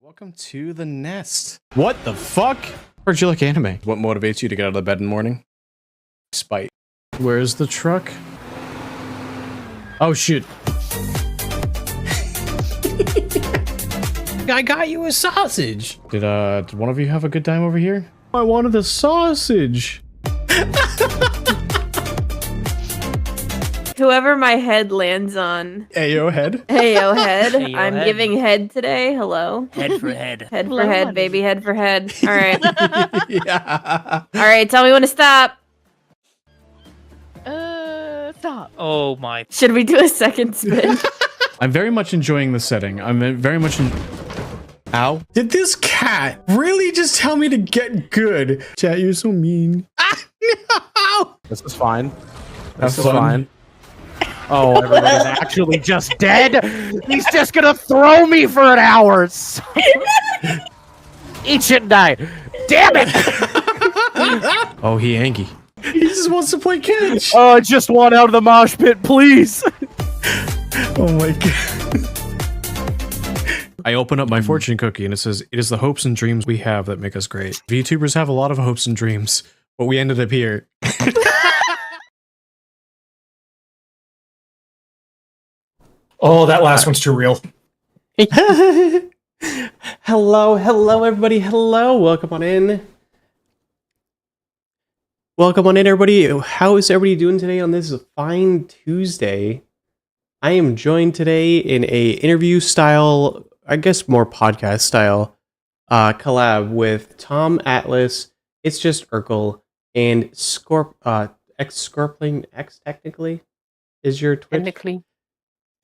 Welcome to the nest. What the fuck? Where'd you like anime? What motivates you to get out of the bed in the morning? Spite. Where's the truck? Oh shit. I got you a sausage. Did one of you have a good time over here? I wanted a sausage. Whoever my head lands on. Ayo head. Heyo head. Heyo I'm head. giving head today. Hello. Head for head. Head Hello, for head, honey. baby. Head for head. All right. Yeah. All right. Tell me when to stop. Stop. Oh my. Should we do a second spin? I'm very much enjoying the setting. I'm very much Ow. Did this cat really just tell me to get good? Chat, you're so mean. Ah, no! This is fine. This is fun. fine. Oh, everybody's actually just dead. He's just gonna throw me for an hour. Eat shit and die. Damn it! Oh, he angry. He just wants to play catch. Oh, I just want out of the mosh pit, please. Oh my god. I open up my fortune cookie and it says, "It is the hopes and dreams we have that make us great." VTubers have a lot of hopes and dreams, but we ended up here. Oh, that last one's too real. Hello, everybody. Hello, welcome on in. Welcome on in, everybody. How is everybody doing today on this fine Tuesday? I am joined today in a interview style, I guess more podcast style, collab with Tom Atlas. It's just Urkel and Scorpling X technically is your Twitch.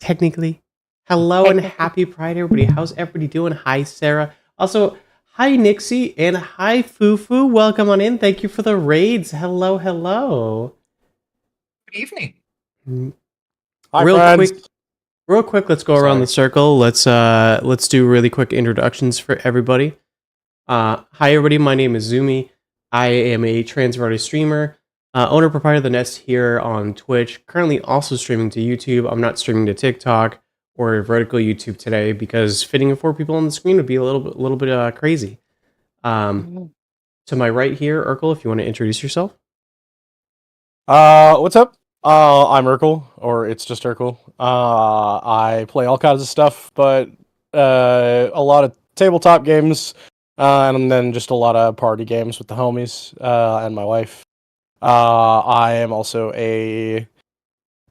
Technically. Hello and happy Pride, everybody. How's everybody doing? Hi, Sarah. Also, hi, Nixie, and hi, Fufu. Welcome on in. Thank you for the raids. Hello, hello. Good evening. Hi, Real friends. quick, let's go around the circle. Let's do really quick introductions for everybody. Hi, everybody. My name is Zumi. I am a trans variety streamer. Owner proprietor of the Nest here on Twitch. Currently also streaming to YouTube. I'm not streaming to TikTok or vertical YouTube today because fitting 4 people on the screen would be a little bit crazy. To my right here, Urkel, if you want to introduce yourself. What's up? I'm Urkel, or it's just Urkel. I play all kinds of stuff, but a lot of tabletop games, and then just a lot of party games with the homies and my wife. I am also been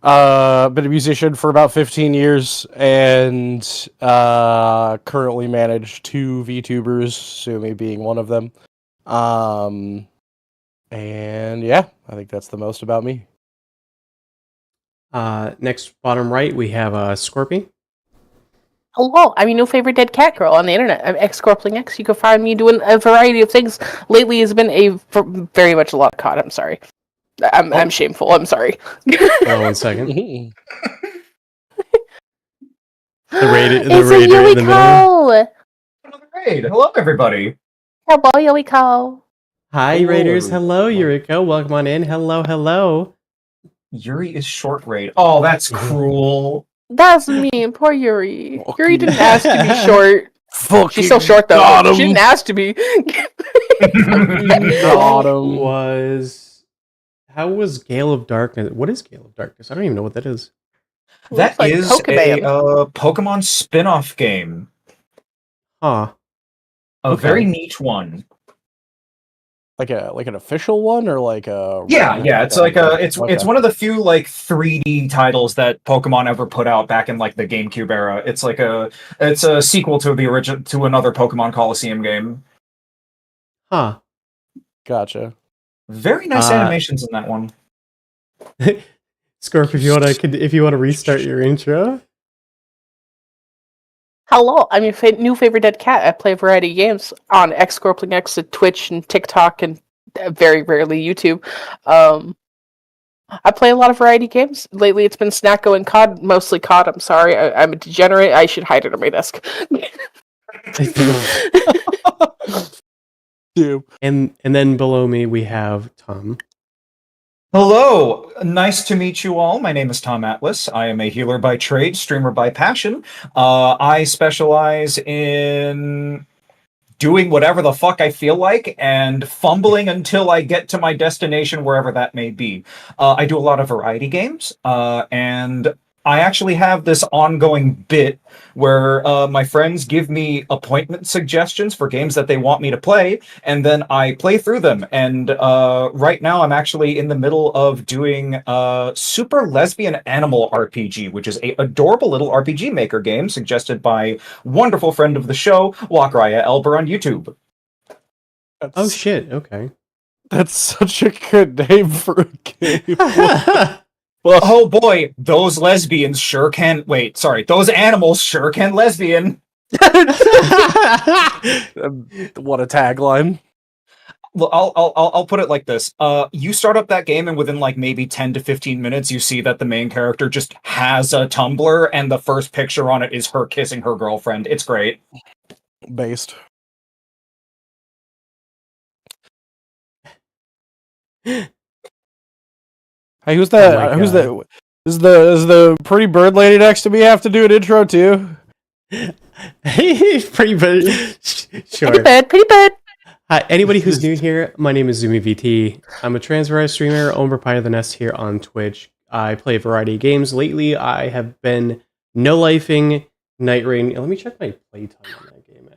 a musician for about 15 years, and currently manage 2 VTubers, Sumi being one of them. And yeah, I think that's the most about me. Next, bottom right, we have Scorpy. Hello, I'm your new favorite dead cat girl on the internet. I'm Scorpling X. You can find me doing a variety of things. Lately has been very much a lot of COD. I'm sorry. I'm shameful. I'm sorry. Hold on 1 second. It's The raider in the middle. Yuriko! Another raid. Hello, everybody. Hello, Yuriko. Hi, Hello, Raiders. everyone. Hello, Yuriko. Welcome on in. Hello, hello. Yuri is short raid. Oh, that's cruel. That's mean. Poor Yuri. Fucking Yuri didn't ask to be short. She's so short, though. got him. She didn't ask to be. Got him. How was Gale of Darkness? What is Gale of Darkness? I don't even know what that is. That Looks like is Pokemon. a Pokemon spin-off game. Huh. A Okay. very niche one. Like an official one, or like a Yeah. It's like it's one of the few like 3D titles that Pokemon ever put out back in like the GameCube era. It's a sequel to the original to another Pokemon Coliseum game. Huh. Gotcha. Very nice animations in that one. Scorp, if you wanna restart your intro. Hello, I'm your new favorite dead cat. I play a variety of games on Scorpling X at Twitch and TikTok and very rarely YouTube. I play a lot of variety games. Lately it's been Snacko and COD, mostly COD. I'm sorry, I'm a degenerate. I should hide it on my desk. Dude. And then below me we have Tom. Hello, nice to meet you all. My name is Tom Atlas. I am a healer by trade, streamer by passion. I specialize in doing whatever the fuck I feel like and fumbling until I get to my destination, wherever that may be. I do a lot of variety games, and I actually have this ongoing bit where my friends give me appointment suggestions for games that they want me to play, and then I play through them. And right now, I'm actually in the middle of doing Super Lesbian Animal RPG, which is a adorable little RPG Maker game suggested by wonderful friend of the show, Wakraya Elber on YouTube. Oh shit! Okay. That's such a good name for a game. Oh boy, those lesbians sure can. Wait, sorry, those animals sure can lesbian. What a tagline. Well, I'll put it like this. You start up that game, and within like maybe 10 to 15 minutes, you see that the main character just has a Tumblr, and the first picture on it is her kissing her girlfriend. It's great. Based. Hey, who's that? Oh my Who's God. that? Is the pretty bird lady next to me have to do an intro too? Pretty bad. Sure. Pretty bad. Hi, anybody who's new here, my name is ZumiVT. I'm a transverize streamer, owner of the Nest here on Twitch. I play a variety of games. Lately, I have been no-lifing Night Rain. Let me check my playtime on that game,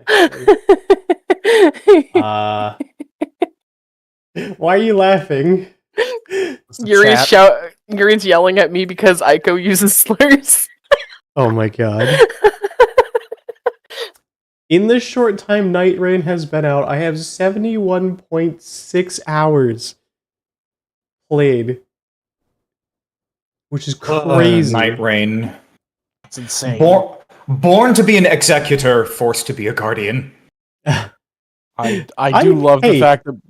actually. Why are you laughing? Yuri's yelling at me because Aiko uses slurs. Oh my god. In the short time Night Rain has been out, I have 71.6 hours played. Which is crazy. Night Rain. It's insane. Born to be an executor, forced to be a guardian. I do love the fact that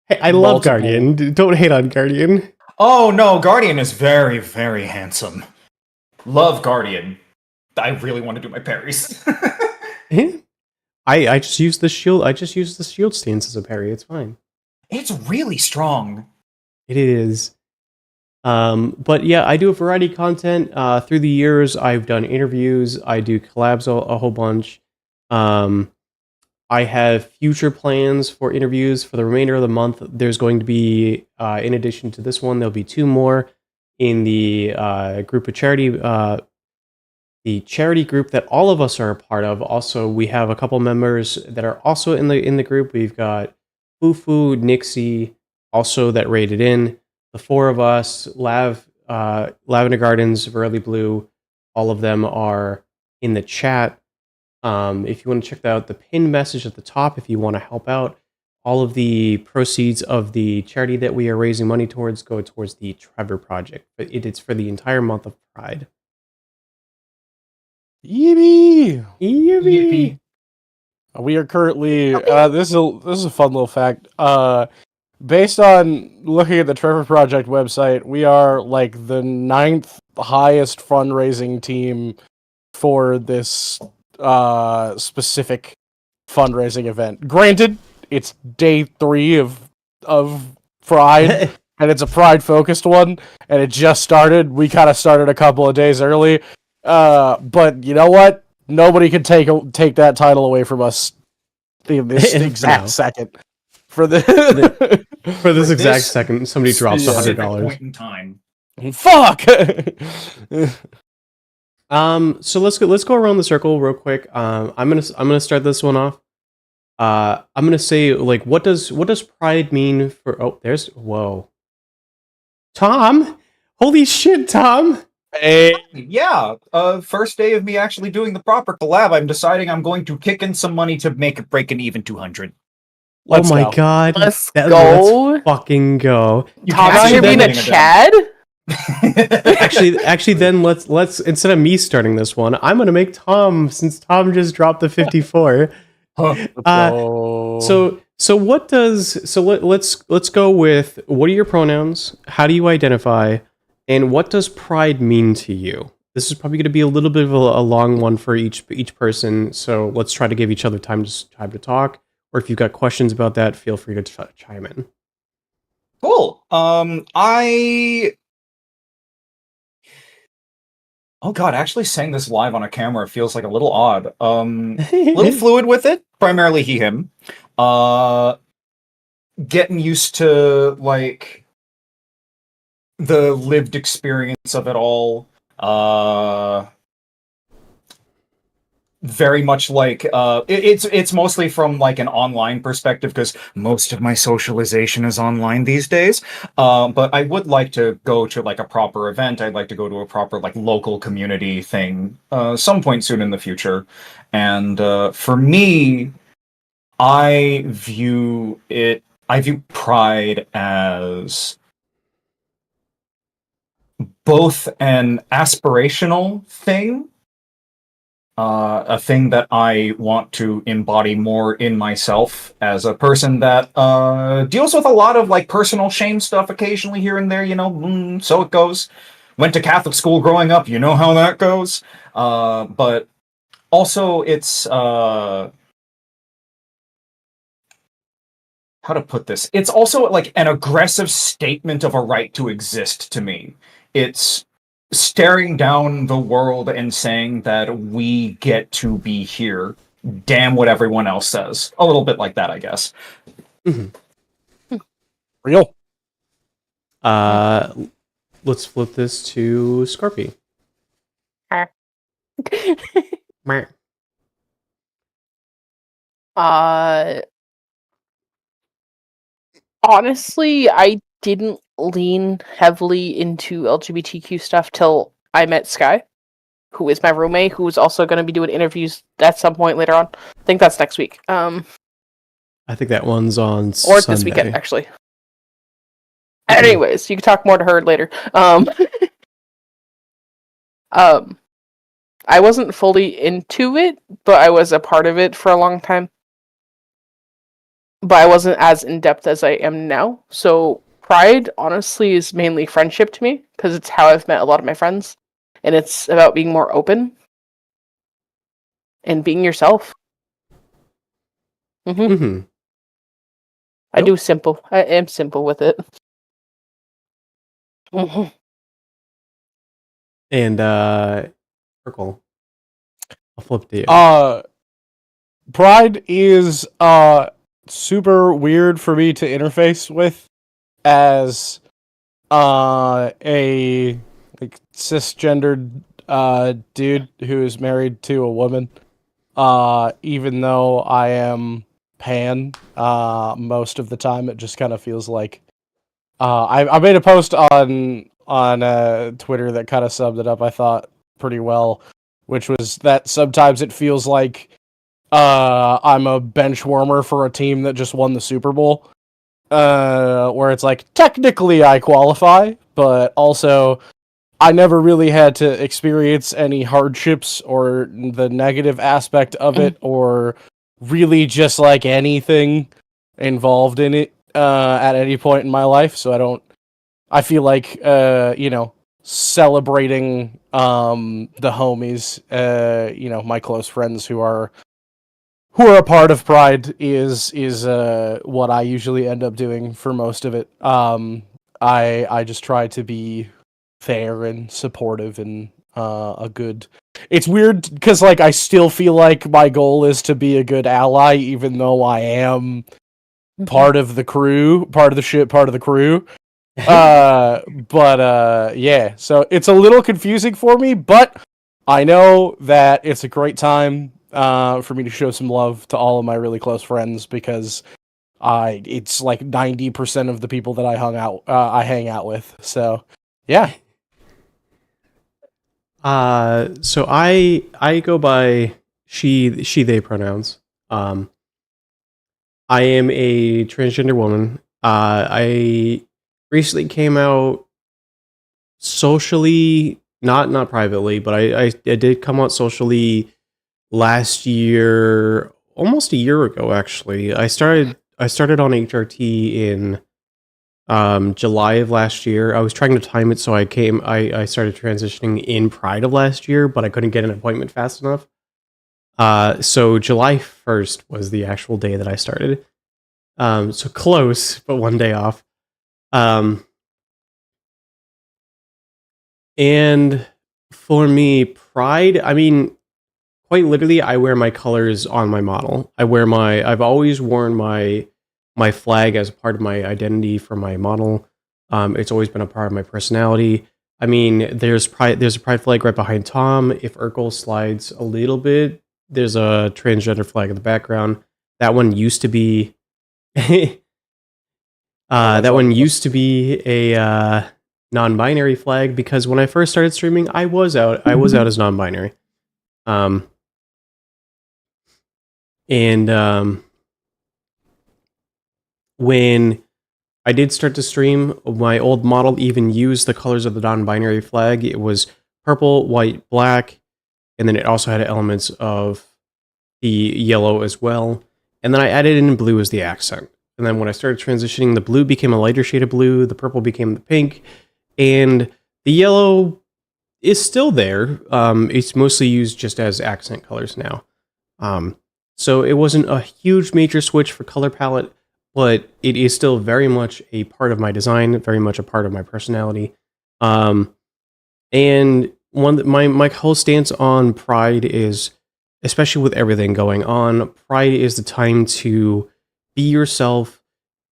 Hey, I love Guardian. Don't hate on Guardian. Oh no, Guardian is very, very handsome. Love Guardian. I really want to do my parries. I just use the shield. I just use the shield stance as a parry. It's fine. It's really strong. It is. But yeah, I do a variety of content. Through the years, I've done interviews. I do collabs a whole bunch. I have future plans for interviews for the remainder of the month. There's going to be, in addition to this one, there'll be 2 more in the group of charity, the charity group that all of us are a part of. Also, we have a couple members that are also in the group. We've got Fufu, Nixie, also that rated in. The 4 of us, Lavender Gardens, Verily Blue, all of them are in the chat. If you want to check out the pinned message at the top, if you want to help out, all of the proceeds of the charity that we are raising money towards go towards the Trevor Project. But it's for the entire month of Pride. Yippee! Yippee! We are currently this is a fun little fact. Based on looking at the Trevor Project website, we are like the 9th highest fundraising team for this specific fundraising event. Granted, it's day 3 of Pride, and it's a Pride focused one, and it just started. We kind of started a couple of days early, but you know what? Nobody can take that title away from us this exact second. For this exact second, somebody drops $100. Point in time. Fuck. So let's go around the circle real quick. I'm gonna start this one off. I'm gonna say, like, what does Pride mean for? Oh, there's Tom. Holy shit, Tom. Hey. Yeah, first day of me actually doing the proper collab. I'm deciding I'm going to kick in some money to break an even 200. Let's oh my go. god. Let's Let's go. fucking go. Tom out here being a Chad? actually then let's instead of me starting this one, I'm gonna make Tom, since Tom just dropped the 54. Let's go with, what are your pronouns? How do you identify? And what does Pride mean to you? This is probably going to be a little bit of a long one for each person, so let's try to give each other time to talk. Or if you've got questions about that, feel free to chime in. Cool. Oh god, actually saying this live on a camera feels like a little odd. Little fluid with it. Primarily he, him. Getting used to, like, the lived experience of it all. Very much like it's mostly from like an online perspective because most of my socialization is online these days. But I would like to go to like a proper event. I'd like to go to a proper like local community thing some point soon in the future. And for me, I view Pride as both an aspirational thing, a thing that I want to embody more in myself as a person that deals with a lot of like personal shame stuff occasionally here and there, so it goes. Went to Catholic school growing up, you know how that goes. But also it's how to put this? It's also like an aggressive statement of a right to exist to me. It's staring down the world and saying that we get to be here. Damn what everyone else says. A little bit like that, I guess. Mm-hmm. Real. Let's flip this to Scorpy. Meh. Honestly, I didn't lean heavily into LGBTQ stuff till I met Sky, who is my roommate, who's also going to be doing interviews at some point later on. I think that's next week. I think that one's on or Sunday. this weekend, actually. Anyways, you can talk more to her later. I wasn't fully into it, but I was a part of it for a long time. But I wasn't as in-depth as I am now. So Pride, honestly, is mainly friendship to me, because it's how I've met a lot of my friends. And it's about being more open. And being yourself. Mm-hmm. I do simple. I am simple with it. Mm-hmm. And Urkel, I'll flip to you. Pride is super weird for me to interface with as a like cisgendered dude who is married to a woman. Even though I am pan, most of the time it just kind of feels like I made a post on Twitter that kind of summed it up, I thought, pretty well, which was that sometimes it feels like I'm a bench warmer for a team that just won the Super Bowl, where it's like, technically I qualify, but also I never really had to experience any hardships or the negative aspect of it, or really just like anything involved in it at any point in my life. So I feel like celebrating the homies, my close friends who are a part of Pride is what I usually end up doing for most of it. I just try to be fair and supportive and a good. It's weird because like I still feel like my goal is to be a good ally, even though I am part of the crew, part of the ship, part of the crew. Yeah, so it's a little confusing for me, but I know that it's a great time for me to show some love to all of my really close friends, because it's like 90% of the people that I hang out with. So yeah. So I go by she they pronouns. I am a transgender woman. I recently came out socially, not privately, but I did come out socially last year, almost a year ago actually. I started on HRT in July of last year. I was trying to time it so I started transitioning in Pride of last year, but I couldn't get an appointment fast enough. So July 1st was the actual day that I started. So close, but one day off. And for me, pride, I mean, quite literally, I wear my colors on my model. I've always worn my flag as part of my identity for my model. It's always been a part of my personality. I mean, there's a pride flag right behind Tom. If Urkel slides a little bit, there's a transgender flag in the background. That one used to be a non-binary flag, because when I first started streaming, I was out as non-binary. When I did start to stream, my old model even used the colors of the non-binary flag. It was purple, white, black, and then it also had elements of the yellow as well. And then I added in blue as the accent. And then when I started transitioning, the blue became a lighter shade of blue, the purple became the pink, and the yellow is still there. It's mostly used just as accent colors now. So it wasn't a huge major switch for color palette, but it is still very much a part of my design, very much a part of my personality. And my whole stance on Pride is, especially with everything going on, Pride is the time to be yourself.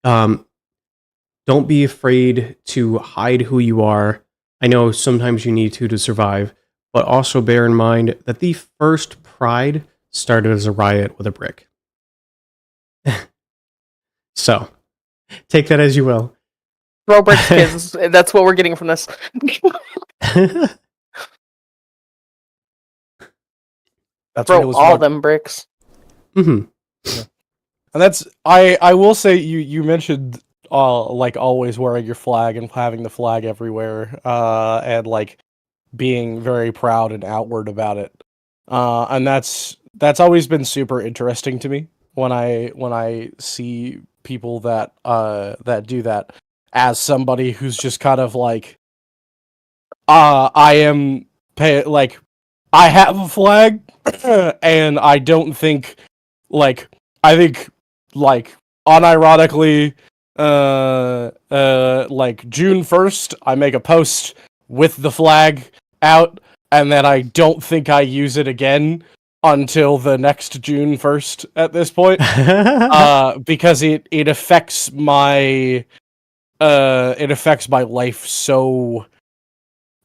Don't be afraid to hide who you are. I know sometimes you need to survive, but also bear in mind that the first Pride started as a riot with a brick. So, take that as you will. Throw bricks, kids. That's what we're getting from this. That's Throw what it was all about. them bricks. Mm-hmm. And that's I will say you mentioned like always wearing your flag and having the flag everywhere, and like being very proud and outward about it. And that's always been super interesting to me when I see people that do that, as somebody who's just kind of like, I have a flag, and I don't think, like, I think, like, unironically, like, June 1st, I make a post with the flag out, and then I don't think I use it again until the next June 1st at this point, because it affects my life so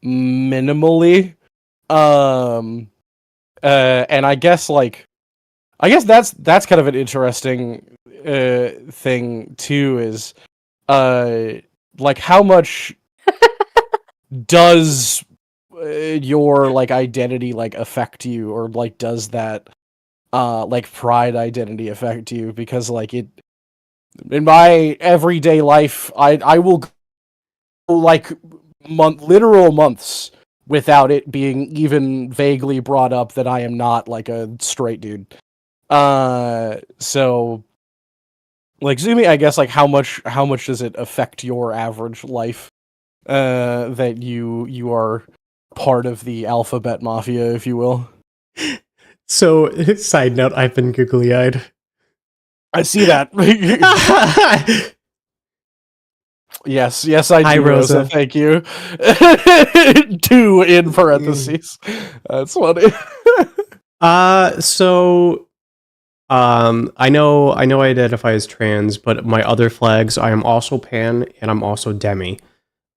minimally. And I guess that's kind of an interesting thing too, is like, how much does your like identity like affect you, or like does that like Pride identity affect you? Because like, it, in my everyday life, I will go like literal months without it being even vaguely brought up that I am not like a straight dude. So like, Zumi, I guess, like, how much does it affect your average life that you are part of the alphabet mafia, if you will? So, side note, I've been googly-eyed. I see that. Yes, I do, Hi, Rosa. Thank you. 2 in parentheses. That's funny. So, I know I identify as trans, but my other flags, I am also pan and I'm also demi.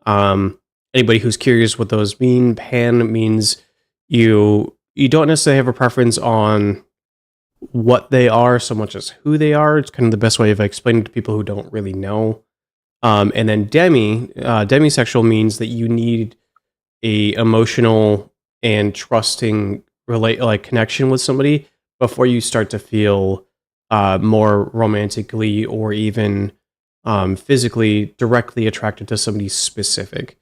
Anybody who's curious what those mean, pan means you don't necessarily have a preference on what they are so much as who they are. It's kind of the best way of explaining to people who don't really know. And then demisexual means that you need a emotional and trusting connection with somebody before you start to feel more romantically or even physically directly attracted to somebody specific.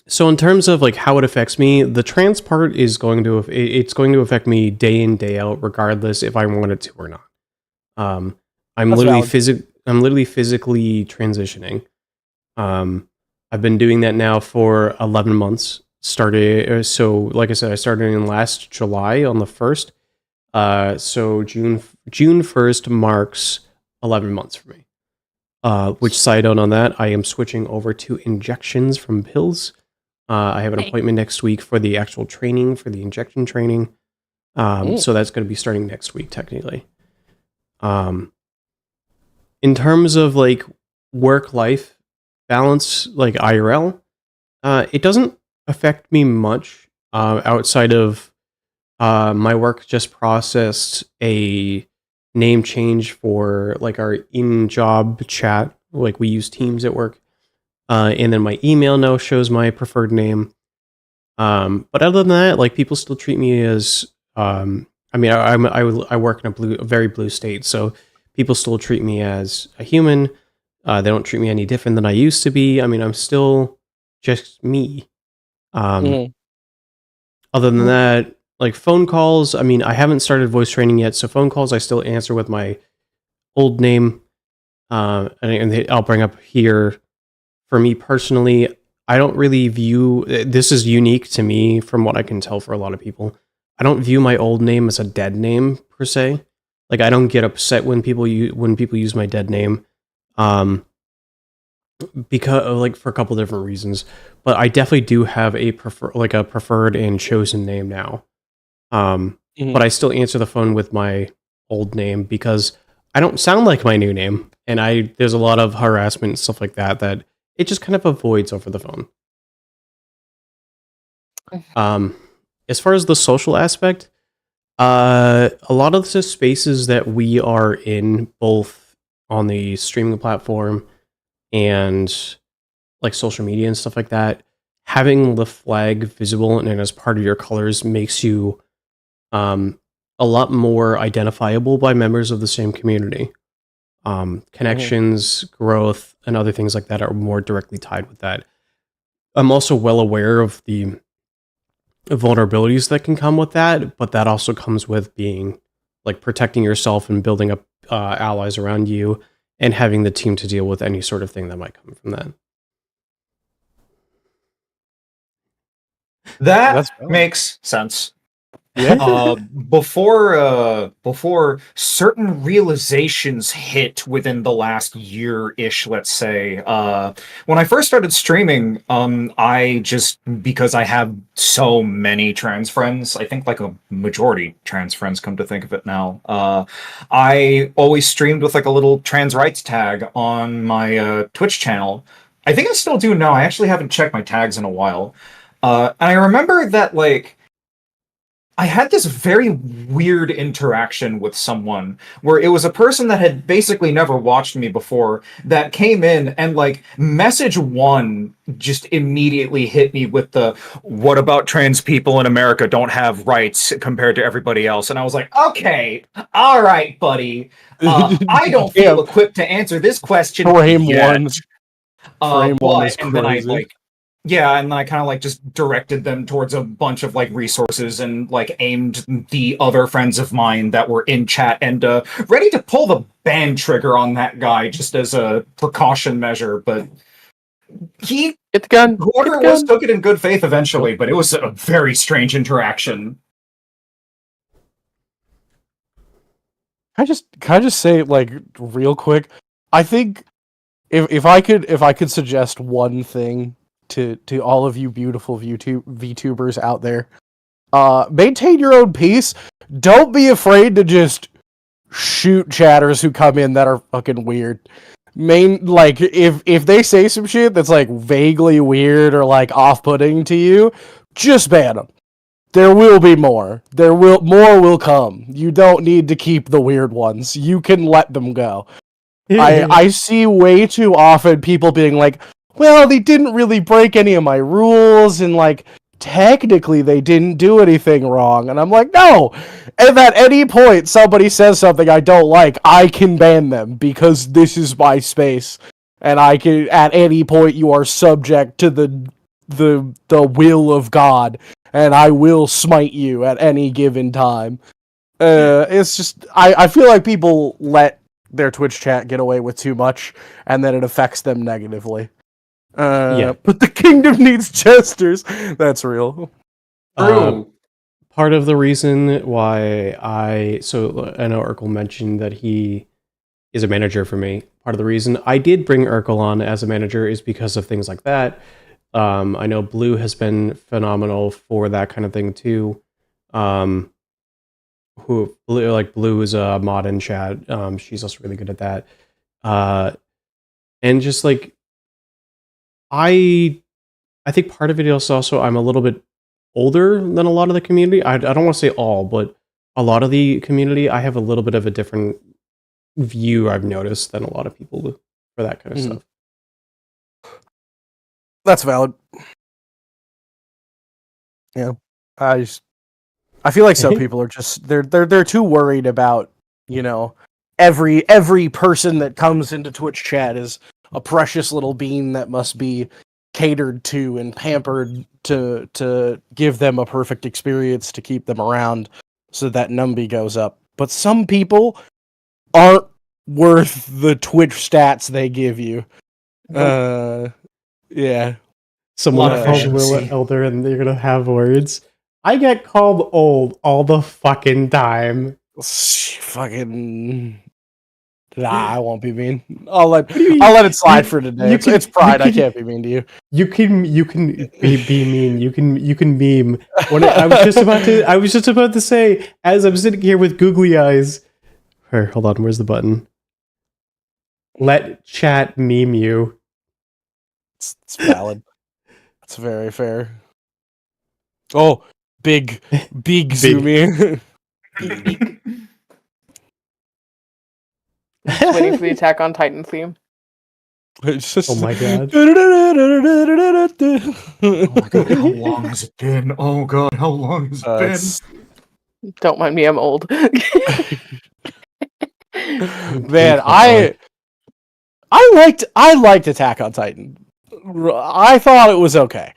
So in terms of like how it affects me, the trans part is going to affect me day in, day out, regardless if I wanted to or not. I'm literally physically transitioning. I've been doing that now for 11 months. So like I said, I started in last July on the 1st. So June 1st marks 11 months for me. Which side note on that, I am switching over to injections from pills. I have an Hey. appointment next week for the actual training, for the injection training. So that's going to be starting next week, technically. In terms of like work-life balance, like IRL, it doesn't affect me much outside of my work just processed a name change for like our in-job chat. Like we use Teams at work. And then my email now shows my preferred name. But other than that, like people still treat me as I mean, I work in a very blue state, so people still treat me as a human. They don't treat me any different than I used to be. I mean, I'm still just me. Mhm. Other than that, like phone calls, I mean, I haven't started voice training yet, so phone calls I still answer with my old name. And I'll bring up here, for me personally, I don't really view, this is unique to me from what I can tell for a lot of people. I don't view my old name as a dead name per se. Like I don't get upset when people use my dead name, because like for a couple different reasons. But I definitely do have a preferred and chosen name now. But I still answer the phone with my old name because I don't sound like my new name, and there's a lot of harassment and stuff like that that it just kind of avoids over the phone. As far as the social aspect, a lot of the spaces that we are in, both on the streaming platform and like social media and stuff like that, having the flag visible and as part of your colors makes you a lot more identifiable by members of the same community. Connections, growth, and other things like that are more directly tied with that. I'm also well aware of the vulnerabilities that can come with that, but that also comes with being like protecting yourself and building up allies around you and having the team to deal with any sort of thing that might come from that. That That's valid. makes sense. Yeah. Before certain realizations hit within the last year-ish, let's say, when I first started streaming, I just, because I have so many trans friends, I think like a majority trans friends, come to think of it now, I always streamed with like a little trans rights tag on my Twitch channel. I think I still do now. I actually haven't checked my tags in a while. And I remember that, like, I had this very weird interaction with someone where it was a person that had basically never watched me before that came in and, like, message one just immediately hit me with the, what about trans people in America don't have rights compared to everybody else? And I was like, okay, all right, buddy. I don't feel Yeah. equipped to answer this question Frame yet. one. Frame one is And then I, crazy. like, yeah, and then I kind of like just directed them towards a bunch of like resources and like aimed the other friends of mine that were in chat and ready to pull the ban trigger on that guy just as a precaution measure. But he, Get the gun. whoever Get it the was, gun. took it in good faith eventually. But it was a very strange interaction. Can I just say, like, real quick? I think if I could suggest one thing to all of you beautiful VTubers out there, maintain your own peace. Don't be afraid to just shoot chatters who come in that are fucking weird. Like, if they say some shit that's like vaguely weird or like off-putting to you, just ban them. There will be more. More will come. You don't need to keep the weird ones. You can let them go. I see way too often people being like, well, they didn't really break any of my rules, and like, technically they didn't do anything wrong. And I'm like, no! If at any point somebody says something I don't like, I can ban them, because this is my space. And I can, at any point, you are subject to the will of God, and I will smite you at any given time. It's just, I feel like people let their Twitch chat get away with too much, and then it affects them negatively. Yeah. But the kingdom needs jesters. That's real. True. Part of the reason why I know Urkel mentioned that he is a manager for me. Part of the reason I did bring Urkel on as a manager is because of things like that. I know Blue has been phenomenal for that kind of thing too. Blue is a mod in chat. She's also really good at that. And just like I think part of it is also I'm a little bit older than a lot of the community. I don't want to say all, but a lot of the community, I have a little bit of a different view I've noticed than a lot of people do for that kind of stuff. That's valid. Yeah. I feel like some people are just they're too worried about, you know, every person that comes into Twitch chat is a precious little bean that must be catered to and pampered to give them a perfect experience to keep them around so that Numby goes up. But some people aren't worth the Twitch stats they give you. Yeah. Someone Lot of called Willa efficiency. Elder and they're gonna have words. I get called old all the fucking time. Fucking. Nah, I won't be mean. I'll let it slide for today. It's pride. I can't be mean to you. You can be mean. You can meme. When I was just about to say, as I'm sitting here with googly eyes. Here, hold on. Where's the button? Let chat meme you. It's valid. It's very fair. Oh, big zoom in. Just waiting for the Attack on Titan theme. It's just... Oh my god. Oh my god, how long has it been? Oh god, how long has it been? It's- Don't mind me, I'm old. Man, I liked Attack on Titan. I thought it was okay.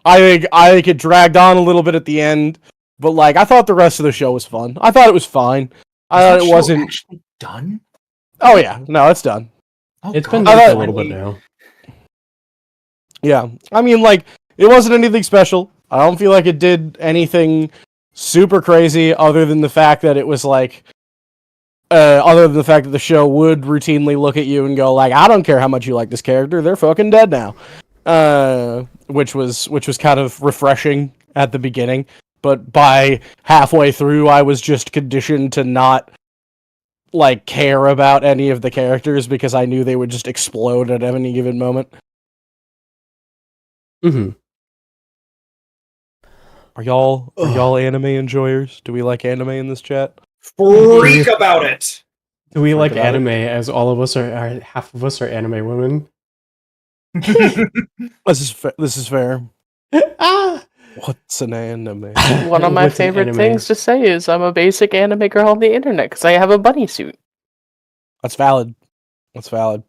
I think it dragged on a little bit at the end, but like I thought the rest of the show was fun. I thought it was fine. I thought Is that it show wasn't. actually done. Oh yeah, no, it's done. Oh, It's god, been I done for a thought- little bit now. Yeah, I mean, like it wasn't anything special. I don't feel like it did anything super crazy, other than the fact that it was like. Other than the fact that the show would routinely look at you and go like, "I don't care how much you like this character, they're fucking dead now," which was kind of refreshing at the beginning. But by halfway through, I was just conditioned to not like care about any of the characters because I knew they would just explode at any given moment. Mm-hmm. Are y'all anime enjoyers? Do we like anime in this chat? Freak about it. Do we like about it. anime as all of us are half of us are anime women? This is fair. Ah! What's an anime? One of my What's an favorite anime? things to say is I'm a basic anime girl on the internet because I have a bunny suit. That's valid. That's valid.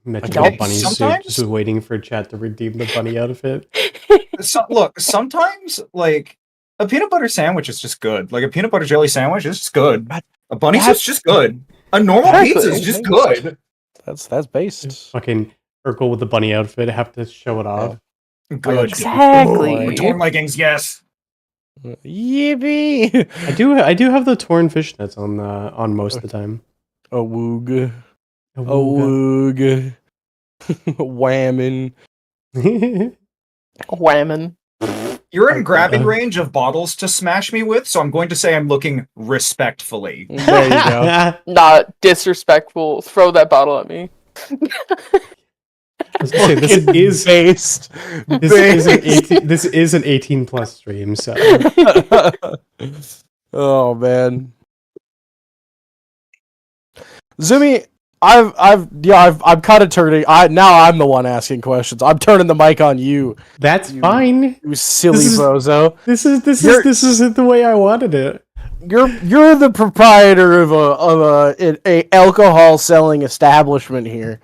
Mitch Okay, with a bunny suit, sometimes- just waiting for chat to redeem the bunny outfit. Look, sometimes like a peanut butter sandwich is just good. Like a peanut butter jelly sandwich is just good. A bunny That's- suit's just good. A normal Exactly. pizza is just good. That's based. Fucking Urkel with the bunny outfit, have to show it off. Good. Exactly. Torn leggings, yes. Yippee! I do have the torn fishnets on most of the time. A woog. A Awooga. woog. Whammon. Whammon. You're in grabbing range of bottles to smash me with, so I'm going to say I'm looking respectfully. There you go. Not disrespectful. Throw that bottle at me. I was gonna say, this is based. this is an 18 plus stream, so Oh man. Zumi, I'm kind of turning. Now I'm the one asking questions. I'm turning the mic on you, that's You- fine. you silly This is- bozo. This is You're- this isn't the way I wanted it. You're the proprietor of a alcohol selling establishment here.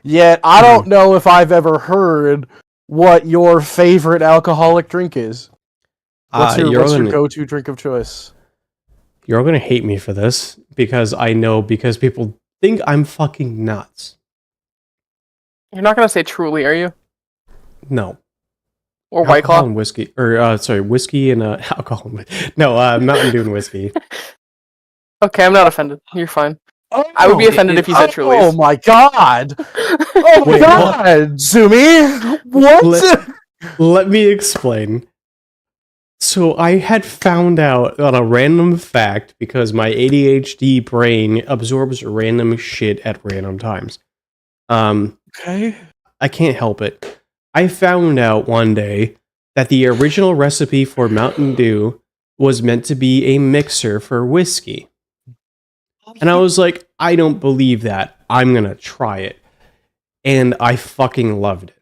Yet I don't know if I've ever heard what your favorite alcoholic drink is. What's your go-to drink of choice? You're all gonna hate me for this because people think I'm fucking nuts. You're not gonna say truly, are you? No. Or White Alcohol Claw? and whiskey, or sorry, whiskey and alcohol. No, Mountain Dew and whiskey. Okay, I'm not offended. You're fine. I would be offended if you said Truly's. Oh my god! Oh my Wait, god, Zumi! What? Let me explain. So I had found out on a random fact because my ADHD brain absorbs random shit at random times. Okay. I can't help it. I found out one day that the original recipe for Mountain Dew was meant to be a mixer for whiskey. And I was like, I don't believe that. I'm gonna try it. And I fucking loved it.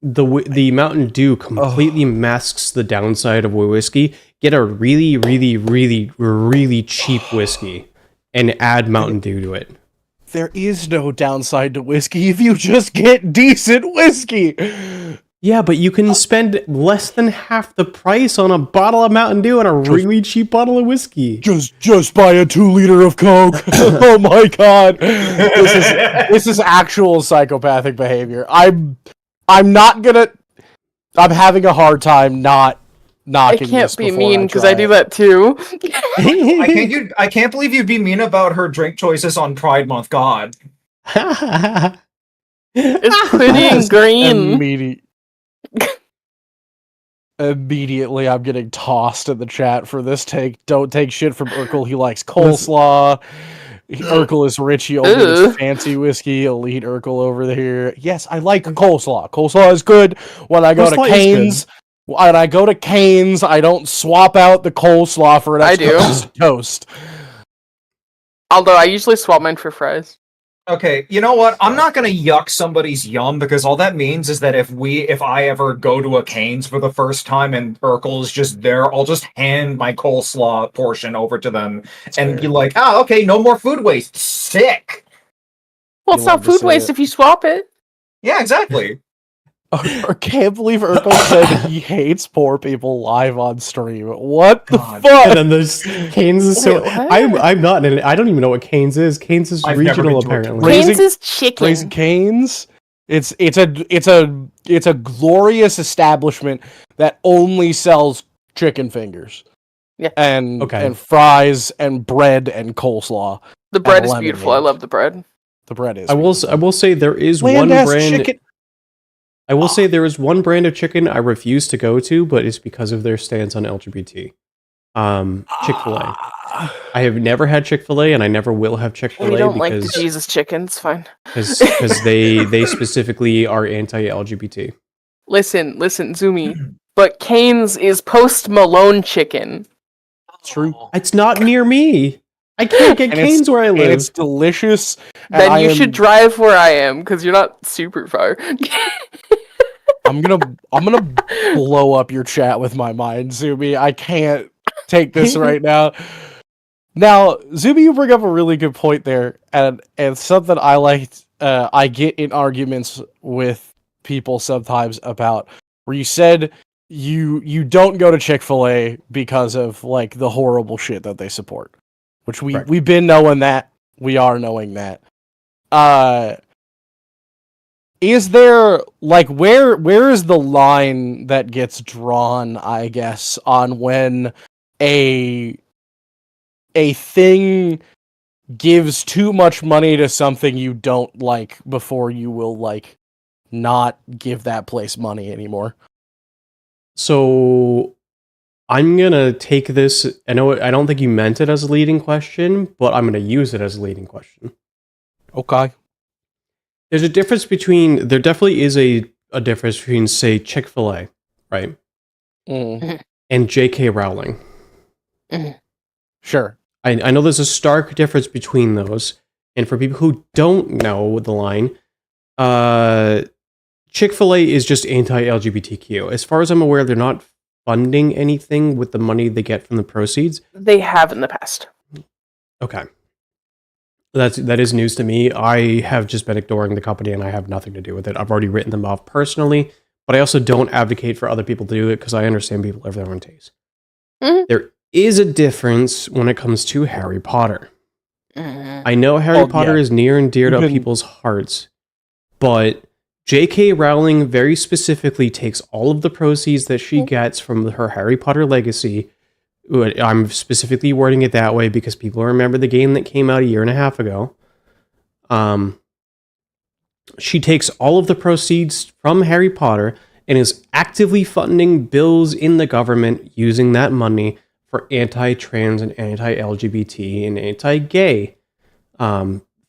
The Mountain Dew completely masks the downside of whiskey. Get a really, really, really, really cheap whiskey and add Mountain Dew to it. There is no downside to whiskey if you just get decent whiskey. Yeah, but you can spend less than half the price on a bottle of Mountain Dew and a really cheap bottle of whiskey. Just buy a 2 liter of Coke. Oh my god, this is actual psychopathic behavior. I'm having a hard time not I knocking. can't this be before mean because try I do it. that too. I can't believe you'd be mean about her drink choices on Pride Month. God. It's pretty and green. Immediately, I'm getting tossed in the chat for this take. Don't take shit from Urkel. He likes coleslaw. Urkel is rich. He only Ugh. likes fancy whiskey. Elite Urkel over here. Yes, I like coleslaw. Coleslaw is good. When I go to Coleslaw is Cane's, when I go to Cane's, I don't swap out the coleslaw for an I extra do. piece of toast. Although I usually swap mine for fries. Okay, you know what? I'm not gonna yuck somebody's yum because all that means is that if I ever go to a Cane's for the first time and Urkel is just there, I'll just hand my coleslaw portion over to them and be like, okay, no more food waste. Sick. Well, You it's not love to food say waste it. if you swap it. Yeah, exactly. I can't believe Urkel said he hates poor people live on stream. What the God. fuck? And then there's Cane's is so Wait, what? I'm not in it. I don't even know what Cane's is. Cane's is I've never regional been to a apparently. Raising- Cane's is chicken. Raising Cane's. It's a glorious establishment that only sells chicken fingers. Yeah. And Okay. and fries and bread and coleslaw. The bread is lemonade. beautiful. I love the bread. The bread is. I will say there is one Bland-ass brand chicken. I will say there is one brand of chicken I refuse to go to, but it's because of their stance on LGBT. Chick-fil-A. I have never had Chick-fil-A, and I never will have Chick-fil-A We don't like the because Jesus chicken. It's fine. they specifically are anti-LGBT. Listen, Zumi. But Cane's is Post Malone chicken. True. It's not near me. I can't get And it's- Cane's where I And live. it's delicious. and Then I you am- should drive where I am because you're not super far. I'm gonna blow up your chat with my mind, Zumi. I can't take this right now. Now, Zumi, you bring up a really good point there, and something I liked. I get in arguments with people sometimes about where you said you don't go to Chick-fil-A because of like the horrible shit that they support, which Correct. we've been knowing that. We are knowing that. Is there like where is the line that gets drawn, I guess, on when a thing gives too much money to something you don't like before you will like not give that place money anymore? So I'm gonna take this. I don't think you meant it as a leading question, but I'm gonna use it as a leading question. Okay. There's a difference between. There definitely is a difference between, say, Chick-fil-A, right, Mm, and J.K. Rowling. sure. I know there's a stark difference between those, and for people who don't know the line, Chick-fil-A is just anti-LGBTQ. As far as I'm aware, they're not funding anything with the money they get from the proceeds. They have in the past. Okay. That is news to me. I have just been ignoring the company and I have nothing to do with it. I've already written them off personally, but I also don't advocate for other people to do it because I understand people have their own taste. Mhm. There is a difference when it comes to Harry Potter. Mhm. I know Harry Oh, Potter yeah. is near and dear to Even- people's hearts, but J.K. Rowling very specifically takes all of the proceeds that she gets from her Harry Potter legacy, I'm specifically wording it that way because people remember the game that came out a year and a half ago. She takes all of the proceeds from Harry Potter and is actively funding bills in the government using that money for anti-trans and anti-LGBT and anti-gay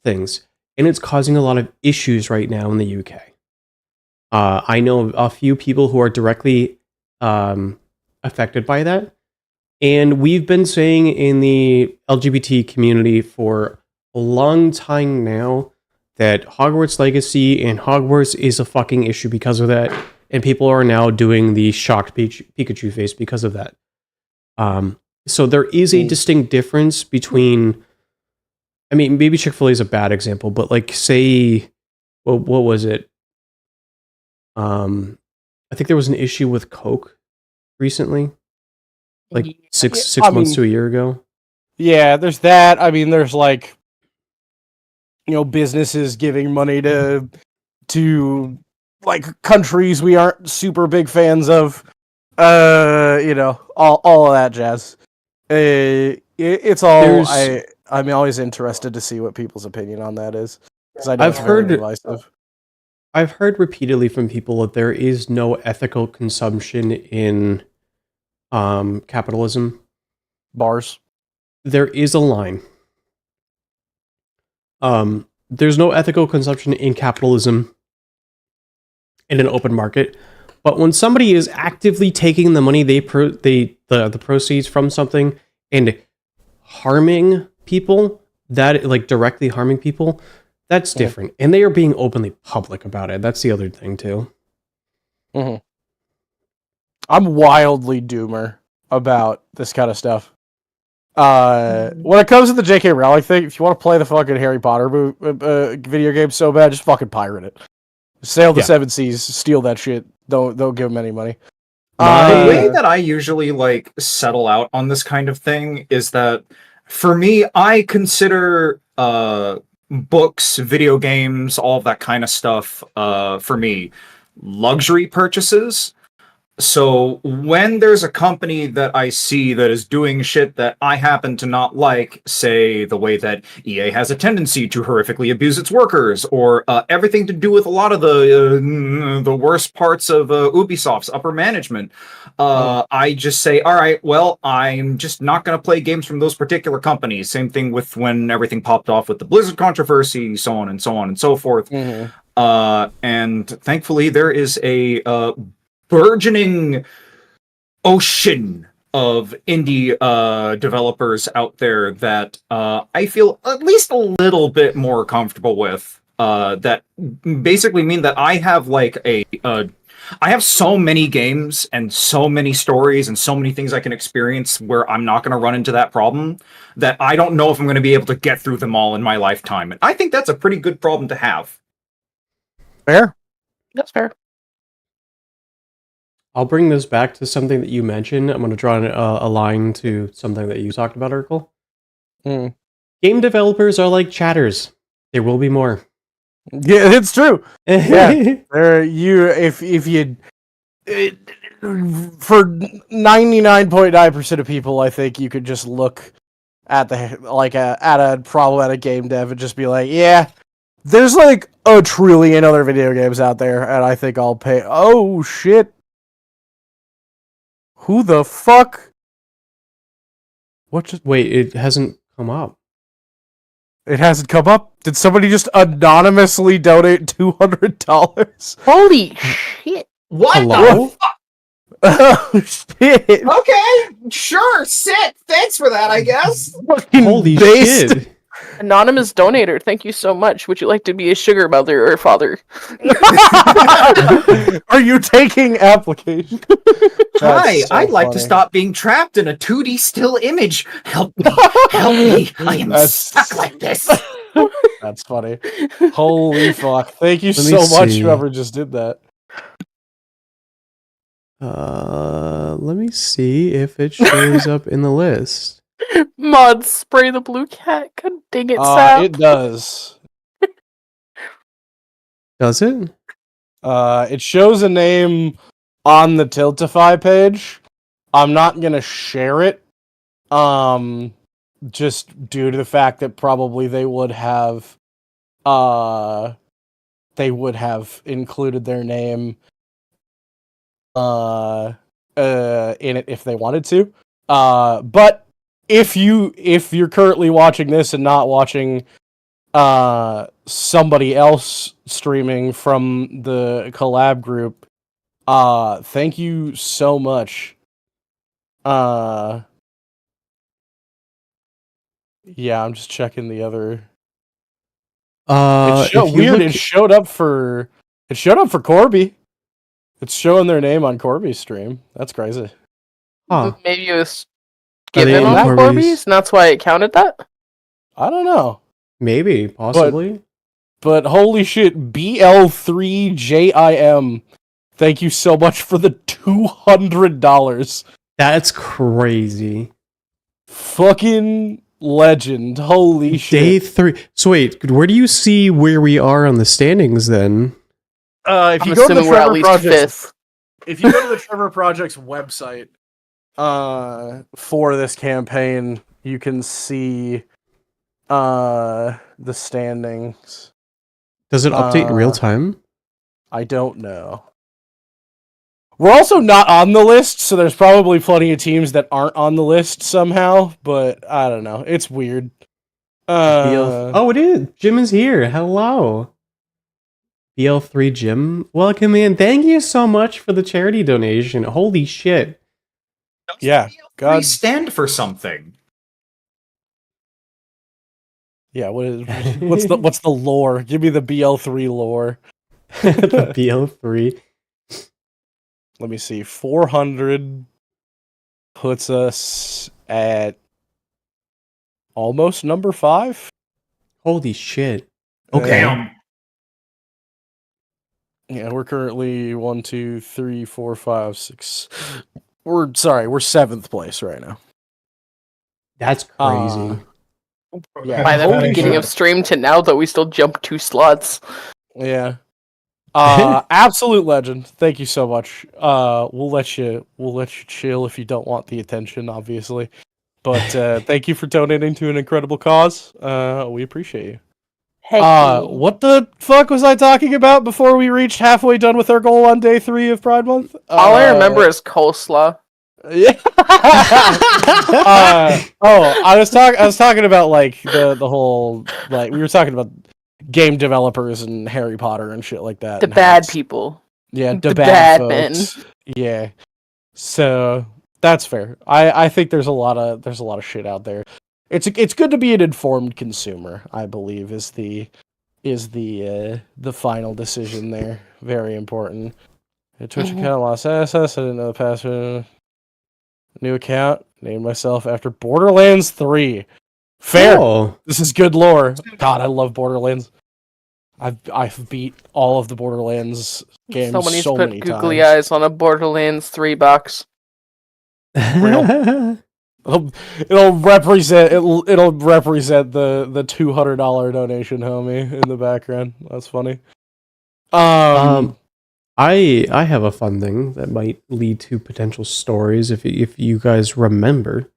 things. And it's causing a lot of issues right now in the UK. I know a few people who are directly affected by that. And we've been saying in the LGBT community for a long time now that Hogwarts Legacy and Hogwarts is a fucking issue because of that. And people are now doing the shocked Pikachu face because of that. So there is a distinct difference between, I mean, maybe Chick-fil-A is a bad example, but like say, what was it? I think there was an issue with Coke recently, like six months to a year ago. Yeah, there's that. I mean, there's like, businesses giving money to like countries we aren't super big fans of. All of that jazz. It's all. I'm always interested to see what people's opinion on that is, because I know it's very divisive. I've heard repeatedly from people that there is no ethical consumption in capitalism. Bars. There is a line. There's no ethical consumption in capitalism in an open market. But when somebody is actively taking the money the proceeds from something and harming people, that like directly harming people, that's different. And they are being openly public about it. That's the other thing too. Mm-hmm. I'm wildly doomer about this kind of stuff. When it comes to the J.K. Rowling thing, if you want to play the fucking Harry Potter video game so bad, just fucking pirate it. Sail the seven seas, steal that shit. Don't give them any money. The way that I usually like settle out on this kind of thing is that for me, I consider books, video games, all of that kind of stuff for me luxury purchases. So when there's a company that I see that is doing shit that I happen to not like, say the way that EA has a tendency to horrifically abuse its workers, or everything to do with a lot of the worst parts of Ubisoft's upper management, I just say, all right, well, I'm just not going to play games from those particular companies. Same thing with when everything popped off with the Blizzard controversy, so on and so on and so forth. And thankfully, there is a burgeoning ocean of indie developers out there that I feel at least a little bit more comfortable with. That basically mean that I have like I have so many games and so many stories and so many things I can experience where I'm not going to run into that problem, that I don't know if I'm going to be able to get through them all in my lifetime. And I think that's a pretty good problem to have. Fair. That's fair. I'll bring this back to something that you mentioned. I'm going to draw a line to something that you talked about, Urkel. Game developers are like chatters. There will be more. Yeah, it's true. Yeah, if you for 99.9% of people, I think you could just look at at a problematic game dev and just be like, yeah, there's like a trillion other video games out there, and I think I'll pay. Oh shit. Who the fuck? What? Wait, it hasn't come up. It hasn't come up? Did somebody just anonymously donate $200? Holy shit. What Hello? the fuck? Oh shit. Okay, sure, sit. Thanks for that, I guess. Holy shit. Anonymous donator, thank you so much. Would you like to be a sugar mother or father? Are you taking application? Hi, so I'd like to funny. stop being trapped in a 2D still image. Help me, help me. I am stuck like this. That's funny. Holy fuck. Thank you Let me so much, see. whoever just did that. Let me see if it shows up in the list. Mod, spray the blue cat. God dang it, Sap. It does. Does it? It shows a name on the Tiltify page. I'm not gonna share it Just due to the fact that probably they would have included their name in it if they wanted to. But if you're currently watching this and not watching somebody else streaming from the collab group, thank you so much. Yeah, I'm just checking the other. If you Weird. look- It showed up for Corby. It's showing their name on Corby's stream. That's crazy. Huh. Maybe it was Are they given in on Corby's? Corby's, and that's why it counted that. I don't know, Maybe, possibly. but holy shit, BL3JIM. Thank you so much for the $200. That's crazy. Fucking legend. Holy shit. Day 3. So wait, where do you see where we are on the standings then? If I'm you go to the assuming we're at Trevor least Project's fifth. if you go to the Trevor Project's website for this campaign, you can see the standings. Does it update in real Uh, time? I don't know. We're also not on the list, so there's probably plenty of teams that aren't on the list somehow, but I don't know. It's weird. Oh, it is. Jim is here. Hello. BL3 Jim. Welcome in. Thank you so much for the charity donation. Holy shit. Yeah, We God. stand for something. Yeah, what's the lore? Give me the BL3 lore. The BL3. Let me see. 400 puts us at almost number 5. Holy shit. Okay. Damn. Yeah, we're currently 1, 2, 3, 4, 5, 6. We're 7th place right now. That's crazy. Yeah. By the Holy beginning shit. of stream to now, though, we still jumped 2 slots. Yeah. Absolute legend. Thank you so much. We'll let you chill if you don't want the attention, obviously. But thank you for donating to an incredible cause. We appreciate you. Heck What the fuck was I talking about before we reached halfway done with our goal on day 3 of Pride Month? All I remember is coleslaw. Yeah. I was talking about like the whole, like, we were talking about game developers and Harry Potter and shit like that. The and how bad it's- people. Yeah, the the bad bad men. folks. Yeah. So that's fair. I think there's a lot of shit out there. It's good to be an informed consumer, I believe, is the final decision there. Very important. A Twitch Mhm. account lost access. I didn't know the password. New account. Named myself after Borderlands 3. Fair. Oh, This is good lore. God, I love Borderlands. I've beat all of the Borderlands games Someone so needs to many put googly times. eyes on a Borderlands 3 box. It'll represent the $200 donation, homie, in the background. That's funny. I have a fun thing that might lead to potential stories if you guys remember.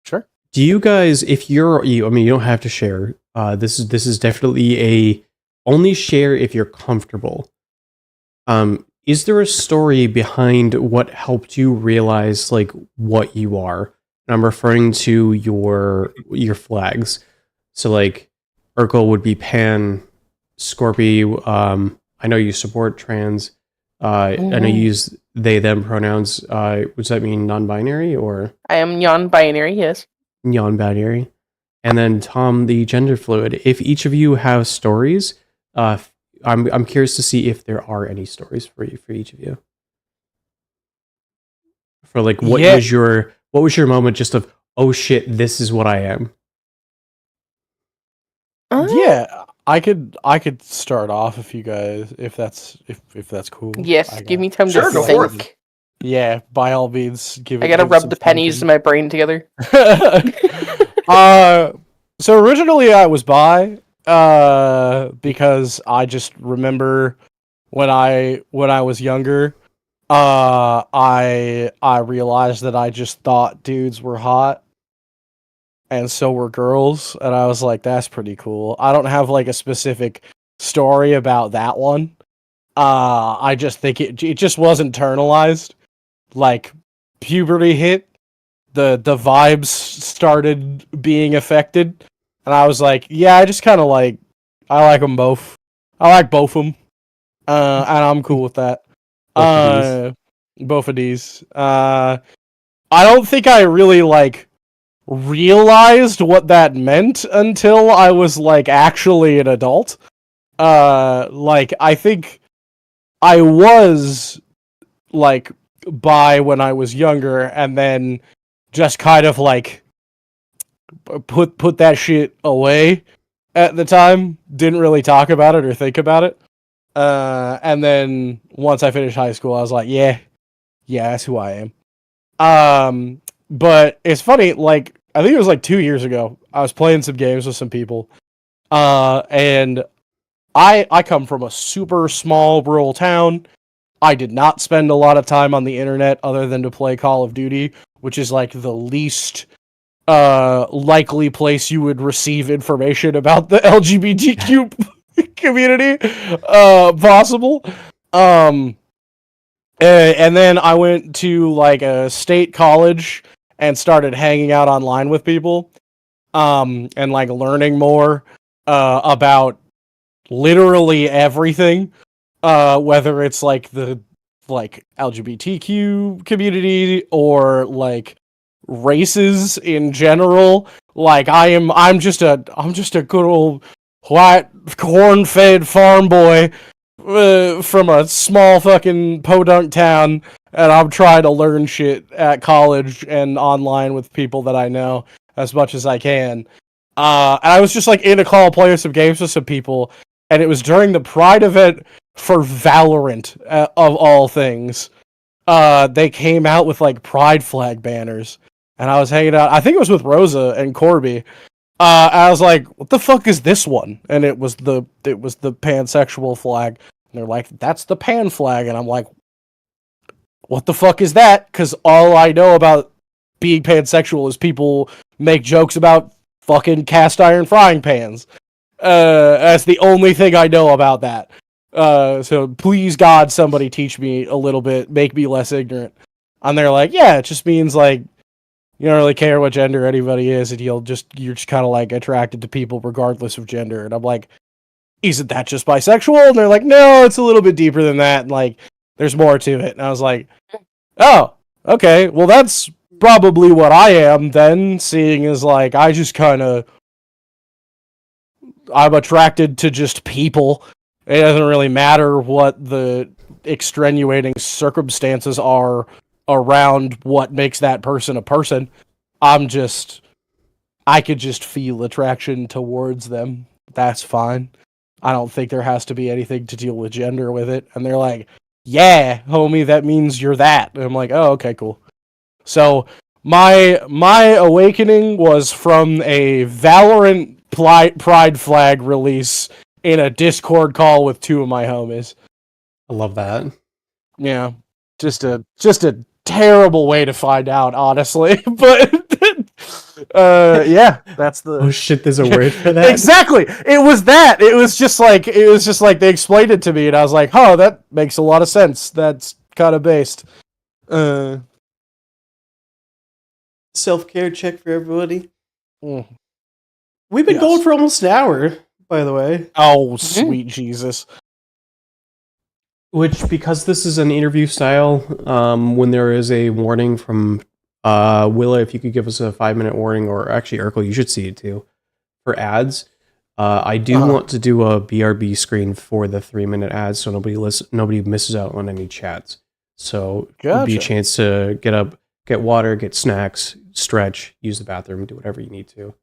Sure. Do you guys, if you're, I mean, you don't have to share. This is definitely a only share if you're comfortable. Is there a story behind what helped you realize like what you are? And I'm referring to your flags. So like, Urkel would be pan, Scorpy. I know you support trans. I know you use they them pronouns. Does that mean non-binary or I am non-binary, yes. non-binary? And then Tom, the gender fluid. If each of you have stories, I'm curious to see if there are any stories for each of you. For like, what was your moment just of, oh shit, this is what I am? Yeah, I could start off if you guys if that's cool. Yes, give me time Sure, to go for it. think. Yeah, by all means, give it. I gotta give rub some the pennies in thinking. my brain together. So originally I was bi, because I just remember when I was younger, I realized that I just thought dudes were hot, and so were girls, and I was like, that's pretty cool. I don't have like a specific story about that one. I just think it just was internalized. Like puberty hit, the vibes started being affected, and I was like, yeah, I just kind of like I like them both. I like both of them, and I'm cool with that. Both of these. I don't think I really like realized what that meant until I was like actually an adult. Like I think I was like bi when I was younger, and then just kind of like put that shit away at the time. Didn't really talk about it or think about it. And then once I finished high school, I was like, yeah, that's who I am. But it's funny, like, I think it was like 2 years ago, I was playing some games with some people, and I come from a super small rural town. I did not spend a lot of time on the internet other than to play Call of Duty, which is like the least likely place you would receive information about the LGBTQ community possible. And then I went to like a state college and started hanging out online with people, and like learning more about literally everything, whether it's like the LGBTQ community or like races in general. Like I'm just a good old white corn-fed farm boy from a small fucking podunk town, and I'm trying to learn shit at college and online with people that I know as much as I can. And I was just like in a call playing some games with some people, and it was during the Pride event for Valorant, of all things. They came out with like Pride flag banners, and I was hanging out. I think it was with Rosa and Corby. I was like, "What the fuck is this one?" And it was the pansexual flag. And they're like, "That's the pan flag," and I'm like, "What the fuck is that?" Because all I know about being pansexual is people make jokes about fucking cast iron frying pans. That's the only thing I know about that. So please God, somebody teach me a little bit, make me less ignorant. And they're like, yeah, it just means like you don't really care what gender anybody is, and you're just kind of like attracted to people regardless of gender. And I'm like, isn't that just bisexual? And they're like, no, it's a little bit deeper than that. And like, there's more to it. And I was like, oh, okay, well that's probably what I am then, seeing as like I just kind of I'm attracted to just people. It doesn't really matter what the extenuating circumstances are around what makes that person a person. I could just feel attraction towards them. That's fine. I don't think there has to be anything to deal with gender with it. And they're like, yeah, homie, that means you're that. And I'm like, oh, okay, cool. So my awakening was from a Valorant Pride flag release in a Discord call with two of my homies. I love that. Yeah, just a terrible way to find out, honestly. But yeah, that's the. Oh shit! There's a word for that. Exactly. It was that. It was just like they explained it to me, and I was like, "Oh, that makes a lot of sense. That's kind of based." Self-care check for everybody. Mm. We've been Yes. going for almost an hour, by the way. Oh, sweet Jesus. Which, because this is an interview style, when there is a warning from Willa, if you could give us a 5-minute warning, or actually, Urkel, you should see it too, for ads. I do want to do a BRB screen for the 3-minute ads, so nobody misses out on any chats. So it'll be a chance to get up, get water, get snacks, stretch, use the bathroom, do whatever you need to.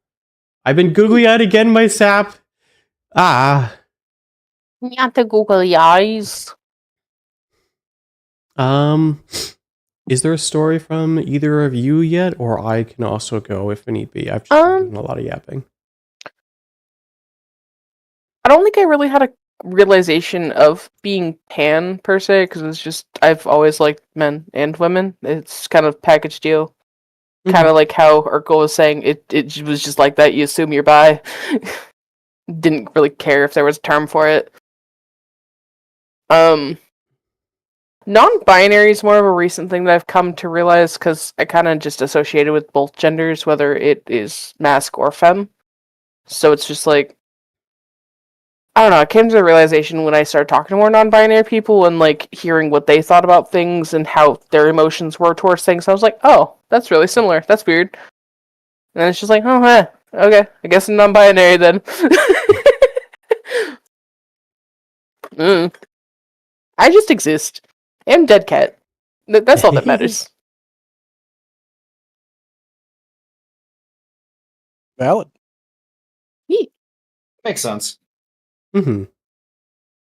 I've been googly-eyed again, my sap. Not the googly eyes. Is there a story from either of you yet, or I can also go if need be? I've just been doing a lot of yapping. I don't think I really had a realization of being pan per se, because it's just I've always liked men and women. It's kind of package deal. Kind of like how Urkel was saying, it was just like that. You assume you're bi. Didn't really care if there was a term for it. Non-binary is more of a recent thing that I've come to realize because I kind of just associate it with both genders, whether it is masc or femme. So it's just like, I don't know, I came to the realization when I started talking to more non-binary people and like hearing what they thought about things and how their emotions were towards things. I was like, oh, that's really similar. That's weird. And it's just like, oh, okay, I guess I'm non-binary then. I just exist. I'm dead cat. That's all that matters. Valid. Makes sense. Mm-hmm.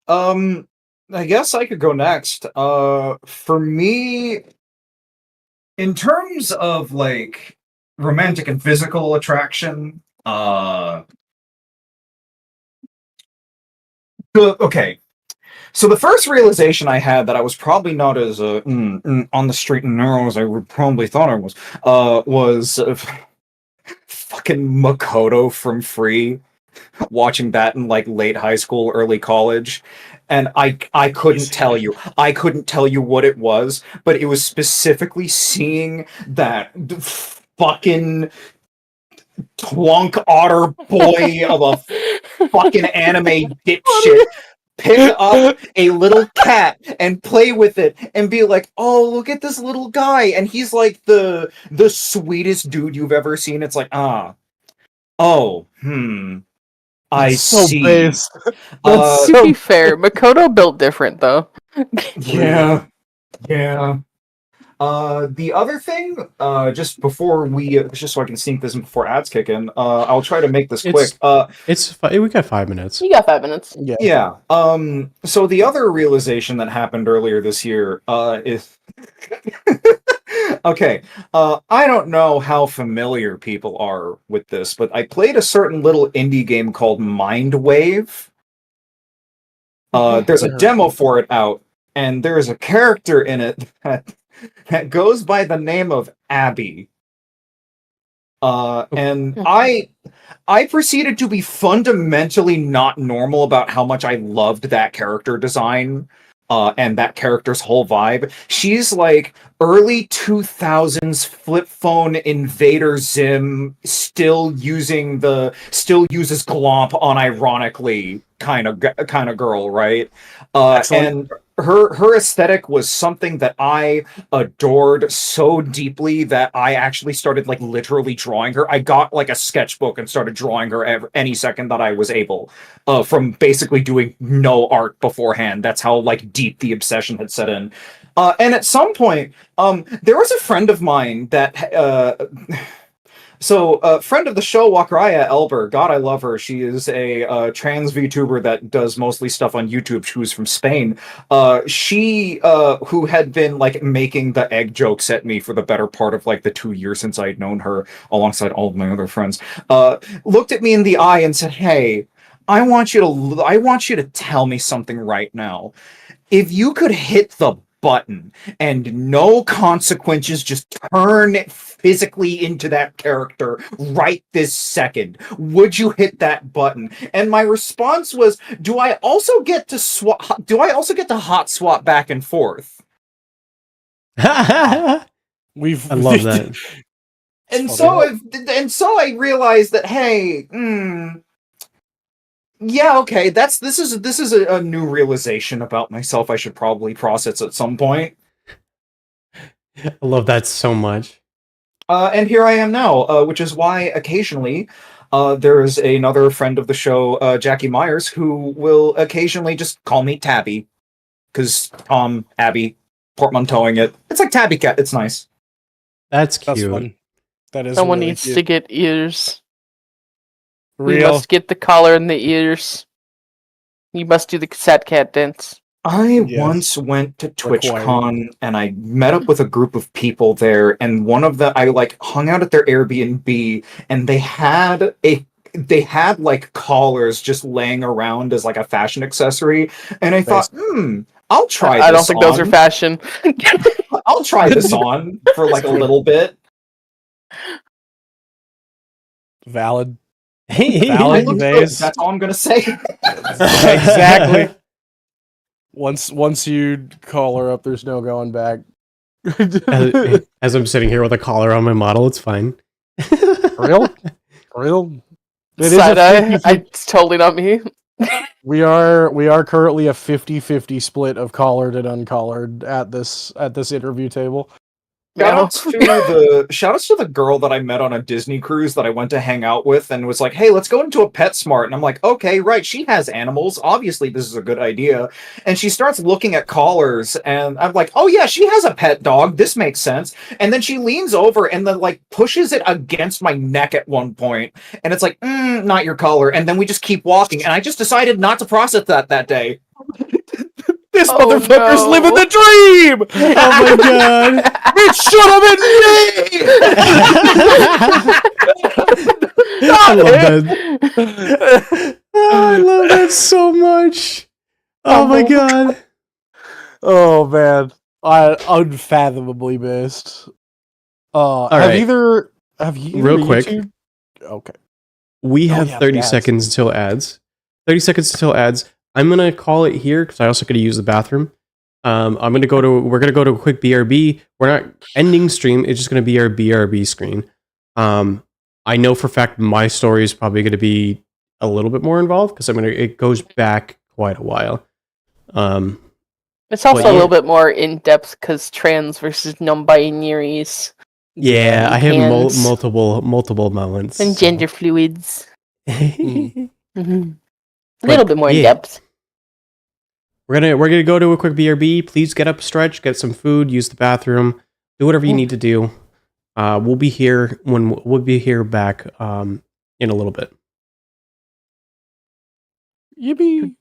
I guess I could go next. For me, in terms of like romantic and physical attraction, okay. So the first realization I had that I was probably not as on the straight and narrow as I would probably thought I was fucking Makoto from Free. Watching that in like late high school, early college, and I couldn't tell you. I couldn't tell you what it was, but it was specifically seeing that fucking twonk otter boy of a fucking anime dipshit pick up a little cat and play with it and be like, oh, look at this little guy, and he's like the sweetest dude you've ever seen. It's like, I see. Base. To be fair, Makoto built different though. Yeah. The other thing, just so I can sneak this in before ads kick in, I'll try to make this quick. We got 5 minutes. You got 5 minutes. Yeah. So the other realization that happened earlier this year, is okay. I don't know how familiar people are with this, but I played a certain little indie game called Mindwave. There's a demo for it out, and there's a character in it that goes by the name of Abby. And I proceeded to be fundamentally not normal about how much I loved that character design. And that character's whole vibe. She's like early 2000s flip phone Invader Zim, still uses glomp unironically kind of girl, right? And her aesthetic was something that I adored so deeply that I actually started like literally drawing her. I got like a sketchbook and started drawing her any second that I was able, from basically doing no art beforehand. That's how like deep the obsession had set in. And at some point, there was a friend of mine that So, friend of the show, Wakraya Elber, God, I love her. She is a trans VTuber that does mostly stuff on YouTube. She was from Spain. She, who had been, like, making the egg jokes at me for the better part of, like, the 2 years since I had known her, alongside all of my other friends, looked at me in the eye and said, hey, I want you to tell me something right now. If you could hit the button and no consequences, just turn physically into that character right this second, would you hit that button? And my response was, do I also get to hot swap back and forth? I love that. And so I realized that, hey, yeah, okay, this is a new realization about myself I should probably process at some point. I love that so much. And here I am now, which is why occasionally there is another friend of the show, Jackie Myers, who will occasionally just call me Tabby. Because Tom, Abby, portmanteauing it. It's like Tabby Cat, it's nice. That's cute. That's fun. That is Someone really needs cute. to get ears. We Real. must get the collar and the ears. You must do the sad cat dance. I Yes. once went to Required. TwitchCon and I met up with a group of people there, and one of them, I like hung out at their Airbnb, and they had like collars just laying around as like a fashion accessory, and I thought, I'll try this I don't think those are on. fashion. I'll try this on for like a little bit. Valid. I Valid. look good. Vase. That's all I'm gonna say. Exactly. Once you call her up, there's no going back. As I'm sitting here with a collar on my model, it's fine. Real? It is a Side eye. 50-50. It's totally not me. We are currently a 50-50 split of collared and uncollared at this interview table. Shoutouts to the girl that I met on a Disney cruise that I went to hang out with and was like, hey, let's go into a PetSmart. And I'm like, okay, right, she has animals. Obviously, this is a good idea. And she starts looking at collars, and I'm like, oh yeah, she has a pet dog. This makes sense. And then she leans over and then like pushes it against my neck at one point. And it's like, not your collar. And then we just keep walking. And I just decided not to process that day. This Oh, motherfucker's no. living the dream! Oh my god! It should have been me! I love that. Oh, I love that so much. Oh my god. Oh man, I unfathomably missed. right. Have you Real quick. YouTube? Okay. We Oh, have yeah, 30 ads. seconds until ads. 30 seconds until ads. I'm gonna call it here because I also gotta use the bathroom. We're gonna go to a quick BRB. We're not ending stream. It's just gonna be our BRB screen. I know for a fact my story is probably gonna be a little bit more involved because it goes back quite a while. It's also Well, a yeah. little bit more in depth because trans versus non-binaries Yeah, I have Hands. multiple moments. and gender fluids. Mhm. A little bit more in depth. We're gonna go to a quick BRB. Please get up, stretch, get some food, use the bathroom, do whatever you need to do. We'll be here back in a little bit. Yippee!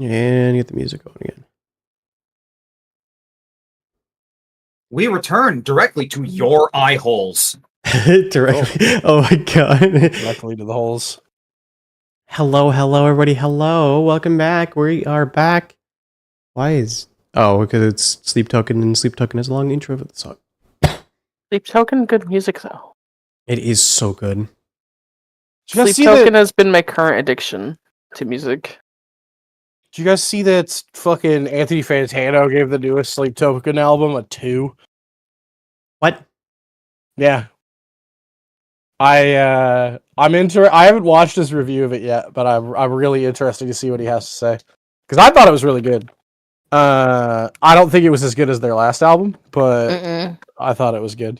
And get the music going again. We return directly to your eye holes. Directly. Oh my god. Directly to the holes. Hello, everybody. Hello. Welcome back. We are back. Why is... Oh, because it's Sleep Token, and Sleep Token has a long intro for the song. Sleep Token, good music though. It is so good. Did you guys Sleep see Token that? has been my current addiction to music. Did you guys see that fucking Anthony Fantano gave the newest Sleep Token album a 2? What? Yeah. I'm I haven't watched his review of it yet, but I'm really interested to see what he has to say. Because I thought it was really good. I don't think it was as good as their last album, but I thought it was good.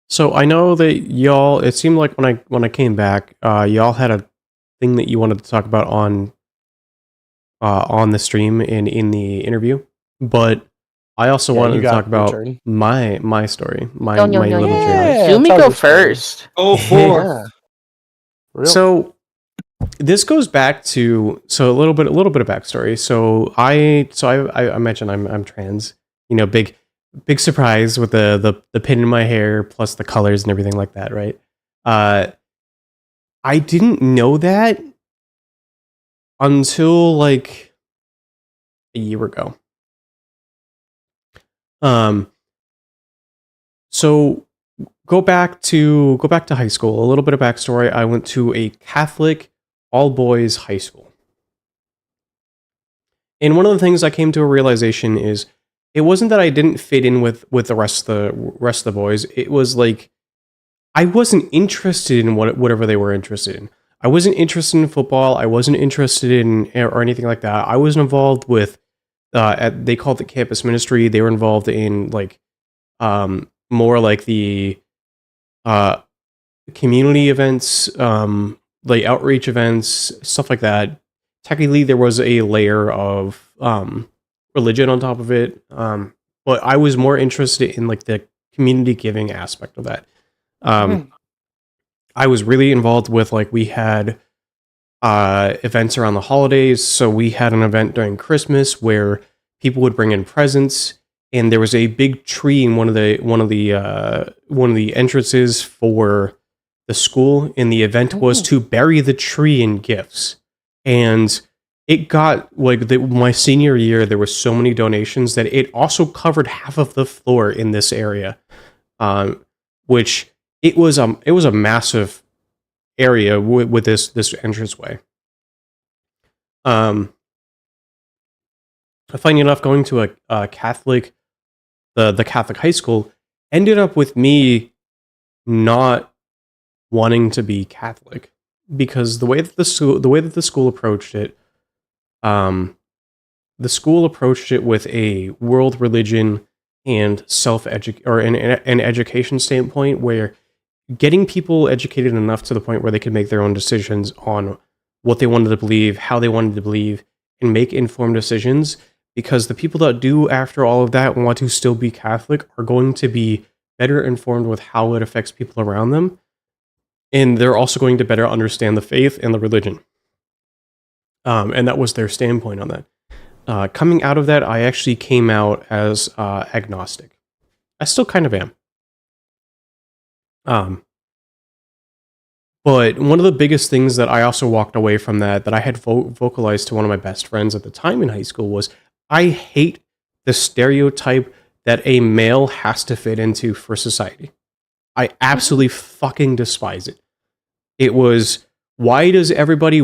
So I know that y'all... It seemed like when I came back, y'all had a thing that you wanted to talk about on the stream and in the interview, but I also Yeah, wanted you to got talk your about turn. my story, my Yo, little journey. Yeah, Zumi tell go your story. first. Oh, four. Yeah. Real. So this goes back to a little bit of backstory. So I mentioned I'm trans. You know, big surprise with the pin in my hair plus the colors and everything like that, right? I didn't know that until like a year ago. So go back to high school. A little bit of backstory. I went to a Catholic all boys high school. And one of the things I came to a realization is it wasn't that I didn't fit in with the rest of the boys. It was like I wasn't interested in whatever they were interested in. I wasn't interested in football. I wasn't interested in or anything like that. I was involved with they called it campus ministry. They were involved in like more like the community events, like outreach events, stuff like that. Technically, there was a layer of religion on top of it, but I was more interested in like the community giving aspect of that. I was really involved with like we had events around the holidays. So we had an event during Christmas where people would bring in presents, and there was a big tree in one of the entrances for the school, and the event was to bury the tree in gifts. And it got like my senior year, there were so many donations that it also covered half of the floor in this area, which it was a massive area with this entranceway. Funny enough, going to a Catholic, the Catholic high school, ended up with me not wanting to be Catholic because the way that the school approached it, the school approached it with a world religion and an education standpoint, where getting people educated enough to the point where they could make their own decisions on what they wanted to believe, how they wanted to believe, and make informed decisions. Because the people that do, after all of that, want to still be Catholic are going to be better informed with how it affects people around them. And they're also going to better understand the faith and the religion. And that was their standpoint on that. Coming out of that, I actually came out as agnostic. I still kind of am. But one of the biggest things that I also walked away from that I had vocalized to one of my best friends at the time in high school was, I hate the stereotype that a male has to fit into for society. I absolutely fucking despise it. It was, why is everybody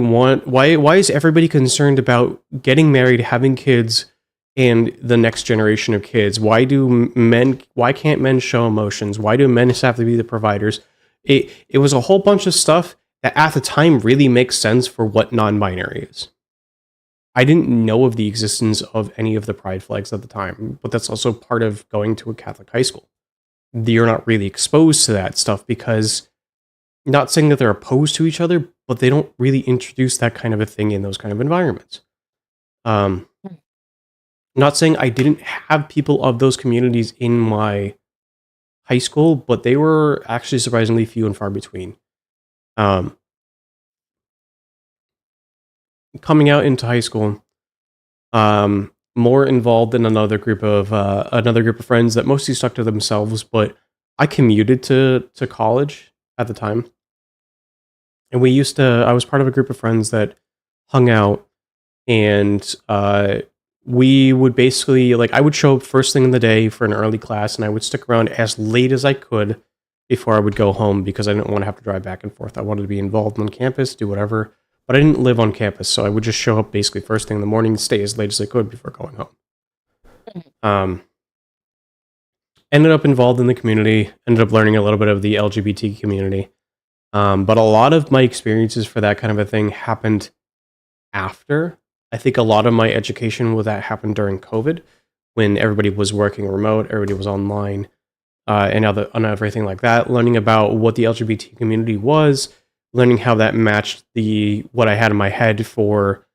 concerned about getting married, having kids, and the next generation of kids? Why can't men show emotions? Why do men have to be the providers? It was a whole bunch of stuff that at the time really makes sense for what non-binary is. I didn't know of the existence of any of the pride flags at the time, but that's also part of going to a Catholic high school. You're not really exposed to that stuff because, not saying that they're opposed to each other, but they don't really introduce that kind of a thing in those kind of environments. Not saying I didn't have people of those communities in my high school, but they were actually surprisingly few and far between. coming out into high school, more involved in another group of friends that mostly stuck to themselves, but I commuted to college at the time. And I was part of a group of friends that hung out, and we would basically, like, I would show up first thing in the day for an early class, and I would stick around as late as I could before I would go home because I didn't want to have to drive back and forth. I wanted to be involved on campus, do whatever, but I didn't live on campus, so I would just show up basically first thing in the morning, stay as late as I could before going home. Ended up involved in the community, ended up learning a little bit of the LGBT community. But a lot of my experiences for that kind of a thing happened after. I think a lot of my education with that happened during COVID, when everybody was working remote, everybody was online, and everything like that. Learning about what the LGBT community was, learning how that matched what I had in my head for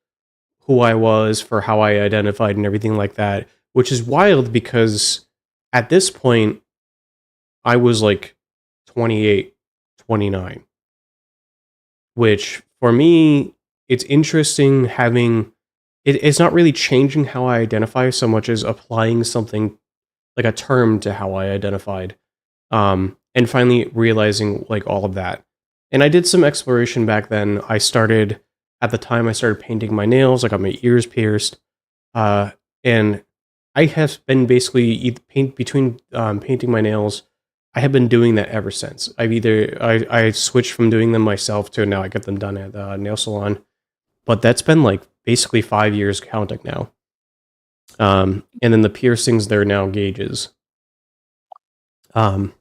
who I was, for how I identified, and everything like that. Which is wild because at this point, I was like 28, 29. Which, for me, it's interesting having... It's not really changing how I identify so much as applying something, like a term, to how I identified. And finally realizing, like, all of that. And I did some exploration back then. At the time, I started painting my nails. I got my ears pierced. And I have been basically painting my nails. I have been doing that ever since. I switched from doing them myself to now I get them done at a nail salon. But that's been like basically 5 years counting now. And then the piercings, they're now gauges. I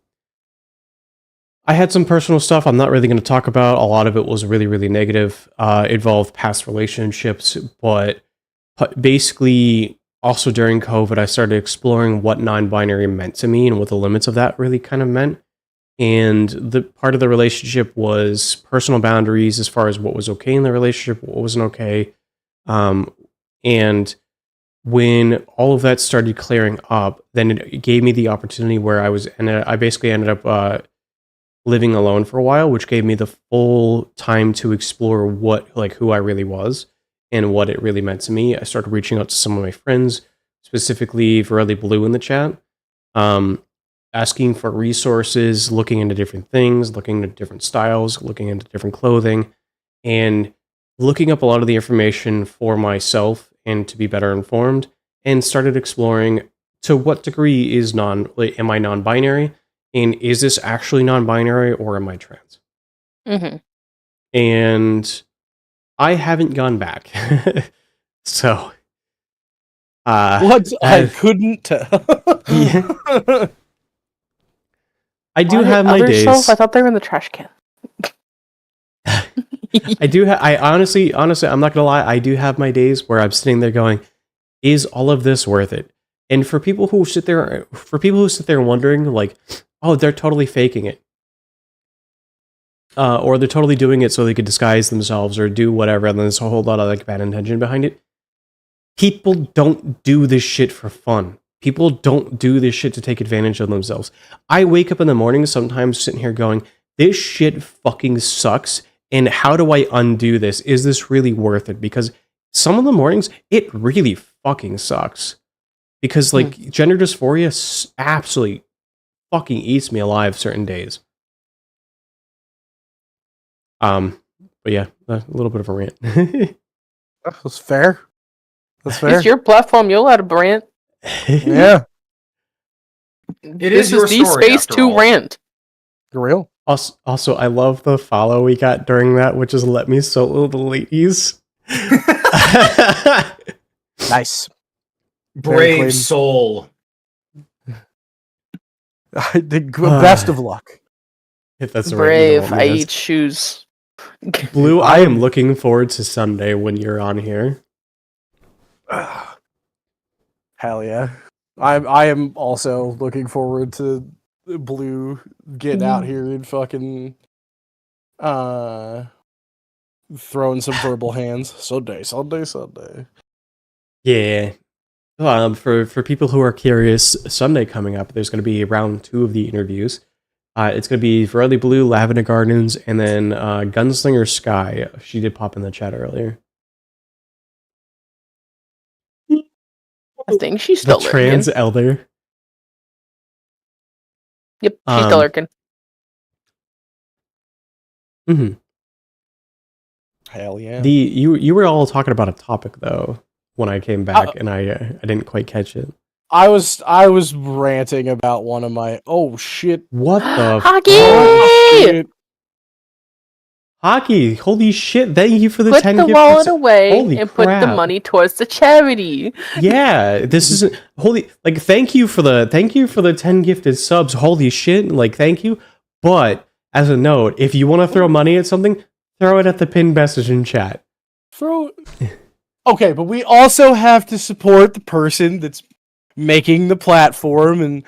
had some personal stuff I'm not really going to talk about. A lot of it was really, really negative. Involved past relationships, but basically... Also, during COVID, I started exploring what non-binary meant to me and what the limits of that really kind of meant. And the part of the relationship was personal boundaries as far as what was okay in the relationship, what wasn't okay. And when all of that started clearing up, then it gave me the opportunity where I basically ended up living alone for a while, which gave me the full time to explore who I really was and what it really meant to me. I started reaching out to some of my friends, specifically Verily Blue in the chat, asking for resources, looking into different things, looking into different styles, looking into different clothing, and looking up a lot of the information for myself and to be better informed, and started exploring to what degree am I non-binary, and is this actually non-binary, or am I trans? Mm-hmm. And I haven't gone back. So... what? I couldn't tell. Yeah. I do have my days. I thought they were in the trash can. I honestly, I'm not gonna lie, I do have my days where I'm sitting there going, is all of this worth it? And for people who sit there wondering, like, oh, they're totally faking it. Or they're totally doing it so they could disguise themselves or do whatever, and there's a whole lot of like bad intention behind it. People don't do this shit for fun. People don't do this shit to take advantage of themselves. I wake up in the morning sometimes sitting here going, this shit fucking sucks, and how do I undo this? Is this really worth it? Because some of the mornings, it really fucking sucks. Because like gender dysphoria absolutely fucking eats me alive certain days. But yeah, a little bit of a rant. That's fair. That's fair. It's your platform. You'll let a rant. Yeah. Is your the story, space after to all. rant. For real. Also, I love the follow we got during that, which is let me solo the ladies. Nice. Brave clean. soul. Best of luck. If that's the Brave. right I eat shoes. Blue, I am looking forward to Sunday when you're on here. Hell yeah. I am also looking forward to Blue getting out here and fucking throwing some verbal hands. Sunday. Yeah. For people who are curious, Sunday coming up, there's going to be round 2 of the interviews. It's going to be Verily Blue, Lavender Gardens, and then Gunslinger Sky. She did pop in the chat earlier. I think she's The still lurking. trans elder. Yep, she's still Um, lurking. hmm Hell yeah. You were all talking about a topic though when I came back, and I didn't quite catch it. I was ranting about one of my shit. What the Hockey! Shit. Hockey? Holy shit! Thank you for the Put 10 the gift wallet cards. away Holy and put the crap. money towards the charity. Yeah, this is holy. Like, thank you for the 10 gifted subs. Holy shit! Like, thank you. But as a note, if you want to throw money at something, throw it at the pinned message in chat. Okay, but we also have to support the person that's making the platform and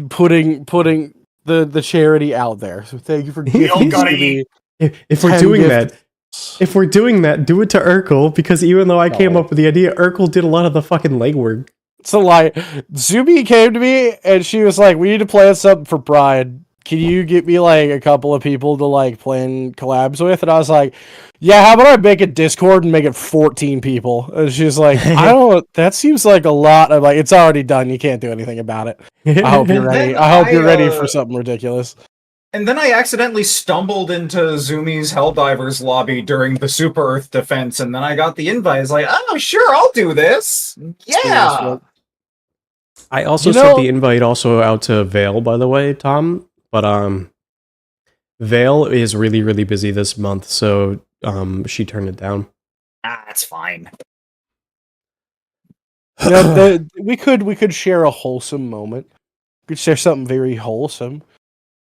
putting the charity out there. So thank you for gifting gotta to me. If we're 10 doing gifted- that, if we're doing that, do it to Urkel, because even though I came No. up with the idea, Urkel did a lot of the fucking legwork. It's a lie. Zumi came to me and she was like, "We need to plan something for Brian. Can you get me like a couple of people to like plan collabs with?" And I was like, "Yeah, how about I make a Discord and make it 14 people?" And she's like, "I don't. That seems like a lot." I'm like, "It's already done. You can't do anything about it. I hope you're ready. Then I hope you're ready I, for something ridiculous." And then I accidentally stumbled into Zumi's Helldivers lobby during the Super Earth defense, and then I got the invite. I was like, "Oh, sure, I'll do this." Yeah. I also You sent know- the invite also out to Vale, by the way, Tom. But Vale is really, really busy this month, so she turned it down. That's fine. You know, we could share a wholesome moment. We could share something very wholesome.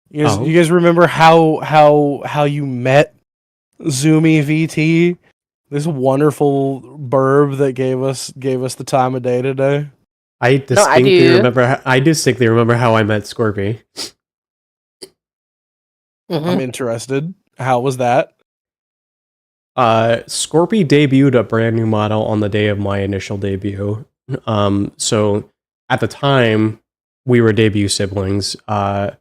You guys remember how you met Zumi VT? This wonderful burb that gave us the time of day today. I distinctly do. remember how I met Scorpy. I'm interested. How was that? Scorpy debuted a brand new model on the day of my initial debut. So at the time we were debut siblings. And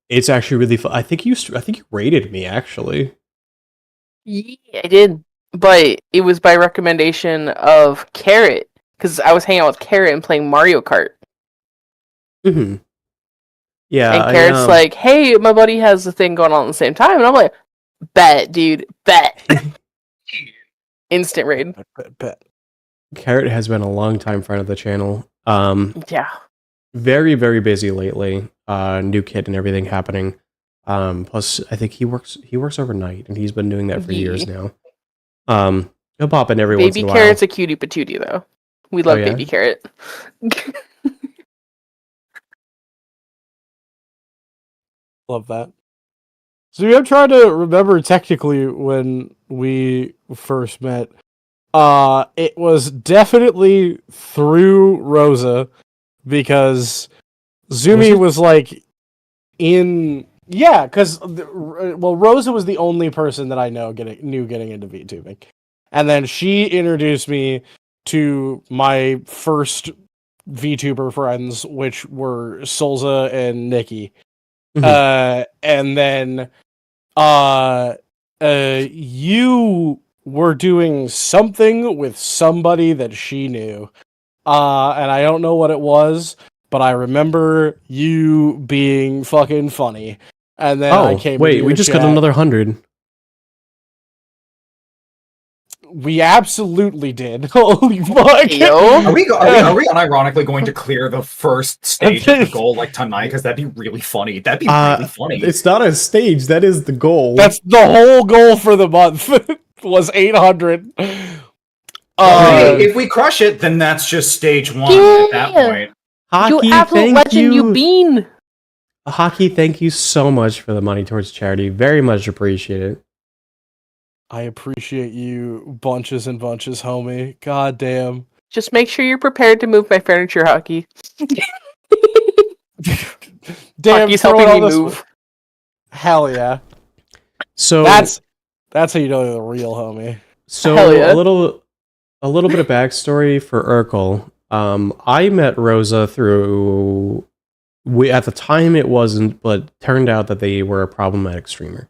it's actually really fun. I think you rated me actually. Yeah, I did, but it was by recommendation of Carrot because I was hanging out with Carrot and playing Mario Kart. Mm-hmm. Yeah, And Carrot's like, "Hey, my buddy has the thing going on at the same time," and I'm like, "Bet, dude, bet." Instant raid. Bet. Carrot has been a long time friend of the channel. Yeah. Very, very busy lately. New kid and everything happening. Plus, I think he works overnight, and he's been doing that for years now. He'll pop in every once in Baby a while. Carrot's a cutie patootie, though. We love yeah? Baby Carrot. Love that. So I'm trying to remember technically when we first met. It was definitely through Rosa because Zumi was like in because Rosa was the only person that I knew getting into VTubing, and then she introduced me to my first VTuber friends, which were Solza and Nikki. Mhm. And then you were doing something with somebody that she knew. And I don't know what it was, but I remember you being fucking funny. And then I came wait, into we your just chat. got another 100. We absolutely did. Holy fuck. Yo. Are we unironically going to clear the first stage of the goal like tonight? Because that'd be really funny. That'd be really funny. It's not a stage. That is the goal. That's the whole goal for the month. Was 800. If we crush it, then that's just stage one at that Yeah. point. Hockey, You absolute thank legend, you bean. Hockey, thank you so much for the money towards charity. Very much appreciate it. I appreciate you bunches and bunches, homie. God damn. Just make sure you're prepared to move my furniture, Hockey. Damn, Hockey's throw helping it me on this- move. Hell yeah. So That's how you know you're the real homie. So Hell yeah. a little bit of backstory for Urkel. I met Rosa through at the time it wasn't, but turned out that they were a problematic streamer.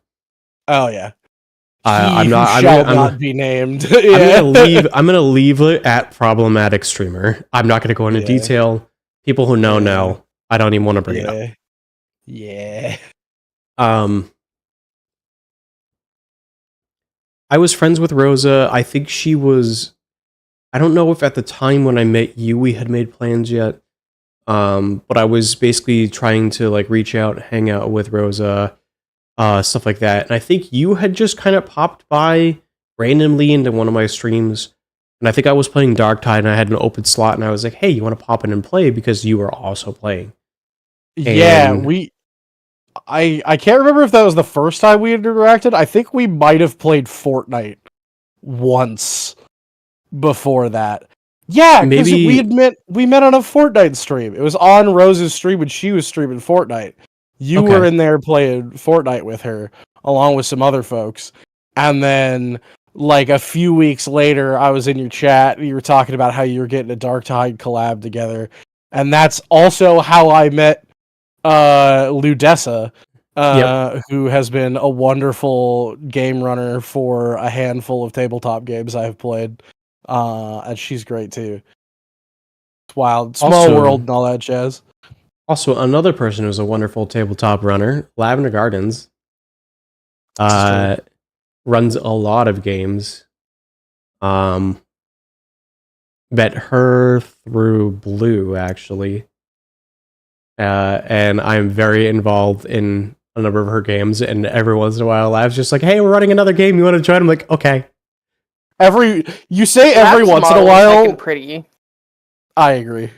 Oh yeah. I'm not. He I'm shall gonna, not be named. I'm gonna leave it at problematic streamer. I'm not gonna go into Yeah. detail. People who know Yeah. know. I don't even want to bring it up. Yeah. I was friends with Rosa. I think she was. I don't know if at the time when I met you we had made plans yet. But I was basically trying to like reach out, hang out with Rosa, stuff like that. And I think you had just kind of popped by randomly into one of my streams. And I think I was playing Darktide and I had an open slot and I was like, hey, you want to pop in and play because you were also playing. Yeah, And- I can't remember if that was the first time we interacted. I think we might have played Fortnite once before that. Yeah, because Maybe- we met on a Fortnite stream. It was on Rose's stream when she was streaming Fortnite. You Okay. were in there playing Fortnite with her, along with some other folks. And then, like, a few weeks later, I was in your chat, and you were talking about how you were getting a Darktide collab together. And that's also how I met Ludessa, who has been a wonderful game runner for a handful of tabletop games I've played. And she's great too. It's wild. Small Also- world and all that jazz. Also, another person who's a wonderful tabletop runner, Lavender Gardens, This is runs a lot of games. Met her through Blue, actually. And I'm very involved in a number of her games, and every once in a while, Lav's just like, hey, we're running another game, you want to join? I'm like, okay. You say every Lab's once in a model is while. fucking pretty. I agree.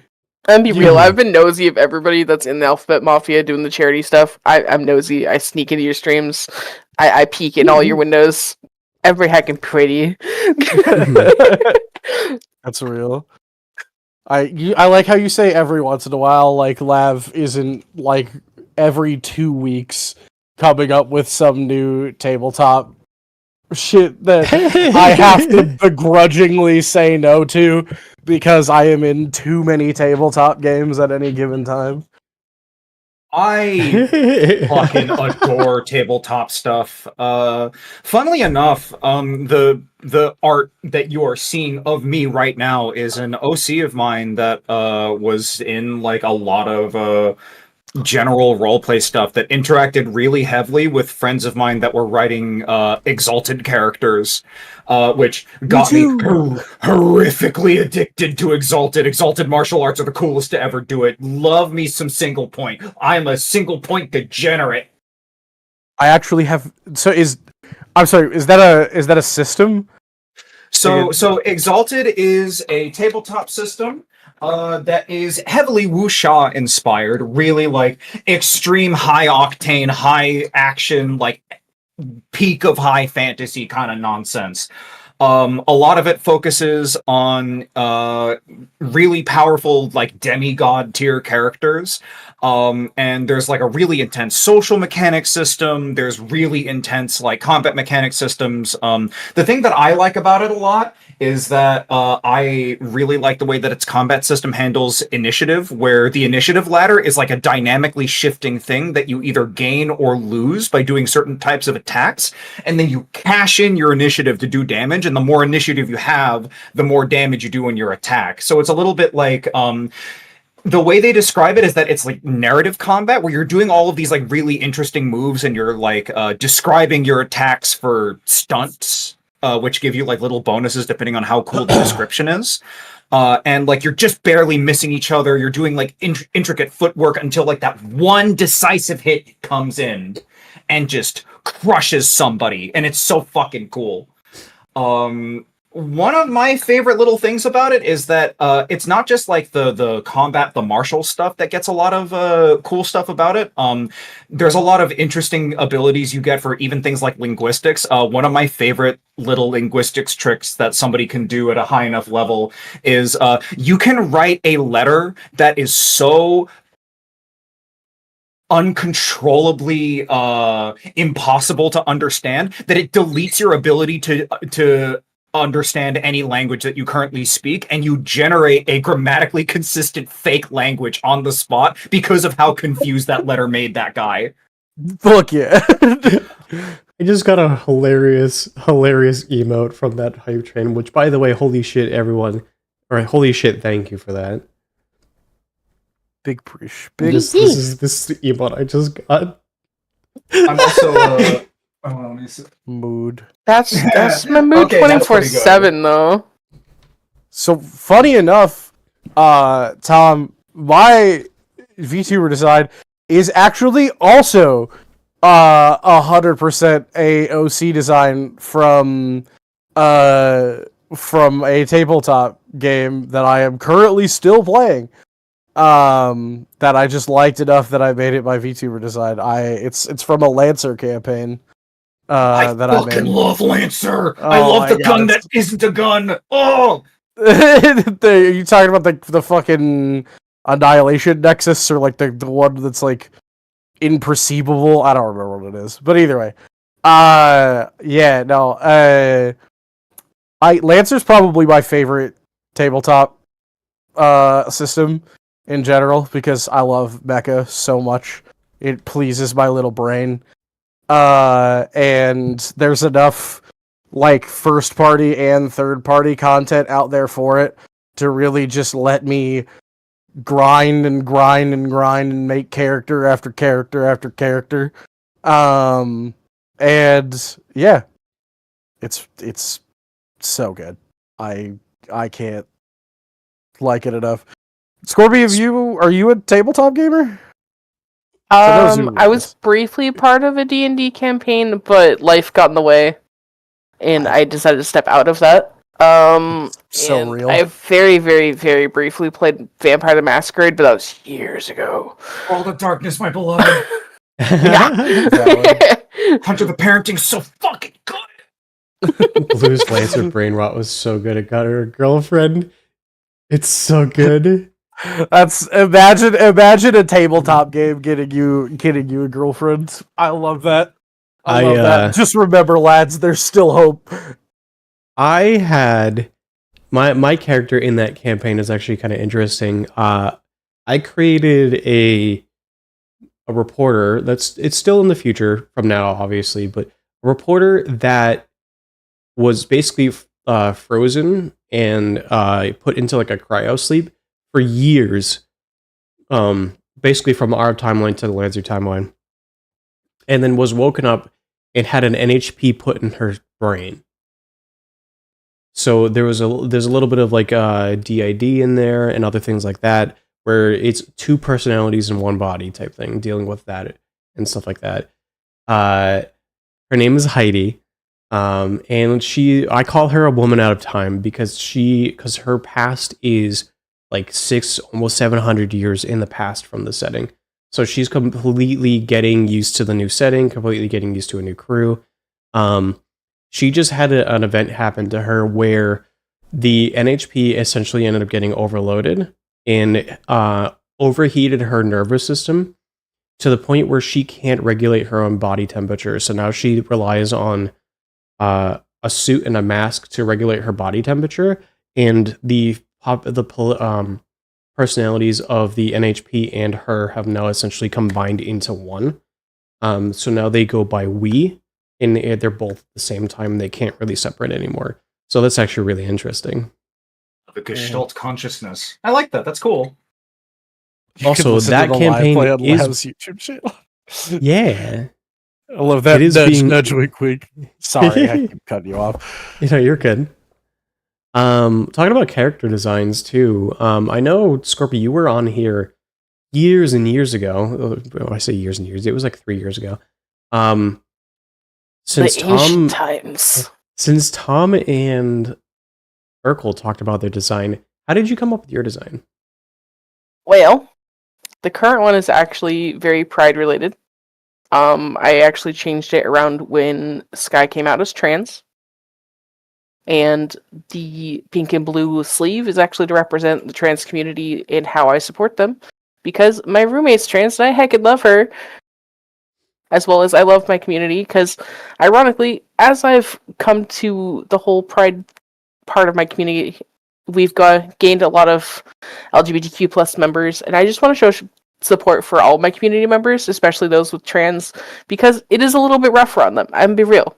And be real, You- I've been nosy of everybody that's in the Alphabet Mafia doing the charity stuff. I'm nosy. I sneak into your streams. I peek in all your windows. Every heckin' pretty. That's real. I like how you say every once in a while. Like Lav isn't like every 2 weeks coming up with some new tabletop shit that I have to begrudgingly say no to because I am in too many tabletop games at any given time. I fucking adore tabletop stuff. Funnily enough, the art that you are seeing of me right now is an OC of mine that was in like a lot of general roleplay stuff that interacted really heavily with friends of mine that were writing exalted characters, which got me horrifically addicted to exalted. Exalted martial arts are the coolest to ever do it. Love me some single point. I'm a single point degenerate. I actually have. I'm sorry. Is that a system? So Exalted is a tabletop system that is heavily wuxia inspired, really like extreme high octane, high action, like peak of high fantasy kind of nonsense. A lot of it focuses on really powerful, like demigod tier characters. And there's like a really intense social mechanic system. There's really intense like combat mechanic systems. The thing that I like about it a lot is that I really like the way that its combat system handles initiative, where the initiative ladder is like a dynamically shifting thing that you either gain or lose by doing certain types of attacks, and then you cash in your initiative to do damage, and the more initiative you have, the more damage you do in your attack. So it's a little bit like the way they describe it is that it's like narrative combat where you're doing all of these like really interesting moves and you're like describing your attacks for stunts, which give you like little bonuses depending on how cool the description is. And like you're just barely missing each other. You're doing like intricate footwork until like that one decisive hit comes in and just crushes somebody. And it's so fucking cool. One of my favorite little things about it is that it's not just like the combat, the martial stuff that gets a lot of cool stuff about it. There's a lot of interesting abilities you get for even things like linguistics. One of my favorite little linguistics tricks that somebody can do at a high enough level is you can write a letter that is so uncontrollably impossible to understand that it deletes your ability to understand any language that you currently speak, and you generate a grammatically consistent fake language on the spot because of how confused that letter made that guy. Fuck yeah. I just got a hilarious emote from that hype train, which, by the way, holy shit, everyone. Alright, holy shit, thank you for that. Big preach. Big. This is the emote I just got. I'm also let me see. Mood. That's my mood Okay, that's pretty 24/7 though. So funny enough, Tom, my VTuber design is actually also 100% a OC design from a tabletop game that I am currently still playing. That I just liked enough that I made it my VTuber design. It's from a Lancer campaign. I That I fucking made. love Lancer. Oh I love my the God, gun that isn't a gun. Oh, You talking about the fucking Annihilation Nexus, or like the one that's like imperceivable? I don't remember what it is, but either way, yeah, no, Lancer's probably my favorite tabletop system in general because I love mecha so much. It pleases my little brain, and there's enough like first party and third party content out there for it to really just let me grind and grind and grind and make character after character after character. And yeah, it's so good. I can't like it enough. Scorpio, are you a tabletop gamer? I was briefly part of a D&D campaign, but life got in the way, and I decided to step out of that. So and real. I very, very, very briefly played Vampire the Masquerade, but that was years ago. all the darkness, my beloved. Valid. Hunter, the parenting's so fucking good. Blue's Lancer brain rot was so good. It got her a girlfriend. It's so good. That's imagine a tabletop game getting you a girlfriend. I love that. I love that. Just remember, lads, there's still hope. I had my character in that campaign is actually kind of interesting. I created a reporter it's still in the future from now, obviously, but a reporter that was basically frozen and put into like a cryo sleep for years, basically from our timeline to the Lancer timeline, and then was woken up and had an NHP put in her brain. So there's a little bit of like DID in there and other things like that, where it's two personalities in one body type thing, dealing with that and stuff like that. Her name is Heidi, and I call her a woman out of time because her past is like 600, almost 700 years in the past from the setting. So she's completely getting used to the new setting, completely getting used to a new crew. She just had an event happen to her where the NHP essentially ended up getting overloaded and overheated her nervous system to the point where she can't regulate her own body temperature. So now she relies on a suit and a mask to regulate her body temperature, and the personalities of the NHP and her have now essentially combined into one. So now they go by we, and they're both at the same time. They can't really separate anymore. So that's actually really interesting. The Gestalt consciousness. I like that. That's cool. Also, that campaign is YouTube channel. Yeah. I love that. It is nudge, being- nudge, wink, wink. Sorry, I keep cutting you off. You're good. Talking about character designs too. I know, Scorpio, you were on here years and years ago. Oh, I say years and years. It was like 3 years ago. Since The ancient times. Since Tom and Urkel talked about their design, how did you come up with your design? Well, the current one is actually very Pride related. I actually changed it around when Sky came out as trans. And the pink and blue sleeve is actually to represent the trans community and how I support them. Because my roommate's trans and I heckin' love her. As well as I love my community. Because, ironically, as I've come to the whole Pride part of my community, we've gained a lot of LGBTQ plus members. And I just want to show support for all my community members, especially those with trans, because it is a little bit rougher on them. I'm gonna be real.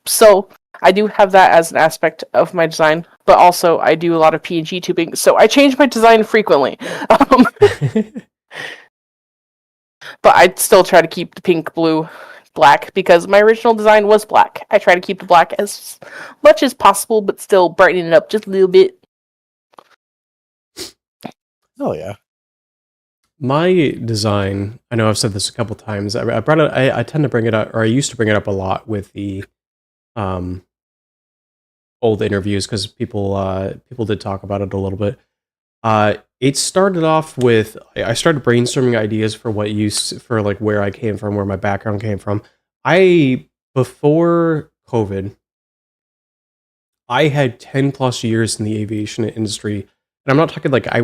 So I do have that as an aspect of my design, but also I do a lot of PNG tubing, so I change my design frequently. But I still try to keep the pink, blue, black, because my original design was black. I try to keep the black as much as possible, but still brightening it up just a little bit. Oh yeah. My design, I know I've said this a couple times. I brought it. I tend to bring it up, or I used to bring it up a lot with the old interviews because people did talk about it a little bit. It started off with I started brainstorming ideas for what use for like where I came from, where my background came from. Before COVID, I had 10 plus years in the aviation industry, and I'm not talking like I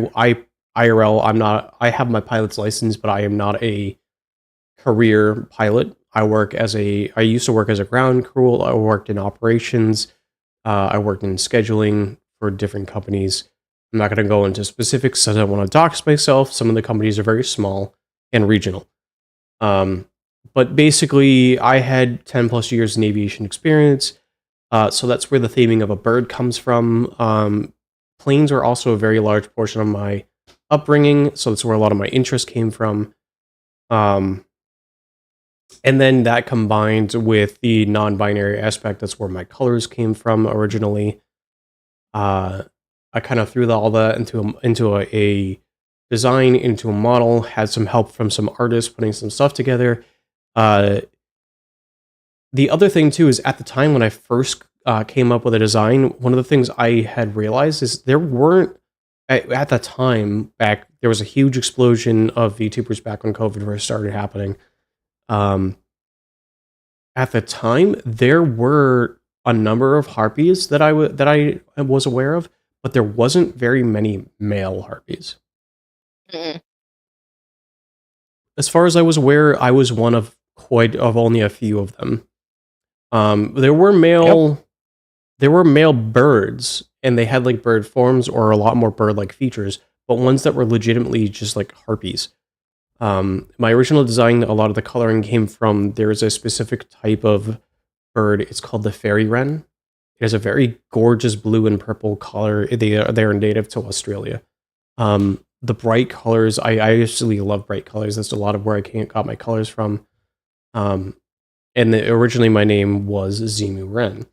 IRL. I have my pilot's license, but I am not a career pilot. I used to work as a ground crew. I worked in operations. I worked in scheduling for different companies. I'm not going to go into specifics. I don't want to dox myself. Some of the companies are very small and regional. But basically, I had 10 plus years in aviation experience. So that's where the theming of a bird comes from. Planes are also a very large portion of my upbringing. So that's where a lot of my interest came from. And then that combined with the non-binary aspect, that's where my colors came from originally. I kind of threw all that into a design, into a model, had some help from some artists putting some stuff together. The other thing too is at the time when I first came up with a design, one of the things I had realized is there weren't, at the time back, there was a huge explosion of VTubers back when COVID first started happening. At the time, there were a number of harpies that I was aware of, but there wasn't very many male harpies. Mm-mm. As far as I was aware, I was one of only a few of them. There were male birds, and they had like bird forms or a lot more bird-like features, but ones that were legitimately just like harpies. My original design, a lot of the coloring came from, there's a specific type of bird. It's called the fairy wren. It has a very gorgeous blue and purple color. They're native to Australia. The bright colors, I actually love bright colors. That's a lot of where I got my colors from. And originally my name was Zemu Wren.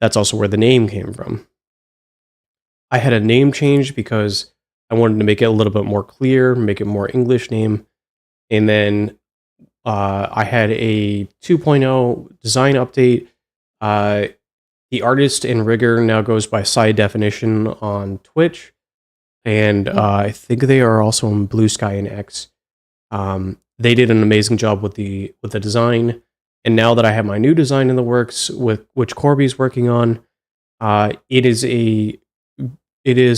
That's also where the name came from. I had a name change because I wanted to make it a little bit more clear, make it more English name. And then I had a 2.0 design update. The artist in Rigger now goes by Side Definition on Twitch. And I think they are also on Blue Sky and X. They did an amazing job with the design. And now that I have my new design in the works, with which Corby's working on, it is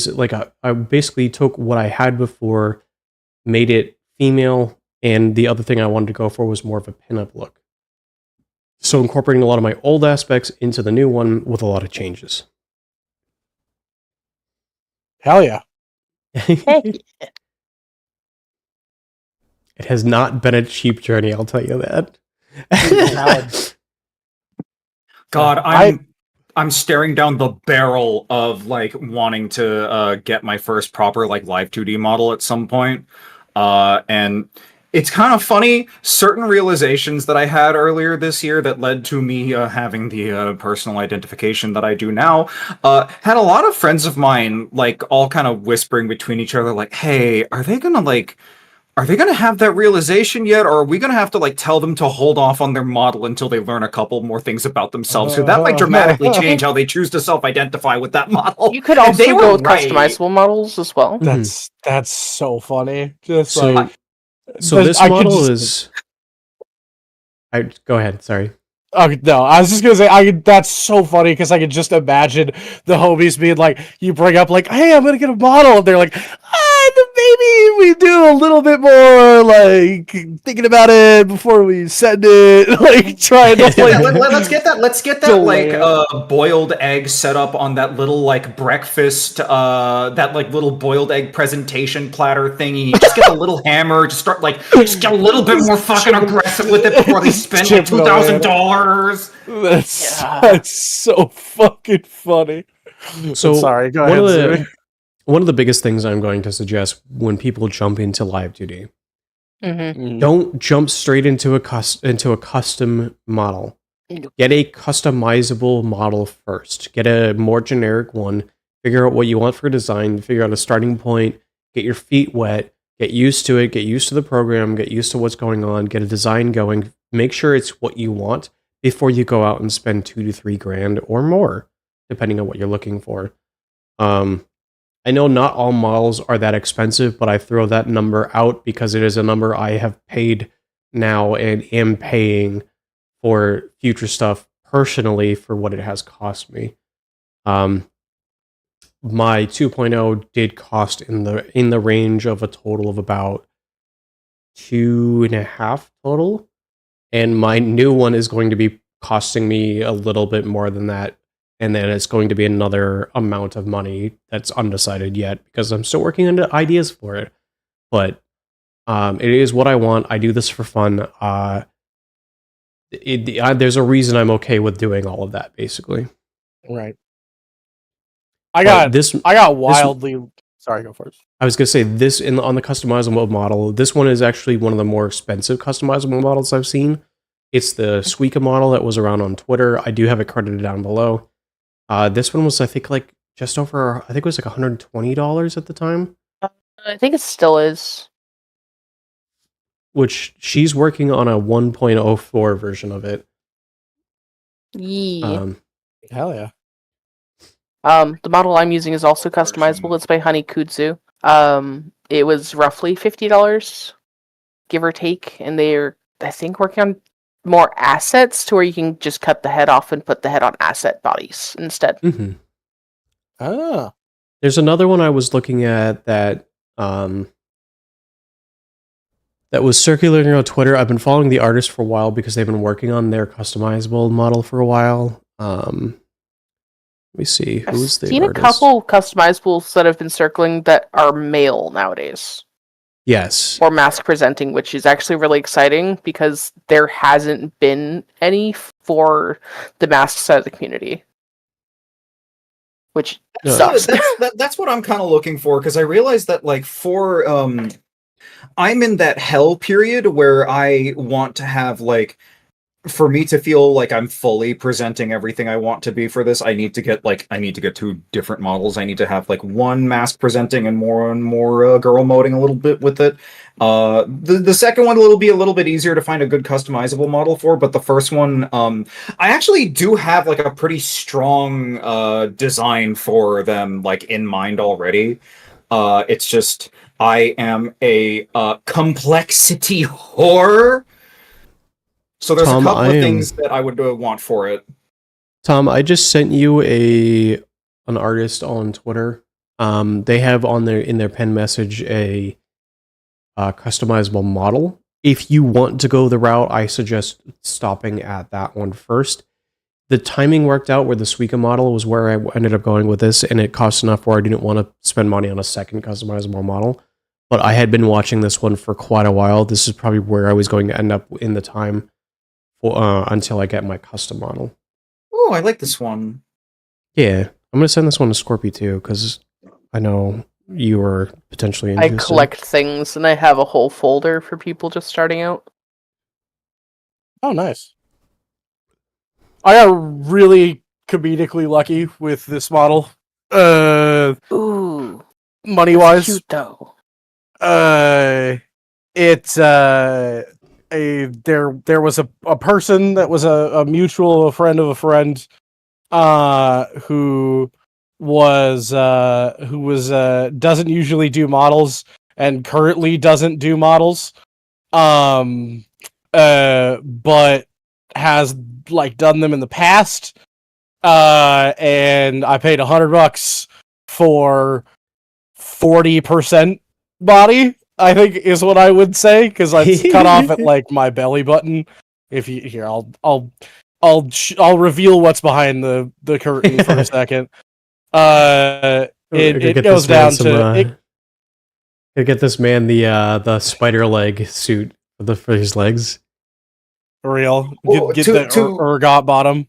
like I basically took what I had before, made it female, and the other thing I wanted to go for was more of a pinup look. So incorporating a lot of my old aspects into the new one with a lot of changes. Hell yeah. It has not been a cheap journey, I'll tell you that. God, I'm staring down the barrel of like wanting to get my first proper like live 2D model at some point. And it's kind of funny, certain realizations that I had earlier this year that led to me having the personal identification that I do now, had a lot of friends of mine like all kind of whispering between each other like, hey, are they gonna have that realization yet, or are we gonna have to like tell them to hold off on their model until they learn a couple more things about themselves? So that might dramatically change how they choose to self-identify with that model. You could also go with right. customizable models as well. That's so funny. Just So, like, so this I could model just- is... Go ahead, sorry. Okay, no, I was just gonna say, that's so funny because I could just imagine the homies being like, you bring up like, hey, I'm gonna get a model, and they're like, the maybe we do a little bit more like thinking about it before we send it. Like trying to Yeah, like. let's get that. Let's get that Delay like boiled egg set up on that little like breakfast, that like little boiled egg presentation platter thingy. Just get a little hammer. Just start like just get a little bit more fucking aggressive with it before they spend like $2,000. That's so fucking funny. So Sorry, go one ahead. of Zumi. one of the biggest things I'm going to suggest when people jump into Live 2D, Mm-hmm. don't jump straight into a custom model. Get a customizable model first. Get a more generic one. Figure out what you want for design. Figure out a starting point. Get your feet wet. Get used to it. Get used to the program. Get used to what's going on. Get a design going. Make sure it's what you want before you go out and spend $2 to $3 grand or more, depending on what you're looking for. I know not all models are that expensive, but I throw that number out because it is a number I have paid now and am paying for future stuff personally for what it has cost me. My 2.0 did cost in the range of a total of about 2.5 total, and my new one is going to be costing me a little bit more than that. And then it's going to be another amount of money that's undecided yet because I'm still working on ideas for it. But it is what I want. I do this for fun. There's a reason I'm okay with doing all of that, basically. Right. I got this. wildly. Sorry, go first. I was gonna say this on the customizable model. This one is actually one of the more expensive customizable models I've seen. It's the Suika model that was around on Twitter. I do have it credited down below. This one was, I think, like just over. I think it was like $120 at the time. I think it still is. Which she's working on a 1.04 version of it. Yeah. Hell yeah. The model I'm using is also customizable. It's by Honey Kudzu. It was roughly $50, give or take, and they're, I think, working on more assets to where you can just cut the head off and put the head on asset bodies instead. Mm-hmm. Ah. There's another one I was looking at that that was circulating on Twitter. I've been following the artist for a while because they've been working on their customizable model for a while. Let me see. Who's the I've seen artist? a couple customizables that have been circling that are male nowadays. Yes. Or mask presenting, which is actually really exciting because there hasn't been any for the mask side of the community. Which sucks. That's what I'm kind of looking for, because I realized that like for I'm in that hell period where I want to have like, for me to feel like I'm fully presenting everything I want to be for this, I need to get 2 different models. I need to have like one mask presenting and more girl moding a little bit with it. The second one will be a little bit easier to find a good customizable model for, but the first one, I actually do have like a pretty strong design for them like in mind already. It's just I am a complexity whore. So there's Tom, a couple of things that I would want for it. Tom, I just sent you an artist on Twitter. They have in their pen message a customizable model. If you want to go the route, I suggest stopping at that one first. The timing worked out where the Suika model was where I ended up going with this, and it cost enough where I didn't want to spend money on a second customizable model. But I had been watching this one for quite a while. This is probably where I was going to end up in the time until I get my custom model. Oh, I like this one. Yeah, I'm gonna send this one to Scorpy too, because I know you were potentially interested. I collect things, and I have a whole folder for people just starting out. Oh, nice. I got really comedically lucky with this model. Ooh, Money-wise. cute though. There was a person that was a mutual friend of a friend, who was doesn't usually do models and currently doesn't do models, but has like done them in the past, and I paid $100 for 40% body, I think is what I would say, because it's cut off at like my belly button. If you here, I'll reveal what's behind the curtain for a second. It goes down to get this man the spider leg suit for his legs. real. Well, Get to- the to- ergot bottom.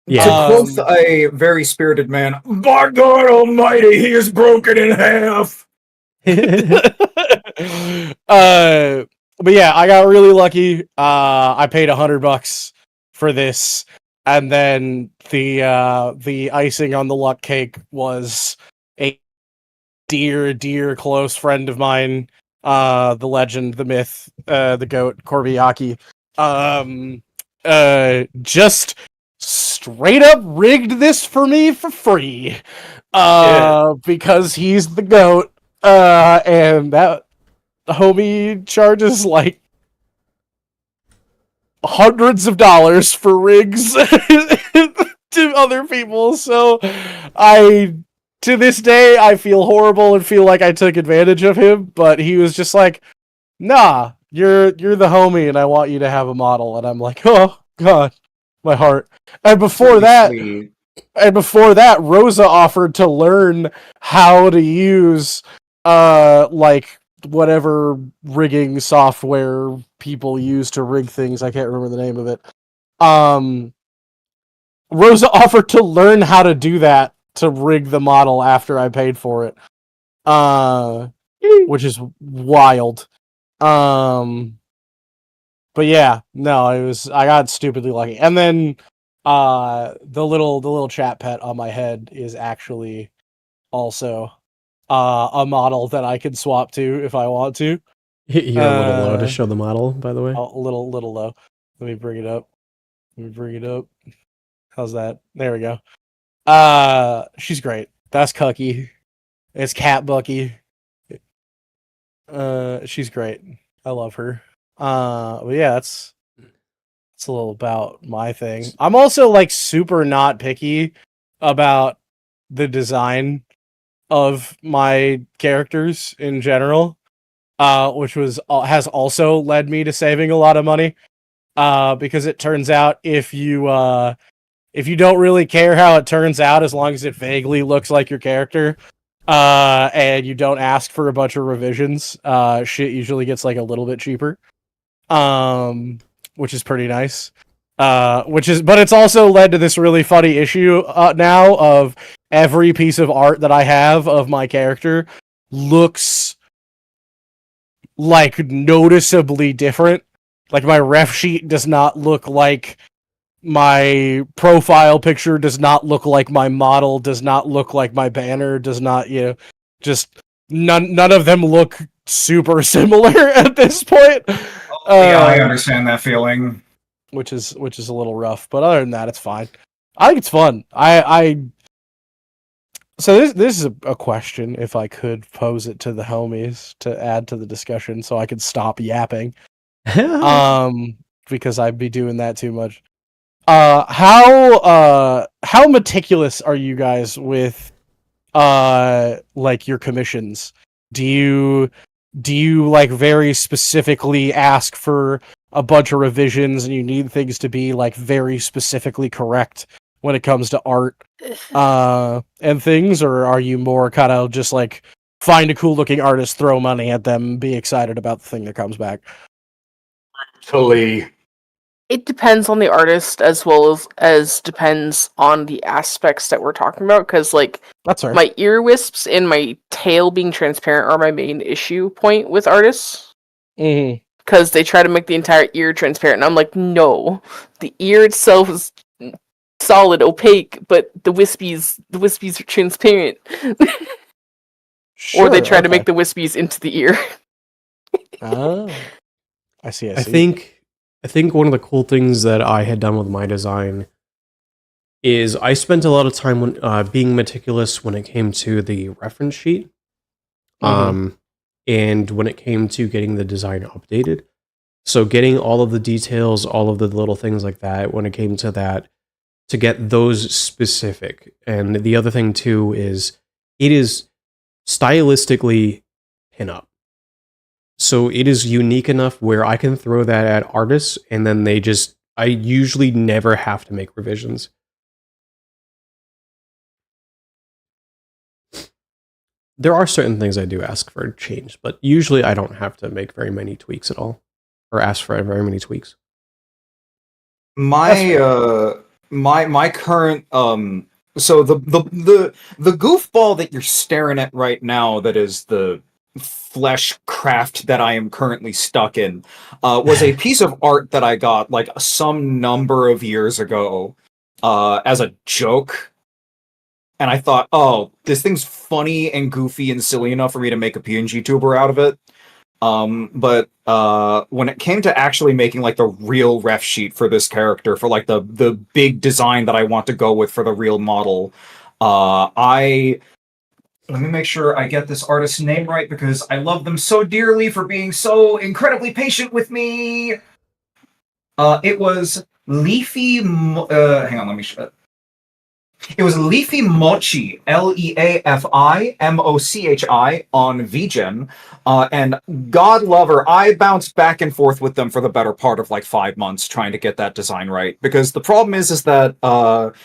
Yeah. To quote a very spirited man, by God Almighty, he is broken in half. But yeah, I got really lucky. I paid $100 for this, and then the icing on the luck cake was a dear close friend of mine, the legend, the myth, the goat, Korbiaki. Just straight up rigged this for me for free, because he's the goat, and that homie charges like hundreds of dollars for rigs to other people. So to this day, I feel horrible and feel like I took advantage of him, but he was just like, nah, you're the homie and I want you to have a model. And I'm like, oh God, my heart. And before that, Rosa offered to learn how to use like whatever rigging software people use to rig things. I can't remember the name of it. Rosa offered to learn how to do that to rig the model after I paid for it. Which is wild. But yeah, no, I got stupidly lucky. And then the little chat pet on my head is actually also a model that I can swap to if I want to. You're a little low to show the model, by the way. A little low. Let me bring it up. How's that? There we go. She's great. That's Cucky. It's Cat Bucky. She's great. I love her. But yeah, that's a little about my thing. I'm also like super not picky about the design of my characters in general, which has also led me to saving a lot of money. Because it turns out if you don't really care how it turns out, as long as it vaguely looks like your character, and you don't ask for a bunch of revisions, shit usually gets like a little bit cheaper. Which is pretty nice. But it's also led to this really funny issue now of every piece of art that I have of my character looks like noticeably different. Like my ref sheet does not look like my profile picture, does not look like my model, does not look like my banner, does not, just none of them look super similar at this point. Yeah, I understand that feeling. Which is a little rough, but other than that, it's fine. I think it's fun. So this is a question, if I could pose it to the homies to add to the discussion, so I could stop yapping. Because I'd be doing that too much. How meticulous are you guys with like your commissions? Do you like very specifically ask for a bunch of revisions and you need things to be like very specifically correct when it comes to art and things, or are you more kind of just like find a cool looking artist, throw money at them, be excited about the thing that comes back? Totally. It depends on the artist as well as depends on the aspects that we're talking about. Because like That's right. my ear wisps and my tail being transparent are my main issue point with artists. Mm-hmm. Because they try to make the entire ear transparent, and I'm like, no, the ear itself is solid, opaque, but the wispies are transparent. Sure, or they try to make the wispies into the ear. Oh, I see. I think one of the cool things that I had done with my design is I spent a lot of time when, being meticulous when it came to the reference sheet. And when it came to getting the design updated. So getting all of the details, all of the little things like that, when it came to that, to get those specific. And the other thing too is it is stylistically pinup. So it is unique enough where I can throw that at artists, and then I usually never have to make revisions. There are certain things I do ask for change, but usually I don't have to make very many tweaks at all, or ask for very many tweaks. My current so the goofball that you're staring at right now, that is the flesh craft that I am currently stuck in, was a piece of art that I got like some number of years ago as a joke. And I thought, oh, this thing's funny and goofy and silly enough for me to make a PNG tuber out of it. But when it came to actually making like the real ref sheet for this character, for like the big design that I want to go with for the real model, let me make sure I get this artist's name right, because I love them so dearly for being so incredibly patient with me. It was Leafy. Hang on, let me show it. It was Leafy Mochi, LeafiMochi on VGen, and God love her, I bounced back and forth with them for the better part of like 5 months trying to get that design right. Because the problem is that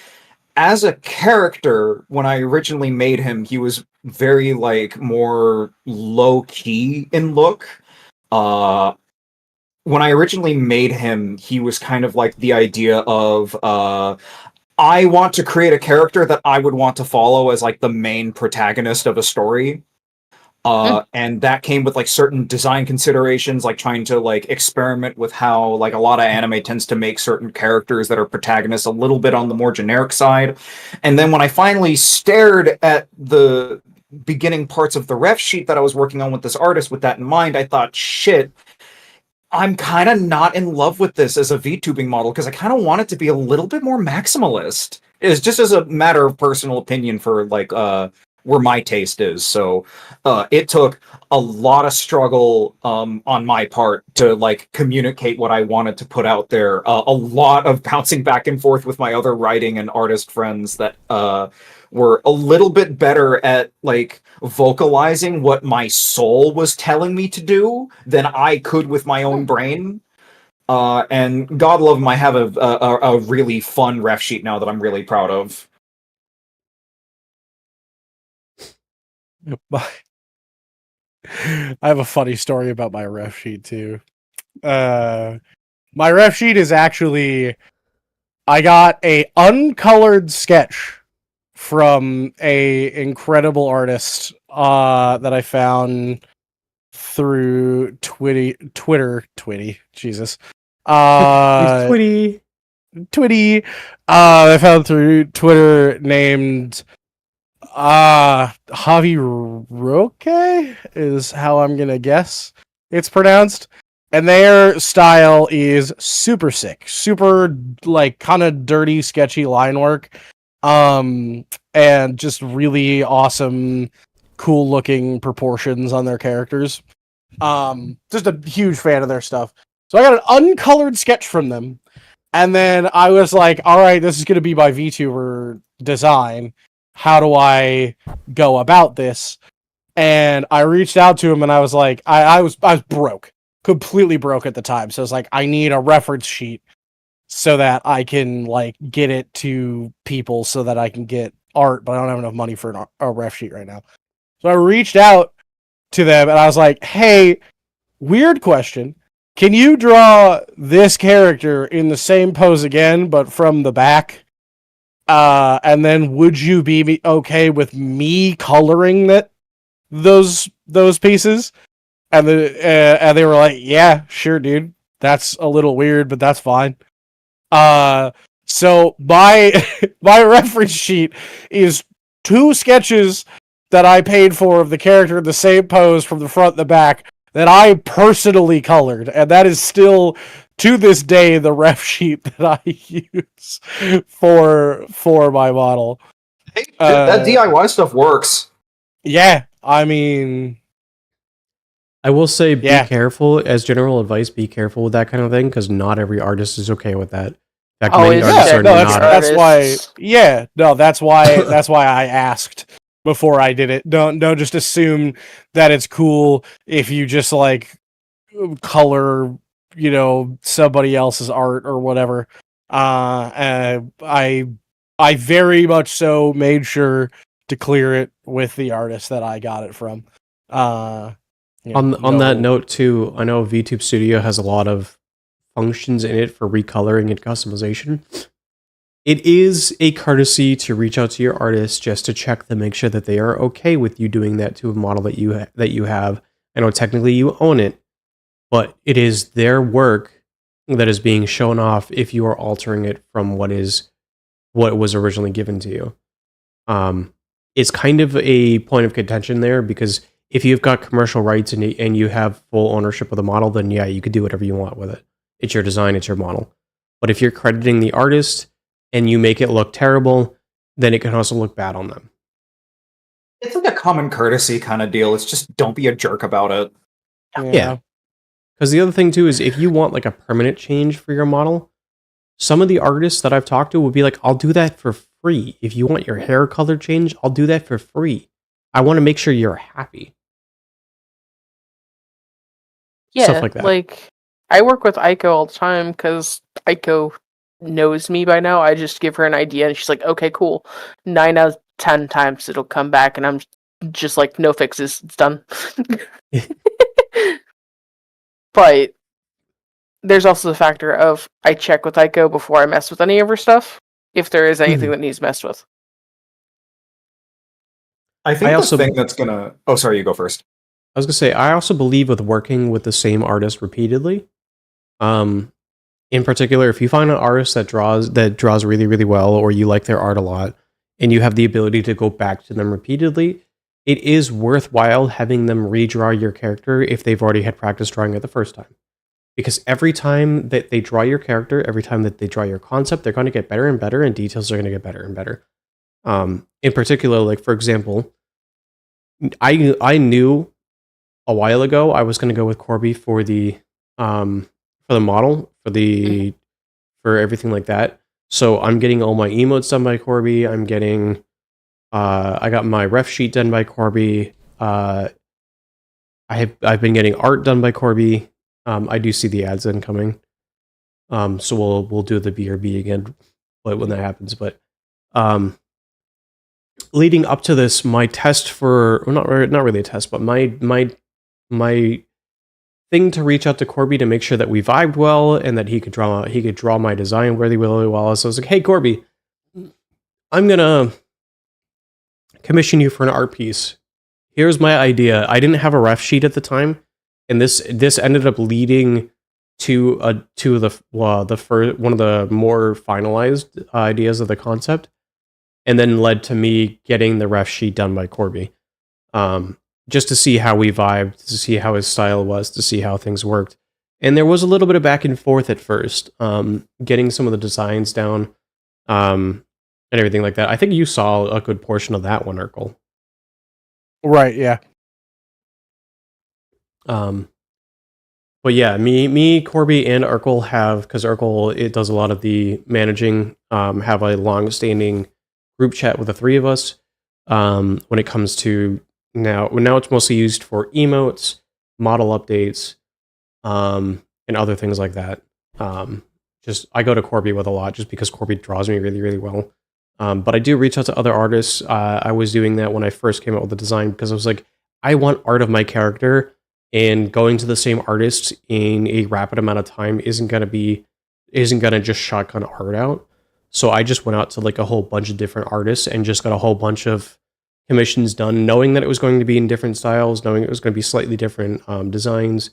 as a character, when I originally made him, he was very like more low key in look. When I originally made him, he was kind of like the idea of I want to create a character that I would want to follow as like the main protagonist of a story. And that came with like certain design considerations, like trying to like experiment with how like a lot of anime tends to make certain characters that are protagonists a little bit on the more generic side. And then when I finally stared at the beginning parts of the ref sheet that I was working on with this artist with that in mind, I thought, shit, I'm kind of not in love with this as a VTubing model, because I kind of want it to be a little bit more maximalist. It's just as a matter of personal opinion for like where my taste is. So it took a lot of struggle on my part to like communicate what I wanted to put out there. A lot of bouncing back and forth with my other writing and artist friends that were a little bit better at like vocalizing what my soul was telling me to do than I could with my own brain. And God love them, I have a really fun ref sheet now that I'm really proud of. I have a funny story about my ref sheet too. My ref sheet is actually, I got a uncolored sketch from a incredible artist that I found through Twitter, Jesus. Twitty. I found through Twitter, named Javi Roque is how I'm gonna guess it's pronounced. And their style is super sick, super like kind of dirty, sketchy line work. And just really awesome, cool looking proportions on their characters. Just a huge fan of their stuff. So I got an uncolored sketch from them, and then I was like, all right, this is going to be my VTuber design. How do I go about this? And I reached out to him, and I was like, I was broke, completely broke at the time. So I was like, I need a reference sheet so that I can like get it to people so that I can get art, but I don't have enough money for a ref sheet right now. So I reached out to them and I was like, hey, weird question. Can you draw this character in the same pose again, but from the back? And then would you be okay with me coloring those pieces? And they were like, yeah, sure, dude. That's a little weird, but that's fine. So my reference sheet is 2 sketches that I paid for of the character in the same pose from the front and the back that I personally colored, and that is still to this day the ref sheet that I use for my model. Hey, that DIY stuff works. Yeah, I mean, I will say, be careful. As general advice, be careful with that kind of thing, because not every artist is okay with that. In fact, many artists are not. That's why. Yeah, no, that's why. That's why I asked before I did it. Don't just assume that it's cool if you just like color, somebody else's art or whatever. I very much so made sure to clear it with the artist that I got it from. On that note too, I know VTube Studio has a lot of functions in it for recoloring and customization. It is a courtesy to reach out to your artist just to check to make sure that they are okay with you doing that to a model that you have. I know technically you own it, but it is their work that is being shown off if you are altering it from what was originally given to you. It's kind of a point of contention there, because if you've got commercial rights and you have full ownership of the model, then yeah, you could do whatever you want with it. It's your design, it's your model. But if you're crediting the artist and you make it look terrible, then it can also look bad on them. It's like a common courtesy kind of deal. It's just don't be a jerk about it. Yeah. Because the other thing too is if you want like a permanent change for your model, some of the artists that I've talked to would be like, I'll do that for free. If you want your hair color changed, I'll do that for free. I want to make sure you're happy. Yeah, Stuff like that. Like I work with Aiko all the time because Aiko knows me by now. I just give her an idea and she's like, okay, cool. 9 out of 10 times it'll come back and I'm just like, no fixes, it's done. But there's also the factor of I check with Aiko before I mess with any of her stuff, if there is anything that needs messed with. I think the thing that's gonna... Oh, sorry, you go first. I was gonna say, I also believe with working with the same artist repeatedly. In particular, if you find an artist that draws really, really well, or you like their art a lot, and you have the ability to go back to them repeatedly, it is worthwhile having them redraw your character if they've already had practice drawing it the first time. Because every time that they draw your character, every time that they draw your concept, they're going to get better and better, and details are going to get better and better. In particular, like for example, I knew a while ago I was going to go with Corby for the model, for everything like that. So I'm getting all my emotes done by Corby. I'm getting I got my ref sheet done by Corby. I've been getting art done by Corby. I do see the ads incoming. So we'll do the BRB again when that happens. But leading up to this, my test for not really a test, but my thing to reach out to Corby to make sure that we vibed well and that he could draw my design really, really well. So I was like, hey Corby, I'm gonna commission you for an art piece. Here's my idea. I didn't have a ref sheet at the time, and this ended up leading to the first one of the more finalized ideas of the concept, and then led to me getting the ref sheet done by Corby, just to see how we vibed, to see how his style was, to see how things worked. And there was a little bit of back and forth at first, getting some of the designs down, and everything like that. I think you saw a good portion of that one, Urkel. Right, yeah. But yeah, me, Corby, and Urkel have, because Urkel, it does a lot of the managing, have a long-standing group chat with the three of us. When it comes to now it's mostly used for emotes, model updates, and other things like that. I go to Corby with a lot just because Corby draws me really, really well. But I do reach out to other artists. I was doing that when I first came out with the design because I was like, I want art of my character, and going to the same artist in a rapid amount of time isn't gonna just shotgun art out. So I just went out to like a whole bunch of different artists and just got a whole bunch of commissions done, knowing that it was going to be in different styles, knowing it was going to be slightly different designs.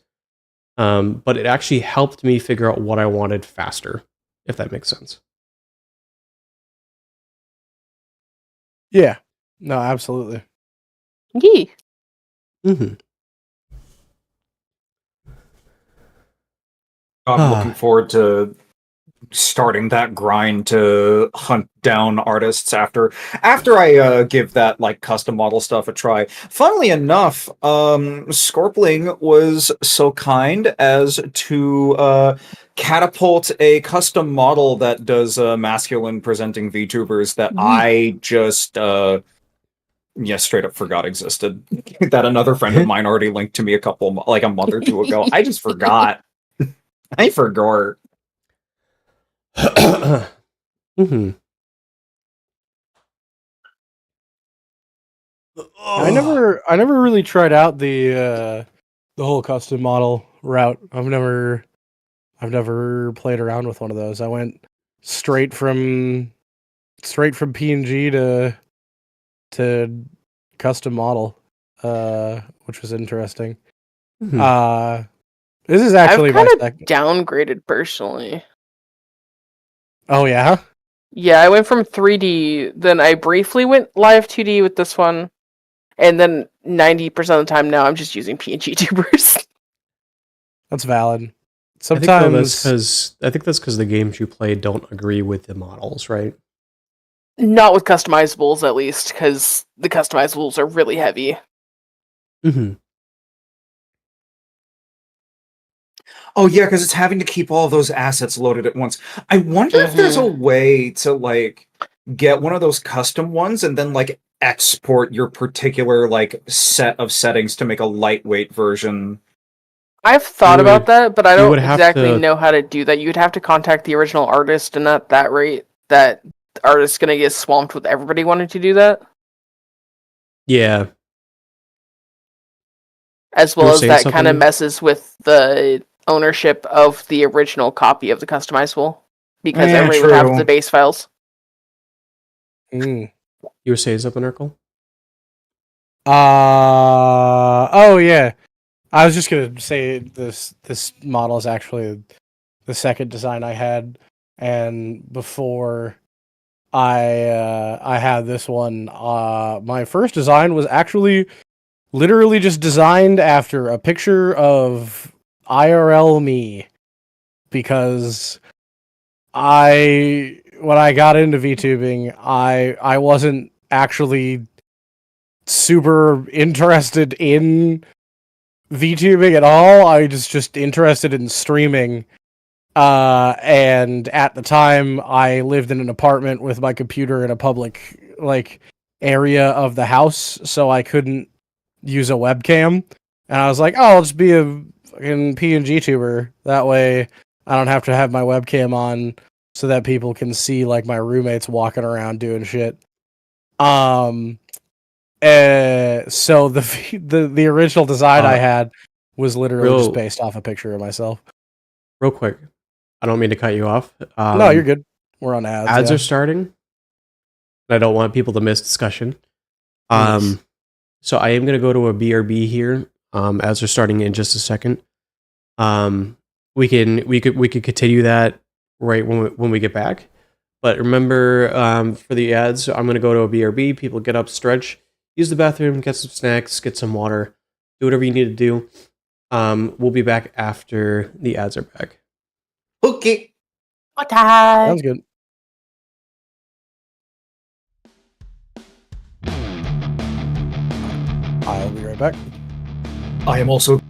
But it actually helped me figure out what I wanted faster, if that makes sense. Yeah. No, absolutely. Yee. Mm-hmm. I'm looking forward to starting that grind to hunt down artists after I give that like custom model stuff a try. Funnily enough, Scorpling was so kind as to catapult a custom model that does masculine presenting VTubers that I just straight up forgot existed. That another friend of mine already linked to me a month or two ago. I just forgot. I forgot. Mm-hmm. I never really tried out the whole custom model route. I've never played around with one of those. I went straight from PNG to custom model, which was interesting. Mm-hmm. This is actually I've my kind of second. downgraded personally. Oh yeah. Yeah, I went from 3D, then I briefly went live 2D with this one, and then 90% of the time now I'm just using PNG tubers. That's valid. I think Sometimes that's because the games you play don't agree with the models, right? Not with customizables, at least, because the customizables are really heavy. Mm-hmm. Oh yeah, because it's having to keep all of those assets loaded at once. I wonder if there's a way to like get one of those custom ones and then like export your particular like set of settings to make a lightweight version. I've thought about that, but I you don't would have exactly to- know how to do that. You'd have to contact the original artist, and at that rate, that artist's gonna get swamped with everybody wanting to do that, Yeah. as You well were as saying that kind of something? messes with the ownership of the original copy of the customizable, because Yeah, everybody would have true. the base files. Mm. You were saying something, Urkel? Oh yeah. I was just gonna say this model is actually the second design I had, and before I had this one, my first design was actually literally just designed after a picture of IRL me, because when I got into VTubing, I wasn't actually super interested in VTubing at all. I was just interested in streaming. And at the time I lived in an apartment with my computer in a public like area of the house, so I couldn't use a webcam. And I was like, oh, I'll just be a fucking PNG tuber. That way I don't have to have my webcam on so that people can see like my roommates walking around doing shit. So the original design I had was literally just based off a picture of myself. Real quick, I don't mean to cut you off. No, you're good. We're on ads. Ads yeah. are starting. And I don't want people to miss discussion. Yes. So I am going to go to a BRB here. Ads are starting in just a second. We could continue that right when we get back. But remember, for the ads, I'm going to go to a BRB. People get up, stretch, use the bathroom, get some snacks, get some water, do whatever you need to do. We'll be back after the ads are back. Okay. Sounds good. I'll be right back. I am also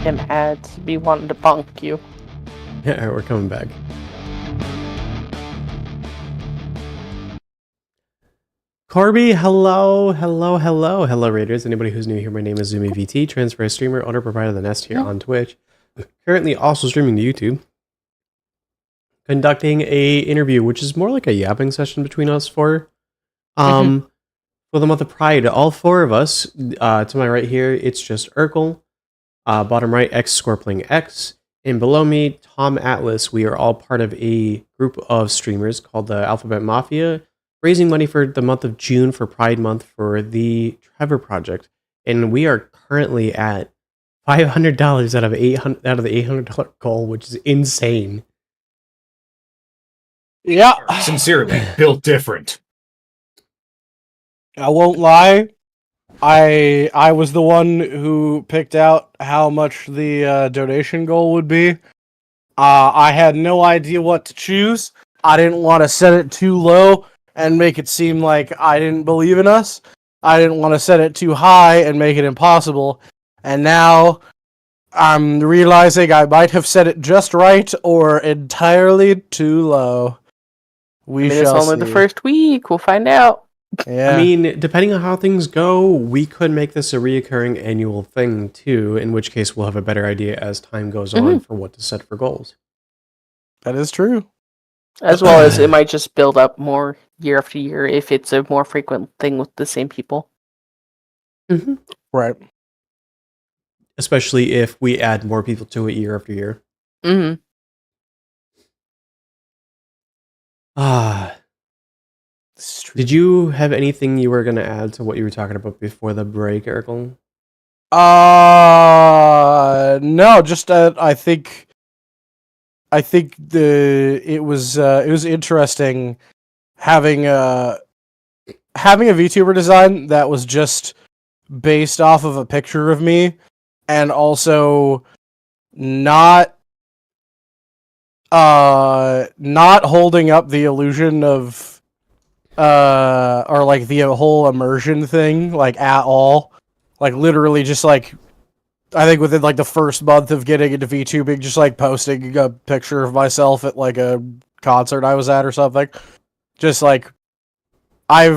fucking ads be wanting to bonk you. Yeah, we're coming back. Corby, hello, Raiders. Anybody who's new here, my name is ZumiVT, transfer streamer, owner, proprietor of the Nest here on Twitch. Currently also streaming to YouTube. Conducting a interview, which is more like a yapping session between us four. For the month of Pride, all four of us, to my right here, it's just Urkel. Bottom right, X Scorpling X. And below me, Tom Atlas. We are all part of a group of streamers called the Alphabet Mafia, raising money for the month of June for Pride Month for the Trevor Project. And we are currently at $500 out of the $800 goal, which is insane. Yeah, Sincerely, built different. I won't lie. I was the one who picked out how much the donation goal would be. I had no idea what to choose. I didn't want to set it too low and make it seem like I didn't believe in us. I didn't want to set it too high and make it impossible. And now I'm realizing I might have set it just right or entirely too low. We It's shall only the see. first week. We'll find out. Yeah. I mean, depending on how things go, we could make this a reoccurring annual thing too, in which case we'll have a better idea as time goes on for what to set for goals. That is true. As well as it might just build up more year after year if it's a more frequent thing with the same people. Right. Especially if we add more people to it year after year. Mm-hmm. Did you have anything you were going to add to what you were talking about before the break, Urkel? No, just I think it was interesting having a VTuber design that was just based off of a picture of me, and also not holding up the illusion of or like the whole immersion thing like at all. Like literally just like I think within like the first month of getting into VTubing, just like posting a picture of myself at like a concert I was at or something. Just like I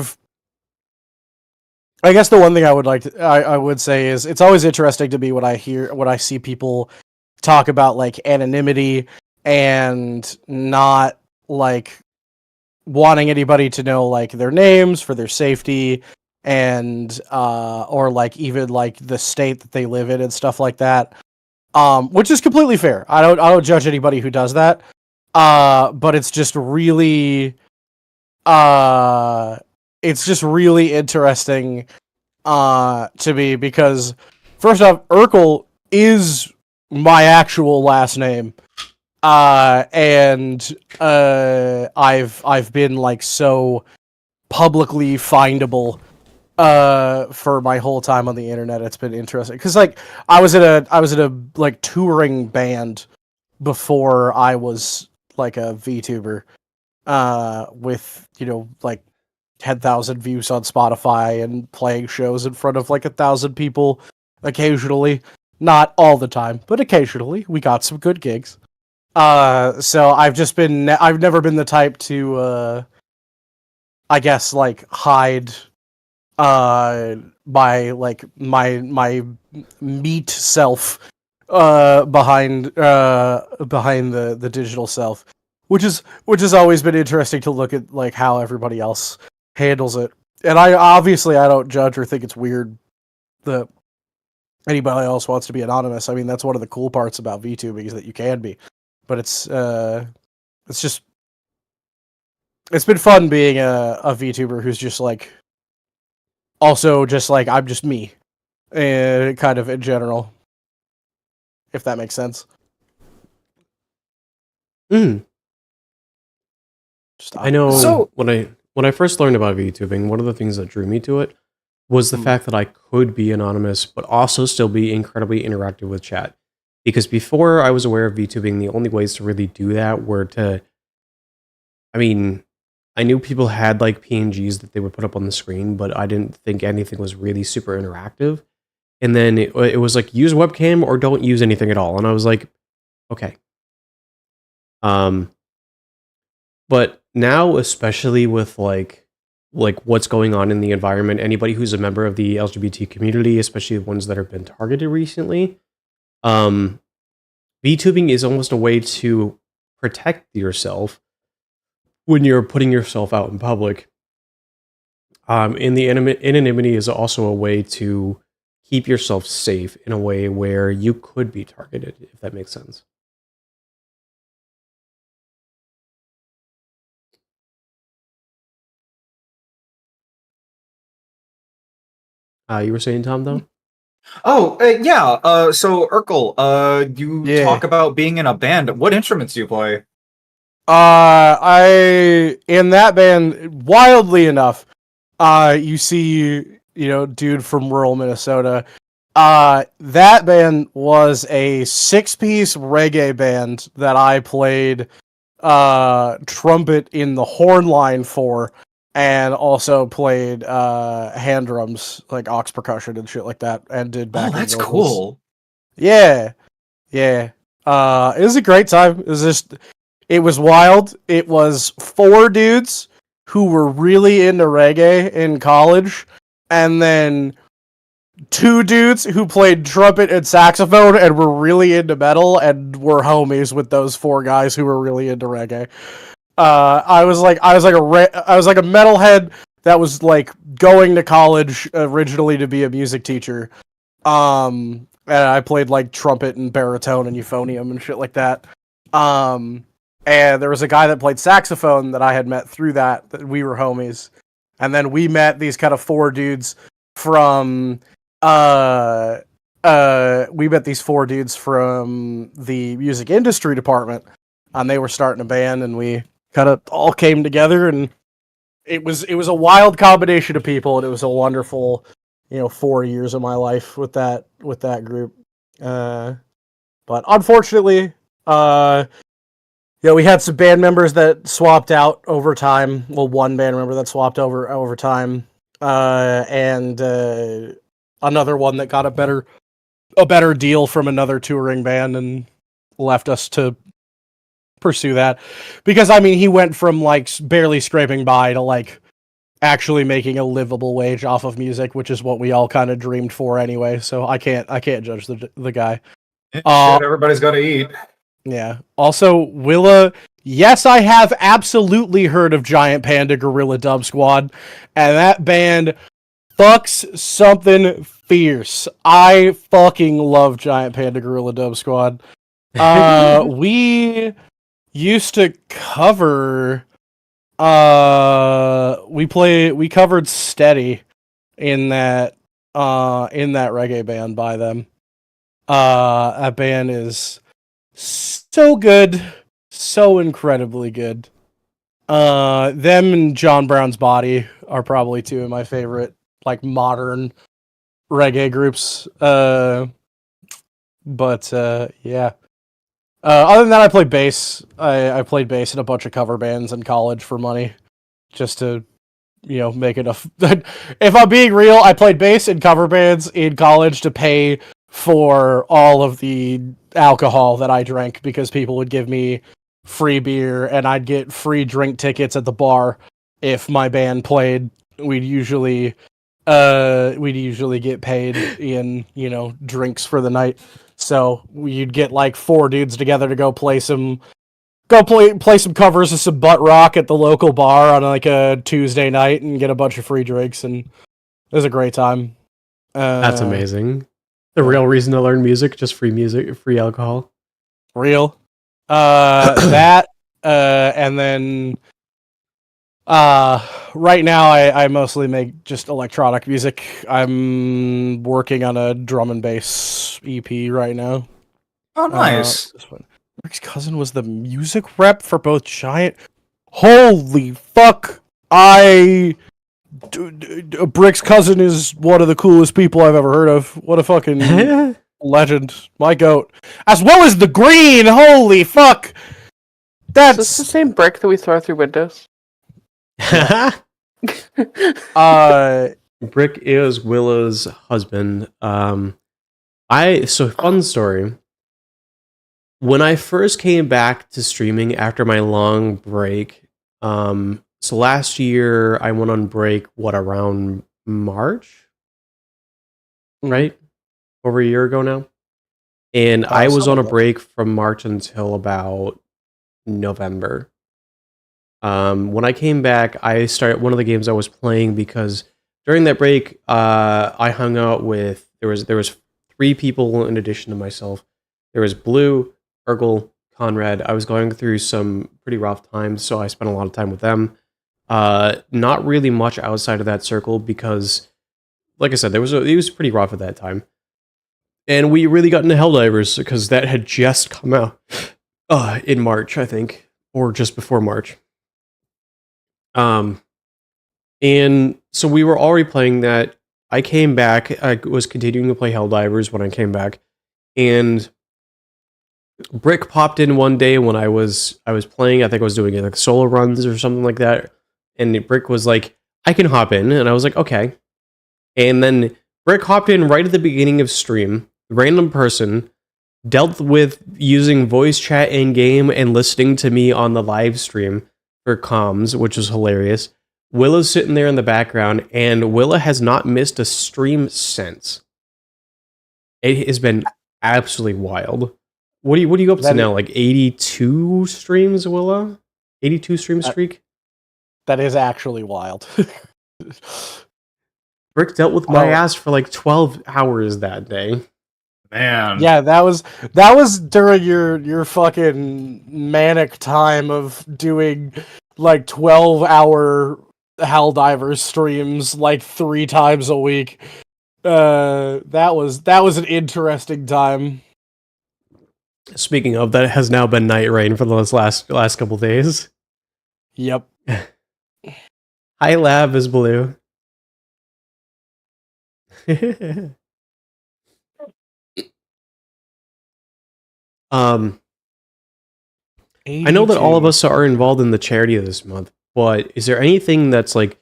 guess the one thing I would say is it's always interesting to me when I see people talk about like anonymity and not like wanting anybody to know like their names for their safety and or like even like the state that they live in and stuff like that, which is completely fair. I don't judge anybody who does that, but it's just really interesting to me because first off, Urkel is my actual last name. And I've been like so publicly findable for my whole time on the internet. It's been interesting because like I was in a like touring band before I was like a VTuber with like 10,000 views on Spotify and playing shows in front of like 1,000 people occasionally, not all the time, but occasionally we got some good gigs. So I've never been the type to, I guess, like, hide, my meat self, behind the digital self, which has always been interesting to look at, like, how everybody else handles it. And I don't judge or think it's weird that anybody else wants to be anonymous. I mean, that's one of the cool parts about VTubing is that you can be. But it's been fun being a VTuber who's just like, also just like, I'm just me, kind of in general, if that makes sense. I know. So- when I first learned about VTubing, one of the things that drew me to it was the fact that I could be anonymous, but also still be incredibly interactive with chat. Because before I was aware of VTubing, the only ways to really do that were to, I mean, I knew people had like PNGs that they would put up on the screen, but I didn't think anything was really super interactive. and then it was like use webcam or don't use anything at all, and I was like, okay. But now, especially with like what's going on in the environment, anybody who's a member of the LGBT community, especially the ones that have been targeted recently, VTubing is almost a way to protect yourself when you're putting yourself out in public. In the anonymity is also a way to keep yourself safe in a way where you could be targeted, if that makes sense. You were saying, Tom, though? Oh, yeah. So Urkel, you Yeah. talk about being in a band. What instruments do you play? I in that band, wildly enough, you see, dude from rural Minnesota. That band was a 6-piece reggae band that I played trumpet in the horn line for, and also played hand drums, like aux percussion and shit like that, and did Oh, backing that's vocals. cool. Yeah. It was a great time. It was wild. It was 4 dudes who were really into reggae in college, and then 2 dudes who played trumpet and saxophone and were really into metal and were homies with those 4 guys who were really into reggae. I was like a metalhead that was like going to college originally to be a music teacher. And I played like trumpet and baritone and euphonium and shit like that. And there was a guy that played saxophone that I had met through that we were homies. And then we met these kind of 4 dudes from the music industry department, and they were starting a band, and we kind of all came together, and it was a wild combination of people, and it was a wonderful 4 years of my life with that group. But unfortunately, we had some band members that swapped out over time. Well, one band member that swapped over time, and another one that got a better deal from another touring band and left us to pursue that. Because I mean, he went from like barely scraping by to like actually making a livable wage off of music, which is what we all kind of dreamed for anyway. So I can't judge the guy. Shit, everybody's got to eat. Yeah. Also, Willa, yes, I have absolutely heard of Giant Panda Gorilla Dub Squad, and that band fucks something fierce. I fucking love Giant Panda Gorilla Dub Squad. We used to cover we covered Steady in that reggae band by them. That band is so good, so incredibly good. Them and John Brown's Body are probably 2 of my favorite like modern reggae groups. Yeah. Other than that, I played bass. I played bass in a bunch of cover bands in college for money, just to make enough. If I'm being real, I played bass in cover bands in college to pay for all of the alcohol that I drank, because people would give me free beer and I'd get free drink tickets at the bar if my band played. We'd usually get paid in drinks for the night. So you'd get like 4 dudes together to go play some covers of some butt rock at the local bar on like a Tuesday night and get a bunch of free drinks, and it was a great time. That's amazing. The real reason to learn music, just free music, free alcohol. Real. That, and then right now I mostly make just electronic music. I'm working on a drum and bass EP right now. Oh, nice. This one. Rick's cousin was the music rep for both Giant. Holy fuck! Brick's cousin is one of the coolest people I've ever heard of. What a fucking legend. My goat. As well as the Green! Holy fuck! Is That's... this the same brick that we throw through windows? Brick is Willow's husband. Fun story. When I first came back to streaming after my long break, so last year I went on break, around March? Right? Over a year ago now. And I was on a break from March until about November. When I came back, I started one of the games I was playing because during that break, I hung out with there was 3 people in addition to myself. There was Blue, Urkel, Conrad. I was going through some pretty rough times, so I spent a lot of time with them. Not really much outside of that circle because, like I said, it was pretty rough at that time. And we really got into Helldivers because that had just come out in March, I think, or just before March. And so we were already playing that. I came back. I was continuing to play Helldivers when I came back, and Brick popped in one day when I was playing. I think I was doing like solo runs or something like that. And Brick was like, "I can hop in," and I was like, "Okay." And then Brick hopped in right at the beginning of stream. Random person dealt with using voice chat in game and listening to me on the live stream for comms, which was hilarious. Willow's sitting there in the background, and Willow has not missed a stream since. It has been absolutely wild. What do you go up to now? Like 82 streams, Willow? 82 stream streak? That is actually wild. Brick dealt with my ass for like 12 hours that day. Man. Yeah, that was during your fucking manic time of doing like 12-hour Helldivers streams like 3 times a week. That was an interesting time. Speaking of, that has now been night rain for those last couple days. Yep. Hi, Lab is Blue. I know that all of us are involved in the charity this month, but is there anything that's like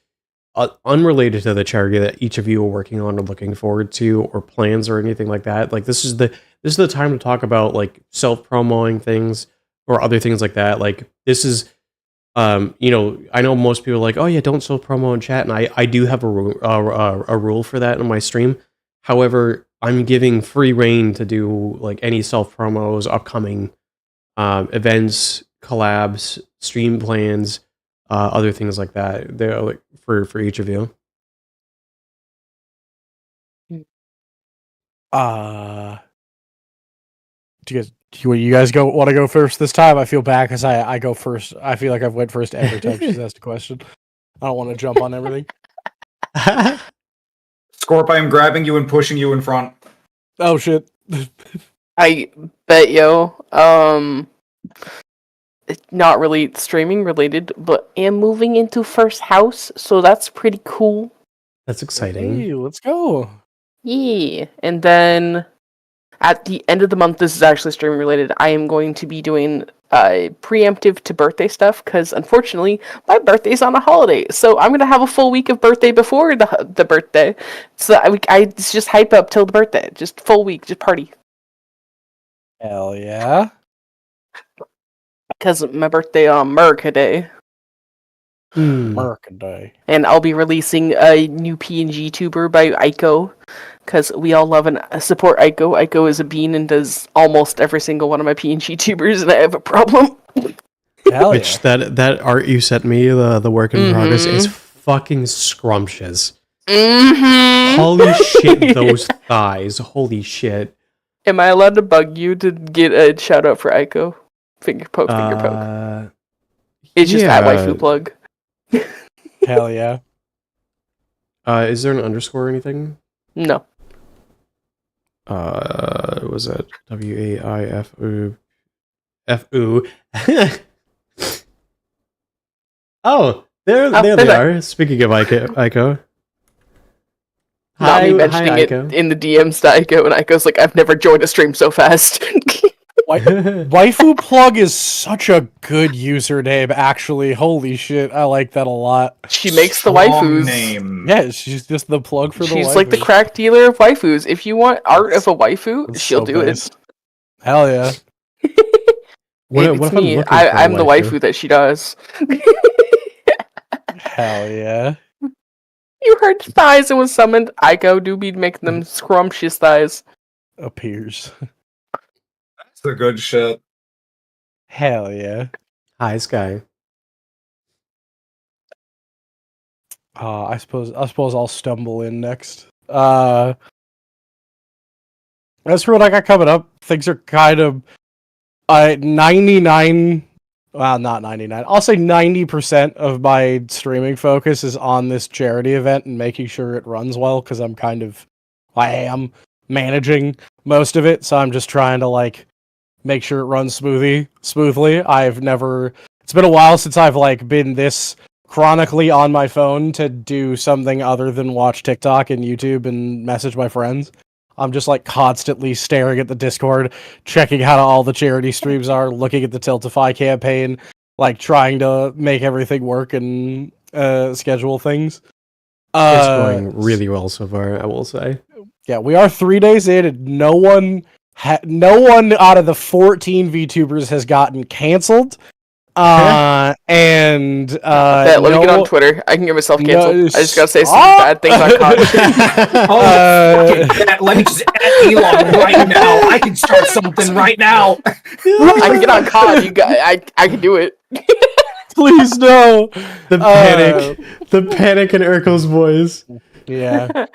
unrelated to the charity that each of you are working on or looking forward to, or plans or anything like that? Like this is the time to talk about like self-promoting things or other things like that. Like this is I know most people are like, oh yeah, don't self-promo in chat, and I do have a rule for that in my stream. However, I'm giving free reign to do like any self-promos, upcoming events, collabs, stream plans, other things like that. They're like for each of you. Do you guys want to go first this time? I feel bad because I go first. I feel like I've went first every time she's asked a question. I don't want to jump on everything. Scorp, I am grabbing you and pushing you in front. Oh shit. I bet it's not really streaming related, but am moving into first house, so that's pretty cool. That's exciting. Hey, let's go. Yeah, and then at the end of the month, this is actually streaming related, I am going to be doing preemptive to birthday stuff, because unfortunately, my birthday's on a holiday, so I'm going to have a full week of birthday before the birthday, so I just hype up till the birthday, just full week, just party. Hell yeah. Because my birthday on America Day. America Day. And I'll be releasing a new PNG tuber by Aiko, because we all love and support Aiko. Aiko is a bean and does almost every single one of my PNG tubers, and I have a problem. Hell Which yeah. that art you sent me, the work in progress, is fucking scrumptious. Mm-hmm. Holy shit, those thighs. Holy shit. Am I allowed to bug you to get a shout out for Aiko? Finger poke. It's just that waifu plug. Hell yeah. Is there an underscore or anything? No. Was that WAIFU? FU. Oh, there they are. Speaking of Aiko. Not me mentioning it Aiko. in the DMs to Aiko, and Aiko's like, I've never joined a stream so fast. Waifu plug is such a good username, actually. Holy shit, I like that a lot. She makes the Strong waifus. name. Yeah, she's just the plug for the She's waifus. like the crack dealer of waifus. If you want art of a waifu, That's she'll so do nice. it. Hell yeah. What It's if I'm me. looking for a I'm the waifu? waifu that she does. Hell yeah. You heard thighs and was summoned. I go do be making them scrumptious thighs. Appears. That's the good shit. Hell yeah. Hi, Sky. I suppose I'll stumble in next. As for what I got coming up, things are kind of 99. Well, not 99. I'll say 90% of my streaming focus is on this charity event and making sure it runs well because I am managing most of it, so I'm just trying to like make sure it runs smoothly. It's been a while since I've like been this chronically on my phone to do something other than watch TikTok and YouTube and message my friends. I'm just like constantly staring at the Discord, checking how all the charity streams are, looking at the Tiltify campaign, like trying to make everything work and schedule things. It's going really well so far, I will say. Yeah, we are 3 days in, and no one out of the 14 VTubers has gotten canceled. Bet, let me get on Twitter. I can get myself canceled. I just gotta say some bad things on COD. Let me just add Elon right now. I can start something right now. I can get on COD. I can do it. Please no. The panic in Urkel's voice. Yeah.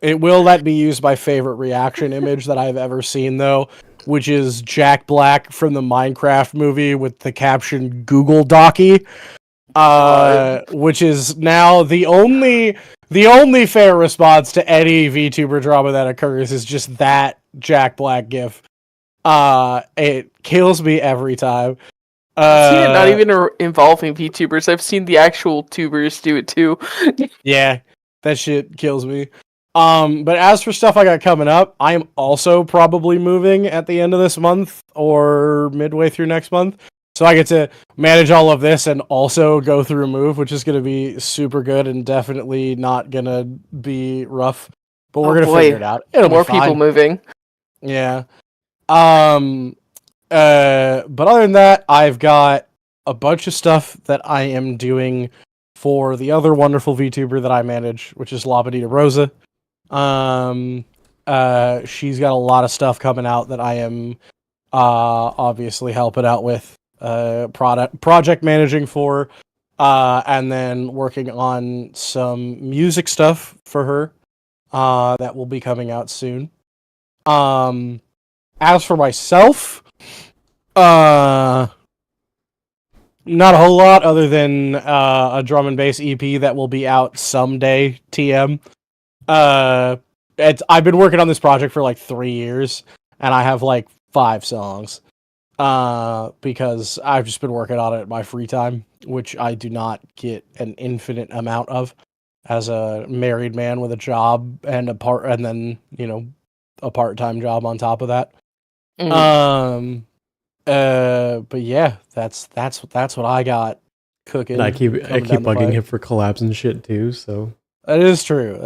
It will let me use my favorite reaction image that I've ever seen, though, which is Jack Black from the Minecraft movie with the caption Google Docky, which is now the only fair response to any VTuber drama that occurs is just that Jack Black gif. It kills me every time. I've seen it not even involving VTubers. I've seen the actual tubers do it too. Yeah, that shit kills me. But as for stuff I got coming up, I am also probably moving at the end of this month or midway through next month. So I get to manage all of this and also go through a move, which is going to be super good and definitely not going to be rough. But we're going to figure it out. It'll More be fine. people moving. Yeah. But other than that, I've got a bunch of stuff that I am doing for the other wonderful VTuber that I manage, which is Labadita Rosa. She's got a lot of stuff coming out that I am obviously helping out with, project managing for, and then working on some music stuff for her that will be coming out soon. As for myself, not a whole lot other than a drum and bass EP that will be out someday, TM. I've been working on this project for like 3 years, and I have like 5 songs. Because I've just been working on it in my free time, which I do not get an infinite amount of as a married man with a job and a part-time job on top of that. Mm. But yeah, that's what I got cooking. And I keep coming down the bugging pipe. him for collabs and shit too, so That is true.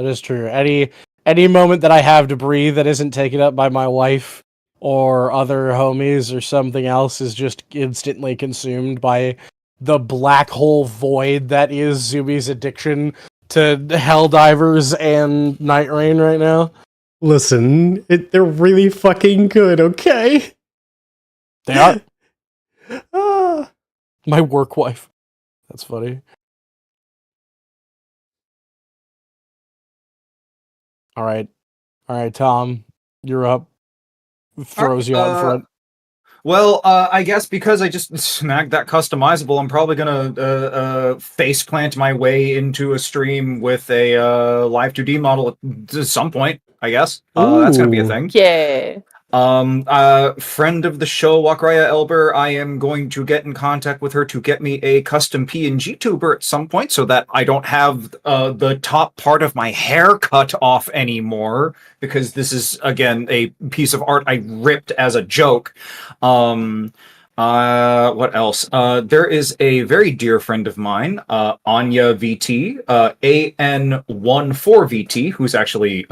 Any moment that I have to breathe that isn't taken up by my wife or other homies or something else is just instantly consumed by the black hole void that is Zumi's addiction to Helldivers and Night Rain right now. listen, they're really fucking good, okay? They are. Ah. My work wife. That's funny. All right, Tom, you're up. Throws you out in front. Well, I guess because I just snagged that customizable, I'm probably gonna face plant my way into a stream with a Live 2D model at some point. I guess that's gonna be a Ooh. thing. Yeah. Friend of the show, Wakraya Elber, I am going to get in contact with her to get me a custom PNG tuber at some point so that I don't have the top part of my hair cut off anymore, because this is, again, a piece of art I ripped as a joke. What else? There is a very dear friend of mine, Anya VT, AN14VT, who's actually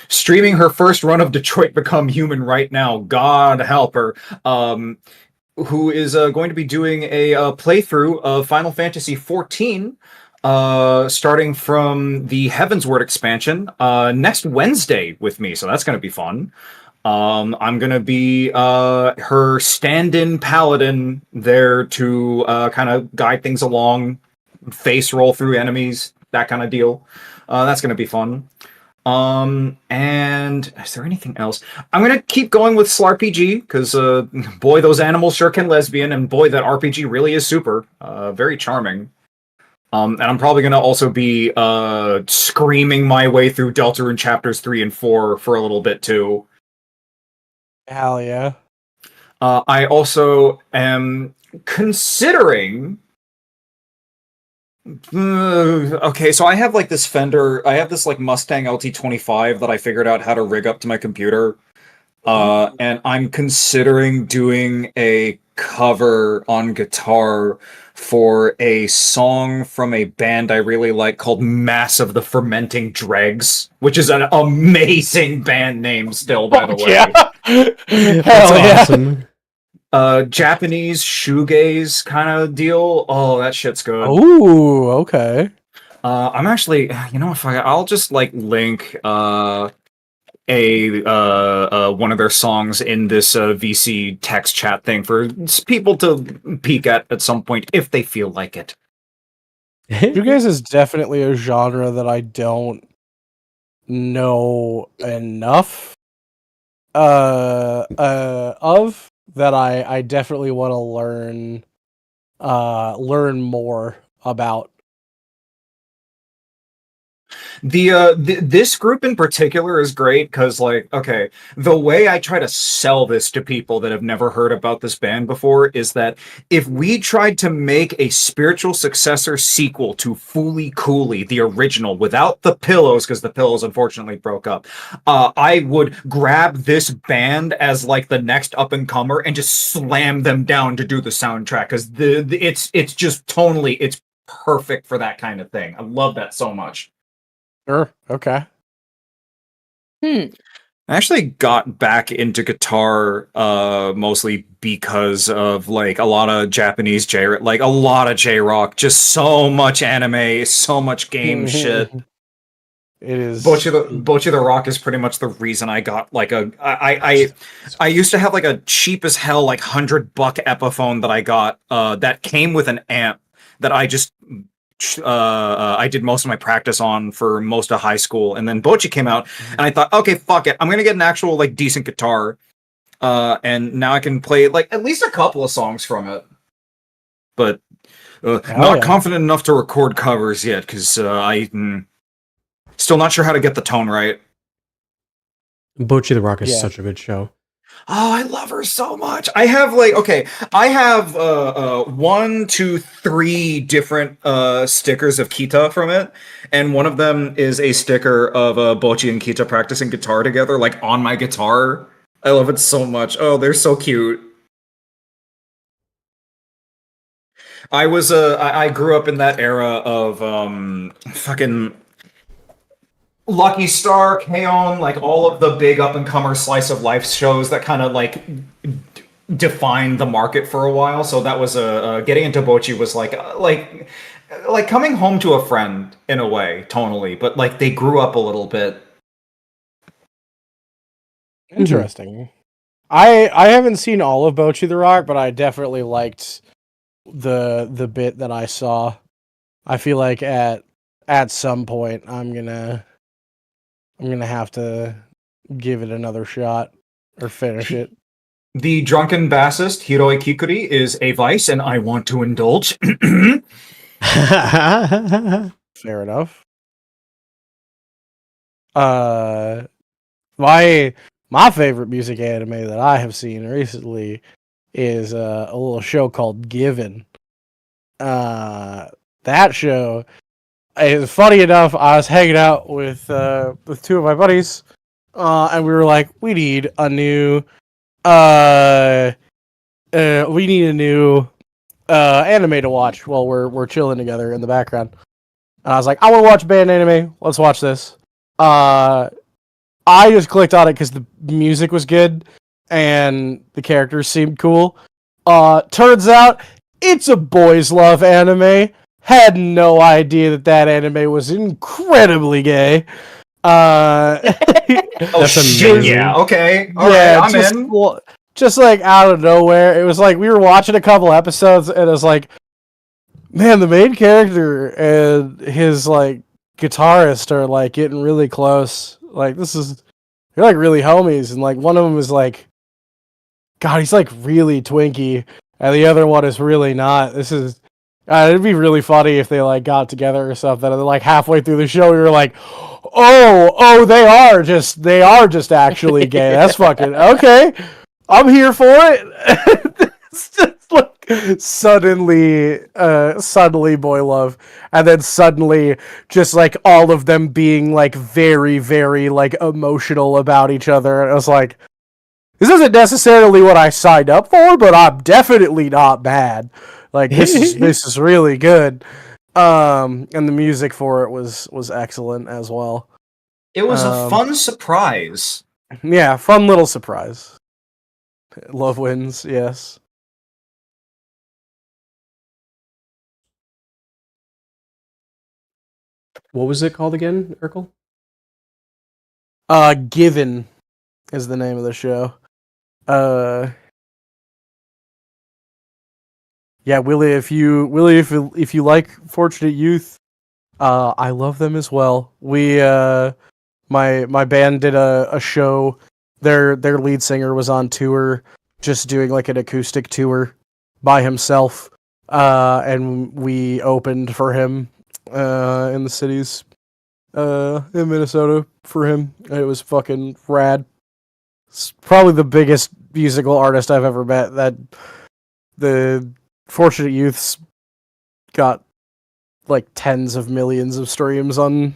streaming her first run of Detroit Become Human right now. God help her. Who is going to be doing a playthrough of Final Fantasy XIV, starting from the Heavensward expansion next Wednesday with me. So that's going to be fun. I'm gonna be her stand-in paladin there to kind of guide things along, face roll through enemies, that kind of deal. That's gonna be fun. And is there anything else? I'm gonna keep going with SLRPG because boy, those animals sure can lesbian, and boy, that RPG really is super, very charming. And I'm probably gonna also be screaming my way through Deltarune chapters 3 and 4 for a little bit too. Hell yeah. I also am considering. Okay, so I have like this Fender. I have this like Mustang LT25 that I figured out how to rig up to my computer. And I'm considering doing a cover on guitar for a song from a band I really like called Mass of the Fermenting Dregs, which is an amazing band name still, by the way. Yeah. That's Hell yeah. awesome. Japanese shoegaze kind of deal. Oh, that shit's good. Ooh, okay. I'm actually, if I'll just like link one of their songs in this VC text chat thing for people to peek at some point if they feel like it. Shoegaze is definitely a genre that I don't know enough of, that I definitely want to learn more about. This group in particular is great because, like, okay, the way I try to sell this to people that have never heard about this band before is that if we tried to make a spiritual successor sequel to Fooly Cooly, the original, without the Pillows, because the Pillows unfortunately broke up, I would grab this band as like the next up and comer and just slam them down to do the soundtrack because it's just tonally it's perfect for that kind of thing. I love that so much. Sure. Okay. I actually got back into guitar mostly because of like a lot of Japanese J-rock, just so much anime, so much game shit. It is. Bocchi the Rock is pretty much the reason I got like I used to have like a cheap as hell like $100 Epiphone that I got that came with an amp that I just I did most of my practice on for most of high school, and then Bocchi came out, and I thought, okay, fuck it, I'm gonna get an actual like decent guitar, and now I can play like at least a couple of songs from it, but not confident enough to record covers yet because I'm still not sure how to get the tone right. Bocchi the Rock is such a good show. Oh, I love her so much. I have 1, 2, 3 different stickers of Kita from it, and one of them is a sticker of Bocchi and Kita practicing guitar together, like on my guitar. I love it so much. Oh, they're so cute. I grew up in that era of fucking Lucky Star, K-On!, like all of the big up-and-comer slice of life shows that kind of like defined the market for a while. So that was getting into Bocchi was like coming home to a friend in a way, tonally, but like they grew up a little bit. Interesting. I haven't seen all of Bocchi the Rock, but I definitely liked the bit that I saw. I feel like at some point I'm gonna have to give it another shot or finish it. The drunken bassist Hiroi Kikuri is a vice, and I want to indulge. Fair enough. My My favorite music anime that I have seen recently is a little show called Given. That show is funny enough. I was hanging out with two of my buddies, and we were like, we need a new anime to watch while we're chilling together in the background. And I was like, I want to watch band anime. Let's watch this. I just clicked on it because the music was good and the characters seemed cool. Turns out it's a boys love anime. Had no idea that anime was incredibly gay. Oh That's shit! amazing. Yeah. Okay. All right. I'm just, in. just like out of nowhere, it was like we were watching a couple episodes, and it was like, man, the main character and his like guitarist are like getting really close. Like they're like really homies, and like one of them is like, God, he's like really twinky, and the other one is really not. This is. It'd be really funny if they like got together or something, and then like halfway through the show, we were like, "Oh, they are just actually gay." That's fucking okay. I'm here for it. It's just like suddenly boy love, and then suddenly just like all of them being like very, very like emotional about each other. And I was like, this isn't necessarily what I signed up for, but I'm definitely not bad. Like this is really good. And the music for it was excellent as well. It was a fun surprise. Yeah, fun little surprise. Love wins, yes. What was it called again, Urkel? Given is the name of the show. Yeah, Willie, if you like Fortunate Youth, I love them as well. We my band did a show. Their lead singer was on tour, just doing like an acoustic tour by himself. And we opened for him in the cities in Minnesota for him. It was fucking rad. It's probably the biggest musical artist I've ever met. That the Fortunate Youth's got like tens of millions of streams on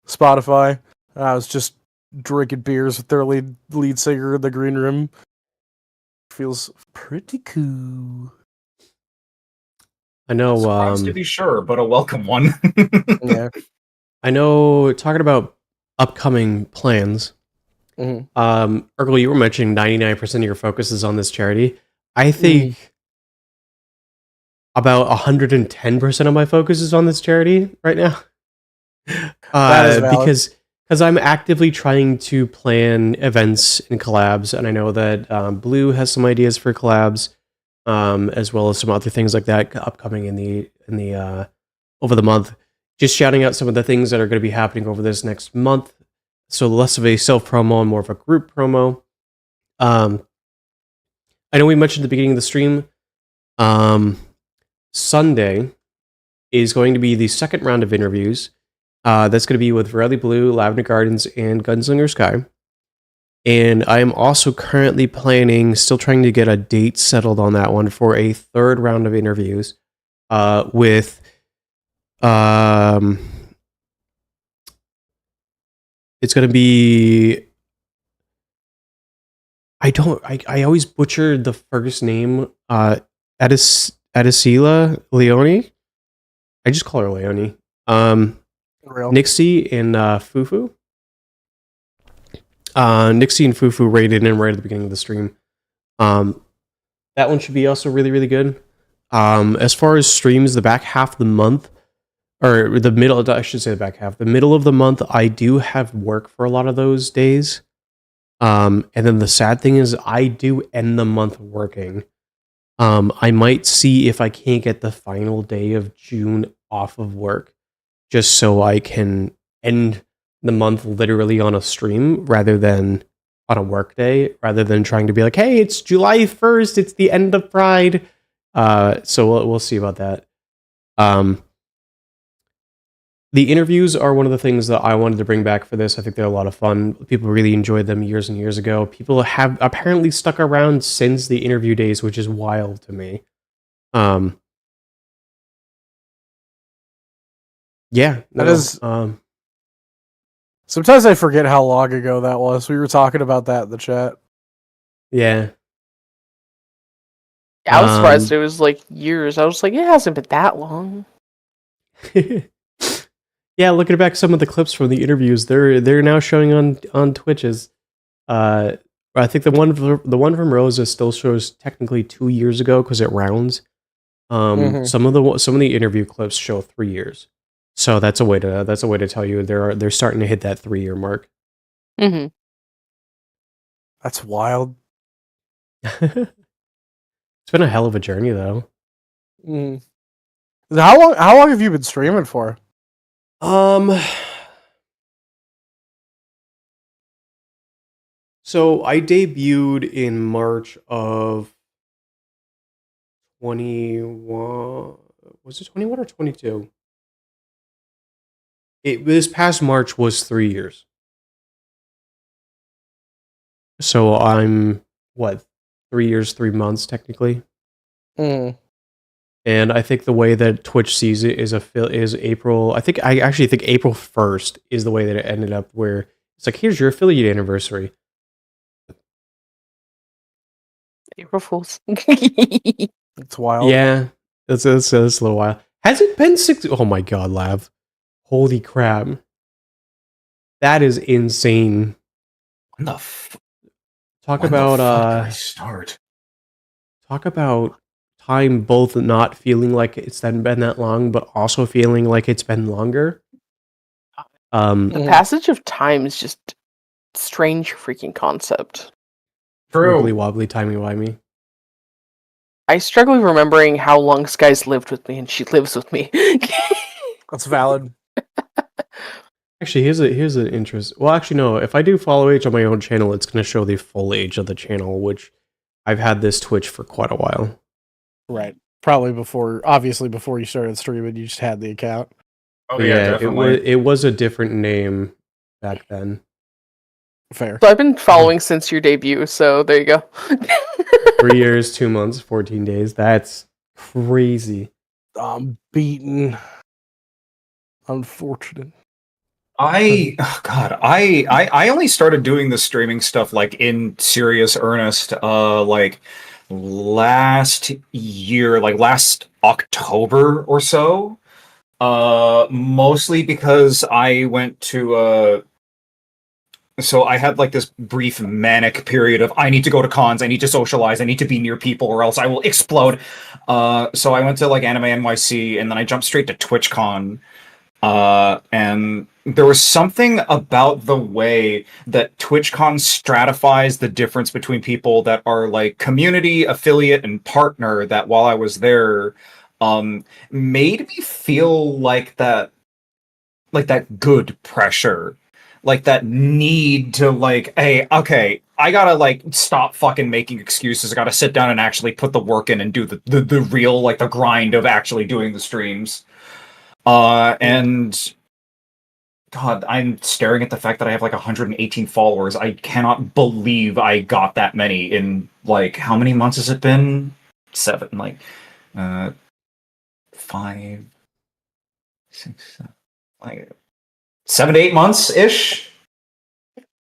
Spotify. I was just drinking beers with their lead singer in the green room. Feels pretty cool. I know. Surprised to be sure, but a welcome one. Yeah. I know. Talking about upcoming plans. Mm-hmm. Urkel, you were mentioning 99% of your focus is on this charity. I think about 110% of my focus is on this charity right now. That is valid. Because I'm actively trying to plan events and collabs, and I know that Blue has some ideas for collabs, as well as some other things like that upcoming in the over the month. Just shouting out some of the things that are going to be happening over this next month. So less of a self promo and more of a group promo. I know we mentioned at the beginning of the stream. Sunday is going to be the second round of interviews. That's going to be with Rally Blue, Lavender Gardens, and Gunslinger Sky. And I am also currently still trying to get a date settled on that one for a third round of interviews with it's going to be I always butcher the first name Adesila Leone. I just call her Leone. Nixie and Fufu. Nixie and Fufu rated in right at the beginning of the stream. That one should be also really, really good. As far as streams, the back half of the month, or the middle, I should say the back half, the middle of the month, I do have work for a lot of those days. And then the sad thing is I do end the month working. I might see if I can't get the final day of June off of work, just so I can end the month literally on a stream rather than on a work day, rather than trying to be like, hey, it's July 1st, it's the end of Pride. So we'll see about that. The interviews are one of the things that I wanted to bring back for this. I think they're a lot of fun. People really enjoyed them years and years ago. People have apparently stuck around since the interview days, which is wild to me. Yeah, That is- Sometimes I forget how long ago that was. We were talking about that in the chat. yeah. I was surprised Um, it was like years. I was like, it hasn't been that long. Yeah, looking back some of the clips from the interviews, they're now showing on Twitches. I think the one from Rosa still shows technically 2 years ago because it rounds. Mhm. Some of the interview clips show 3 years. So that's a way to tell you they're starting to hit that 3-year mark. Mm-hmm. That's wild. It's been a hell of a journey though. Mm. How long have you been streaming for? So I debuted in March of 21. Was it 21 or 22? This past March was 3 years. So I'm what, 3 years, 3 months technically. Mm. And I think the way that Twitch sees it is April. I actually think April 1st is the way that it ended up, where it's like, here's your affiliate anniversary. April Fools. It's wild. Yeah, that's a little while. Has it been 6? Oh my god, Lav! Holy crap! That is insane. When the Talk when the about fuck did I start? talk about time both not feeling like it's been that long, but also feeling like it's been longer. The Mhm. passage of time is just strange freaking concept. Wibbly True. wobbly, timey wimey. I struggle remembering how long Skies lived with me, and she lives with me. That's valid. Actually, here's an interest. Well, actually, no. If I do follow age on my own channel, it's going to show the full age of the channel, which I've had this Twitch for quite a while. Right. Probably obviously before you started streaming, you just had the account. Oh But yeah, definitely. it was a different name back then. Fair. So I've been following since your debut, so there you go. 3 years, 2 months, 14 days. That's crazy. I'm beaten. Unfortunate. I only started doing the streaming stuff like in serious earnest like last year, like last October or so. Mostly because I went to so I had like this brief manic period of I need to go to cons, I need to socialize, I need to be near people or else I will explode. So I went to like Anime NYC and then I jumped straight to TwitchCon. And there was something about the way that TwitchCon stratifies the difference between people that are like community, affiliate, and partner that while I was there, made me feel like that good pressure, like that need to like, hey, okay, I gotta like stop fucking making excuses. I gotta sit down and actually put the work in and do the real like the grind of actually doing the streams. And God, I'm staring at the fact that I have like 118 followers. I cannot believe I got that many in like how many months has it been? 7, like 5, 6, 7, like 7 to 8 months ish.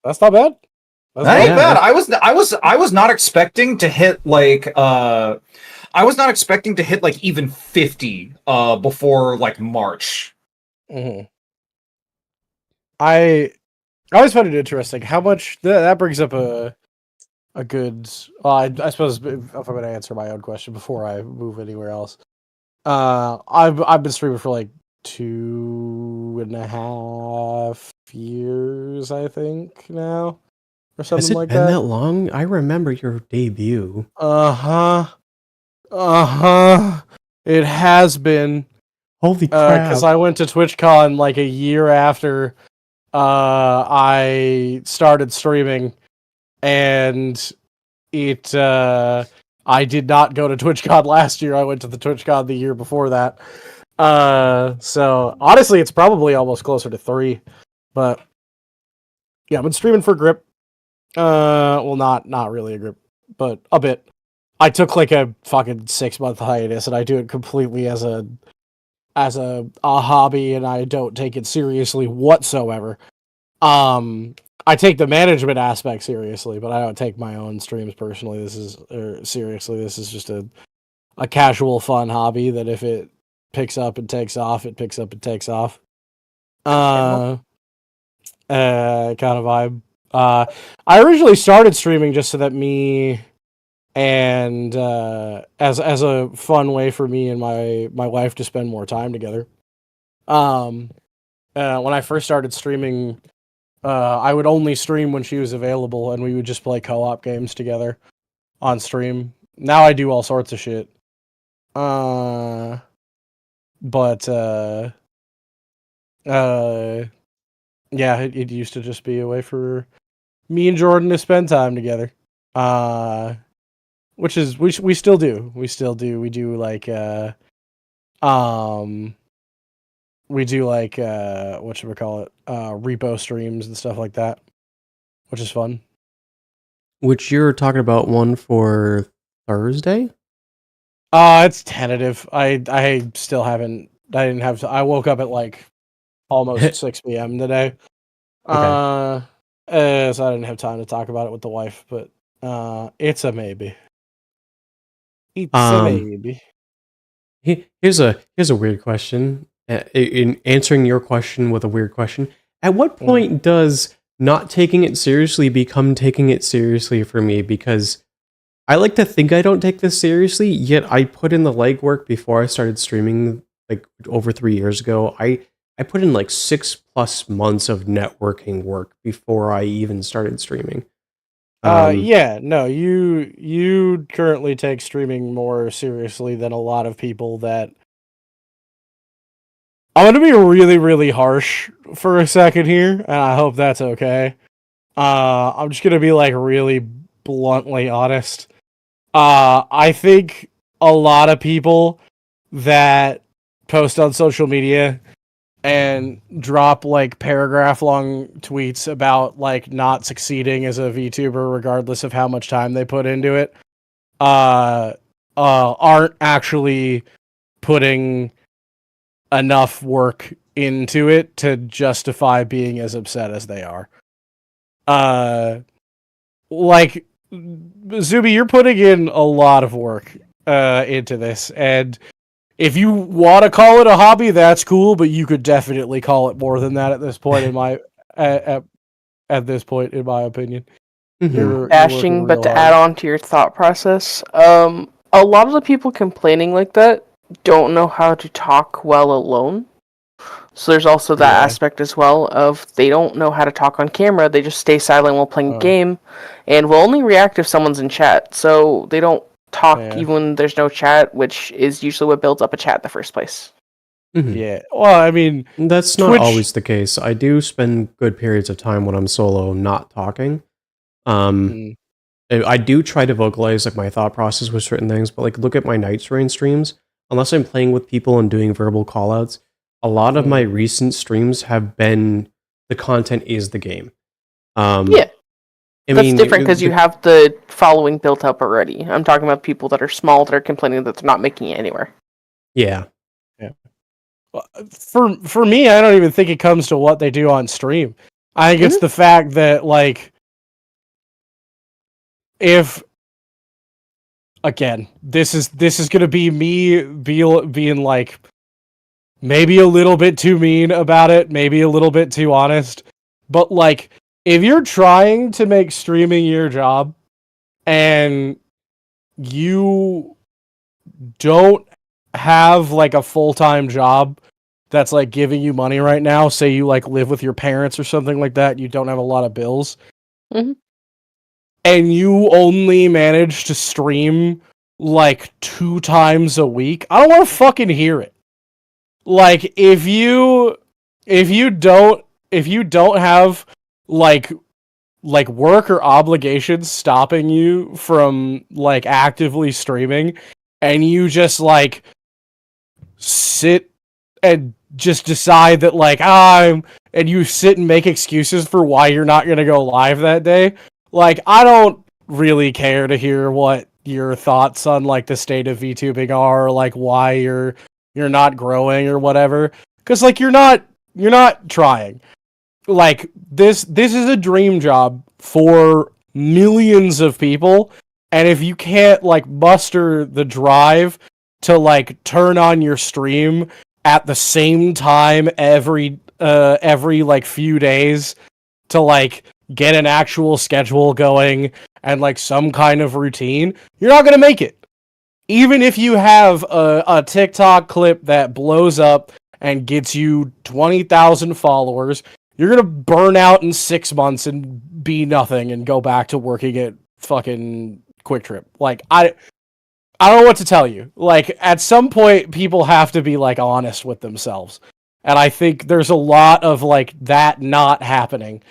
That's not bad. That's That not ain't bad. I was not expecting to hit like I was not expecting to hit like even 50 before like March. Mhm. I always find it interesting how much that brings up a good. Well, I suppose if I'm going to answer my own question before I move anywhere else, I've been streaming for like 2.5 years, I think now, or something Has it like been that that. long? I remember your debut. It has been. Holy crap! Because I went to TwitchCon like a year after I started streaming, and I did not go to TwitchCon last year. I went to the TwitchCon the year before that. So honestly, it's probably almost closer to 3, but yeah, I've been streaming for Grip. Well, not really a Grip, but a bit. I took like a fucking 6-month hiatus, and I do it completely as a hobby, and I don't take it seriously whatsoever. I take the management aspect seriously, but I don't take my own streams personally. Seriously. This is just a casual, fun hobby that if it picks up and takes off, it picks up and takes off. Kind of vibe. I originally started streaming just so that me and as a fun way for me and my wife to spend more time together. When I first started streaming, I would only stream when she was available, and we would just play co-op games together on stream. Now I do all sorts of shit. But yeah, it used to just be a way for me and Jordan to spend time together. Which is we still do. We do like whatchamacallit, repo streams and stuff like that, which is fun. Which you're talking about one for Thursday? It's tentative. I still haven't. I didn't have. I woke up at like almost 6 p.m. today. Okay. So I didn't have time to talk about it with the wife, but it's a maybe. It's a maybe. Here's a weird question. In answering your question with a weird question, at what point does not taking it seriously become taking it seriously for me? Because I like to think I don't take this seriously, yet I put in the legwork before I started streaming, like over 3 years ago. I put in like 6+ months of networking work before I even started streaming. Yeah, no, you currently take streaming more seriously than a lot of people that. I'm gonna be really, really harsh for a second here, and I hope that's okay. I'm just gonna be like really bluntly honest. I think a lot of people that post on social media and drop like paragraph long tweets about like not succeeding as a VTuber regardless of how much time they put into it, aren't actually putting enough work into it to justify being as upset as they are. Like Zuby, you're putting in a lot of work into this, and if you want to call it a hobby, that's cool, but you could definitely call it more than that at this point in my at this point in my opinion. You're Bashing, but to hard. add on to your thought process, a lot of the people complaining like that don't know how to talk well alone. So there's also that aspect as well of they don't know how to talk on camera. They just stay silent while playing a game, and will only react if someone's in chat. So they don't talk even when there's no chat, which is usually what builds up a chat in the first place. Yeah, well, I mean, that's not always the case. I do spend good periods of time when I'm solo not talking. I do try to vocalize like my thought process with certain things, but like look at my Night Rain streams. Unless I'm playing with people and doing verbal callouts, a lot of my recent streams have been the content is the game. Yeah, that's different because you have the following built up already. I'm talking about people that are small that are complaining that they're not making it anywhere. Yeah. For me, I don't even think it comes to what they do on stream. I think it's the fact that like if. Again, this is gonna be me being like maybe a little bit too mean about it, maybe a little bit too honest, but like if you're trying to make streaming your job and you don't have like a full-time job that's like giving you money right now, say you like live with your parents or something like that, you don't have a lot of bills. And you only manage to stream like 2 times a week, I don't want to fucking hear it. Like if you don't have like work or obligations stopping you from like actively streaming, and you just like sit and just decide that like and you sit and make excuses for why you're not going to go live that day. Like, I don't really care to hear what your thoughts on like the state of VTubing are, or like why you're not growing or whatever, because like you're not trying. Like, this is a dream job for millions of people, and if you can't like muster the drive to like turn on your stream at the same time every like few days to like get an actual schedule going and like some kind of routine, you're not going to make it. Even if you have a TikTok clip that blows up and gets you 20,000 followers, you're going to burn out in 6 months and be nothing and go back to working at fucking Quick Trip. Like, I don't know what to tell you. Like, at some point, people have to be, like, honest with themselves. And I think there's a lot of, like, that not happening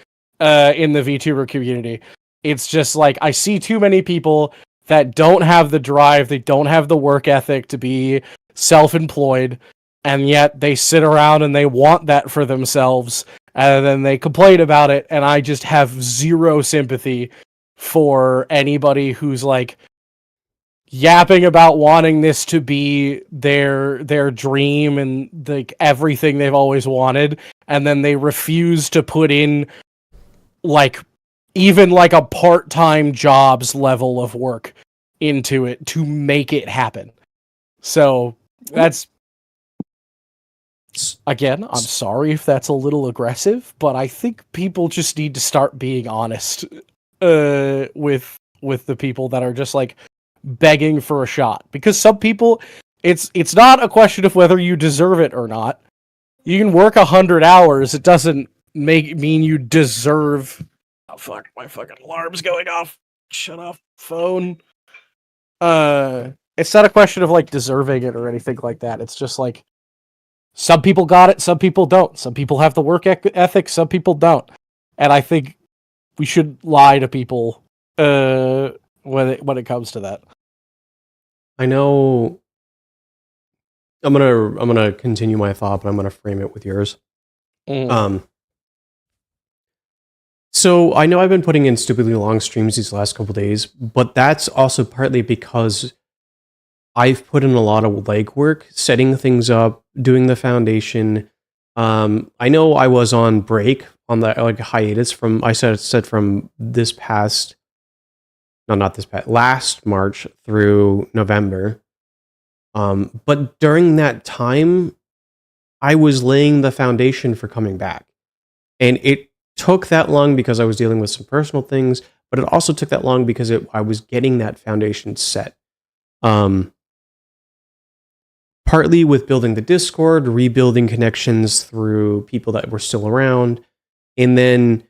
in the VTuber community. It's just, like, I see too many people that don't have the drive, they don't have the work ethic to be self-employed, and yet they sit around and they want that for themselves, and then they complain about it, and I just have zero sympathy for anybody who's, like, yapping about wanting this to be their dream and like everything they've always wanted, and then they refuse to put in like even like a part-time jobs level of work into it to make it happen. So that's, again, I'm sorry if that's a little aggressive, but I think people just need to start being honest with the people that are just like begging for a shot, because some people, it's not a question of whether you deserve it or not. You can work 100 hours. It doesn't mean you deserve. Oh fuck! My fucking alarm's going off. Shut off phone. It's not a question of like deserving it or anything like that. It's just like some people got it, some people don't. Some people have the work ethic, some people don't. And I think we should lie to people when it comes to that. I know. I'm gonna continue my thought, but I'm gonna frame it with yours. So I know I've been putting in stupidly long streams these last couple days, but that's also partly because I've put in a lot of legwork, setting things up, doing the foundation. I know I was on break, on the like hiatus from this past. No, not this past. Last March through November. But during that time, I was laying the foundation for coming back. And it took that long because I was dealing with some personal things, but it also took that long because I was getting that foundation set. Partly with building the Discord, rebuilding connections through people that were still around. And then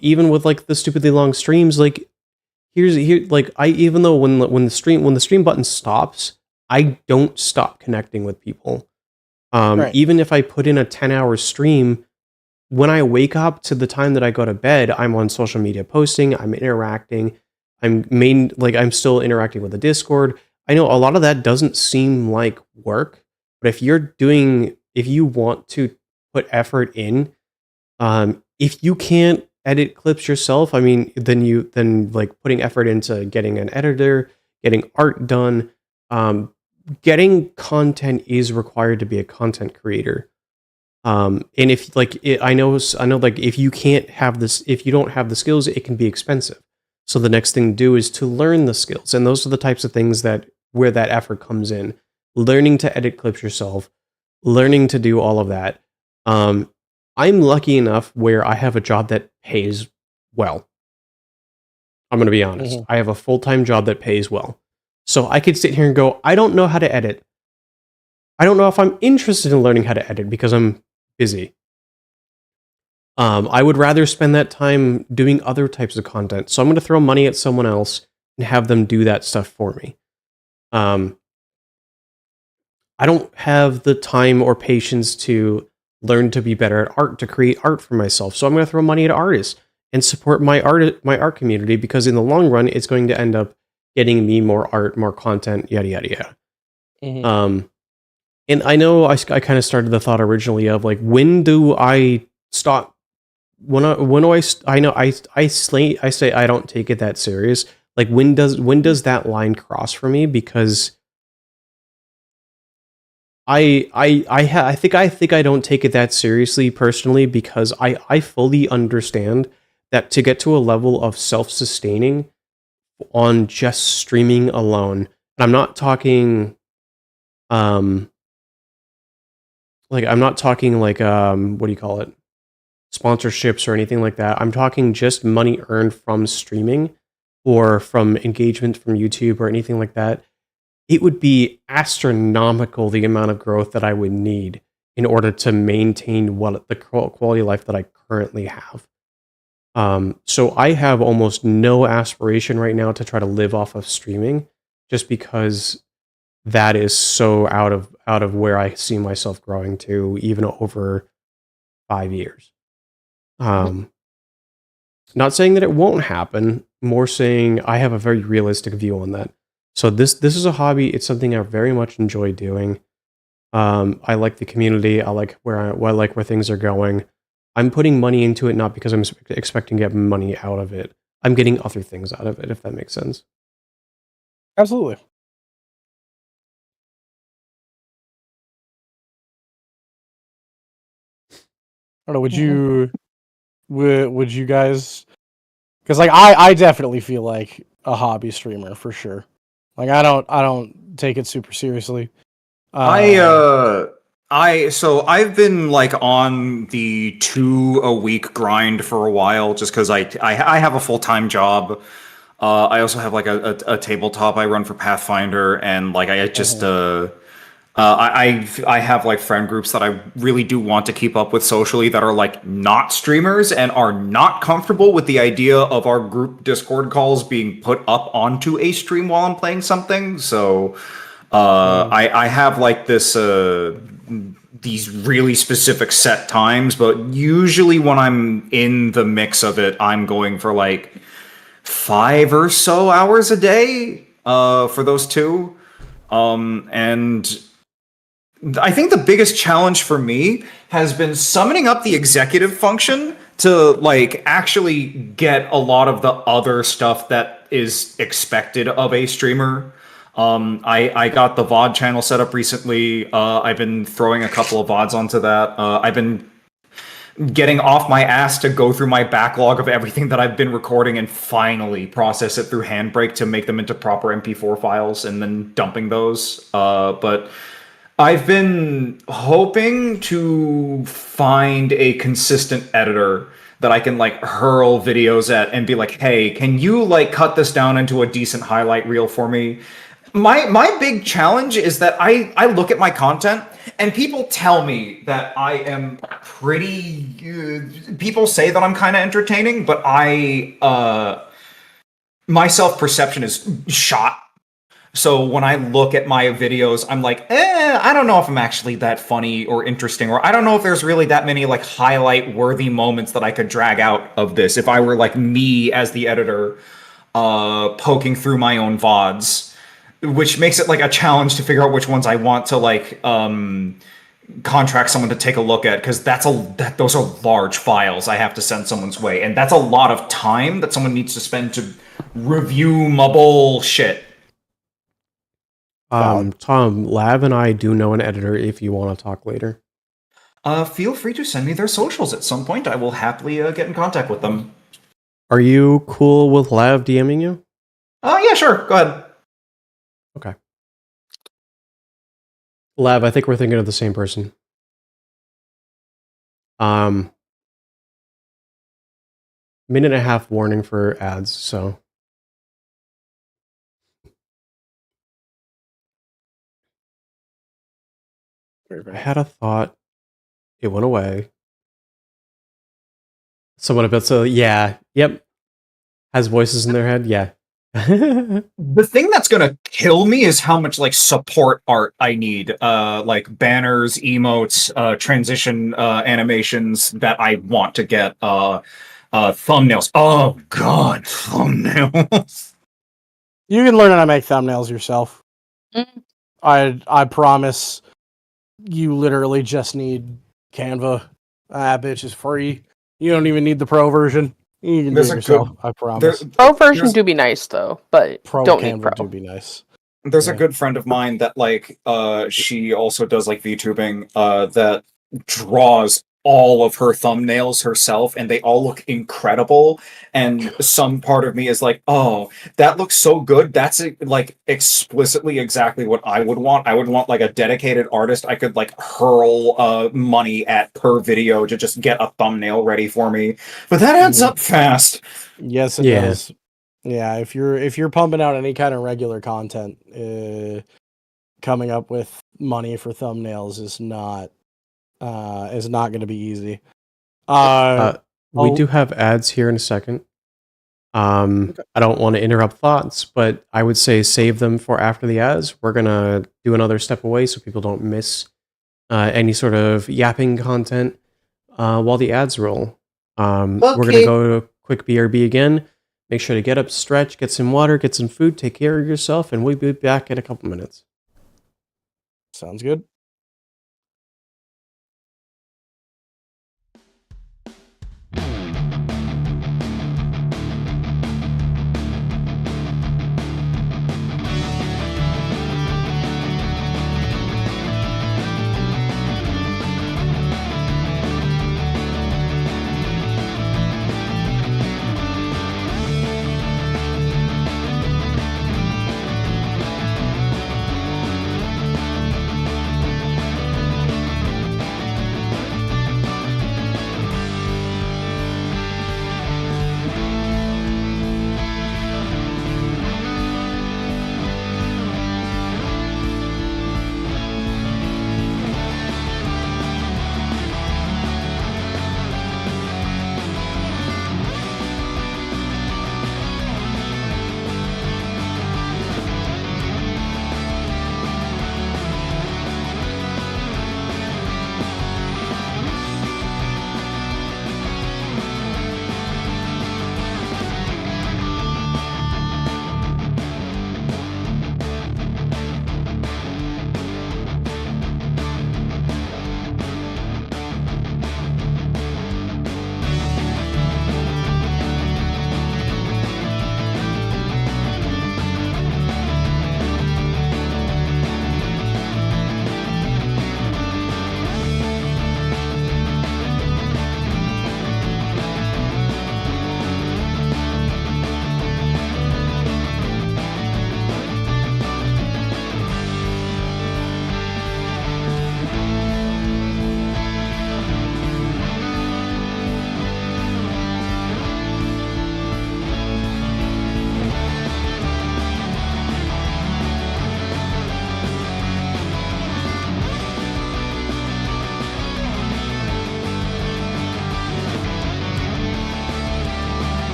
even with like the stupidly long streams, like even though when the stream button stops, I don't stop connecting with people. Right. Even if I put in a 10-hour stream, when I wake up to the time that I go to bed, I'm on social media posting, I'm interacting, I'm still interacting with the Discord. I know a lot of that doesn't seem like work, but if you want to put effort in, if you can't edit clips yourself, I mean, then like putting effort into getting an editor, getting art done, getting content is required to be a content creator. And if like I know like if you can't have this, if you don't have the skills, it can be expensive. So the next thing to do is to learn the skills, and those are the types of things where that effort comes in. Learning to edit clips yourself, learning to do all of that. I'm lucky enough where I have a job that pays well. I'm going to be honest. Mm-hmm. I have a full-time job that pays well. So I could sit here and go, I don't know how to edit. I don't know if I'm interested in learning how to edit because I'm busy. I would rather spend that time doing other types of content. So I'm going to throw money at someone else and have them do that stuff for me. I don't have the time or patience to learn to be better at art, to create art for myself. So I'm going to throw money at artists and support my art community, because in the long run, it's going to end up getting me more art, more content, yada, yada, yada. Mm-hmm. And I know I kind of started the thought originally of like, when do I stop? When do I know I say I don't take it that serious. Like when does that line cross for me? Because I think I don't take it that seriously personally, because I fully understand that to get to a level of self-sustaining on just streaming alone, and I'm not talking like what do you call it? Sponsorships or anything like that. I'm talking just money earned from streaming or from engagement from YouTube or anything like that. It would be astronomical the amount of growth that I would need in order to maintain what the quality of life that I currently have. So I have almost no aspiration right now to try to live off of streaming, just because that is so out of where I see myself growing to, even over 5 years. Not saying that it won't happen, more saying I have a very realistic view on that. So this is a hobby. It's something I very much enjoy doing. I like the community. I like where things are going. I'm putting money into it not because I'm expecting to get money out of it. I'm getting other things out of it, if that makes sense. Absolutely. I don't know. Would you guys? Because like I definitely feel like a hobby streamer for sure. Like I don't take it super seriously. So I've been like on the 2 a week grind for a while, just because I have a full-time job. I also have like a tabletop I run for Pathfinder, and like I just I have like friend groups that I really do want to keep up with socially that are like not streamers and are not comfortable with the idea of our group Discord calls being put up onto a stream while I'm playing something. So I have like this these really specific set times, but usually when I'm in the mix of it, I'm going for like 5 or so hours a day for those two. And I think the biggest challenge for me has been summoning up the executive function to like actually get a lot of the other stuff that is expected of a streamer. I got the VOD channel set up recently. I've been throwing a couple of VODs onto that. I've been getting off my ass to go through my backlog of everything that I've been recording and finally process it through Handbrake to make them into proper MP4 files and then dumping those. But I've been hoping to find a consistent editor that I can like hurl videos at and be like, hey, can you like cut this down into a decent highlight reel for me? My big challenge is that I look at my content and people tell me that I am pretty people say that I'm kind of entertaining, but my self-perception is shot. So when I look at my videos, I'm like, I don't know if I'm actually that funny or interesting, or I don't know if there's really that many like highlight worthy moments that I could drag out of this if I were like me as the editor poking through my own VODs, which makes it like a challenge to figure out which ones I want to like contract someone to take a look at, because those are large files I have to send someone's way, and that's a lot of time that someone needs to spend to review my bullshit. Tom, Lav and I do know an editor if you want to talk later. Feel free to send me their socials at some point. I will happily get in contact with them. Are you cool with Lav DMing you? Yeah, sure. Go ahead. Okay. Lav, I think we're thinking of the same person. Minute and a half warning for ads, so. I had a thought. It went away. Someone about to, yeah, yep. Has voices in their head, yeah. The thing that's gonna kill me is how much like support art I need. Like banners, emotes, transition animations that I want to get. Thumbnails. Oh god, thumbnails. You can learn how to make thumbnails yourself. Mm. I promise. you literally just need Canva. Bitch is free. You don't even need the pro version. You can do There's it a yourself. good- I promise. Pro version There's- do be nice though, but Pro don't need Canva pro. do be nice. There's Yeah. a good friend of mine that like she also does like VTubing that draws all of her thumbnails herself and they all look incredible, and some part of me is like, oh, that looks so good. That's like explicitly exactly what I would want. I would want like a dedicated artist I could like hurl money at per video to just get a thumbnail ready for me, but that adds Mhm. up fast. Yes, it Yeah. does. Yeah, if you're pumping out any kind of regular content, coming up with money for thumbnails is not going to be easy. We oh. do have ads here in a second. I don't want to interrupt thoughts, but I would say save them for after the ads. We're gonna do another step away so people don't miss any sort of yapping content while the ads roll. We're gonna Okay. go to quick BRB again. Make sure to get up, stretch, get some water, get some food, take care of yourself, and we'll be back in a couple minutes. Sounds good.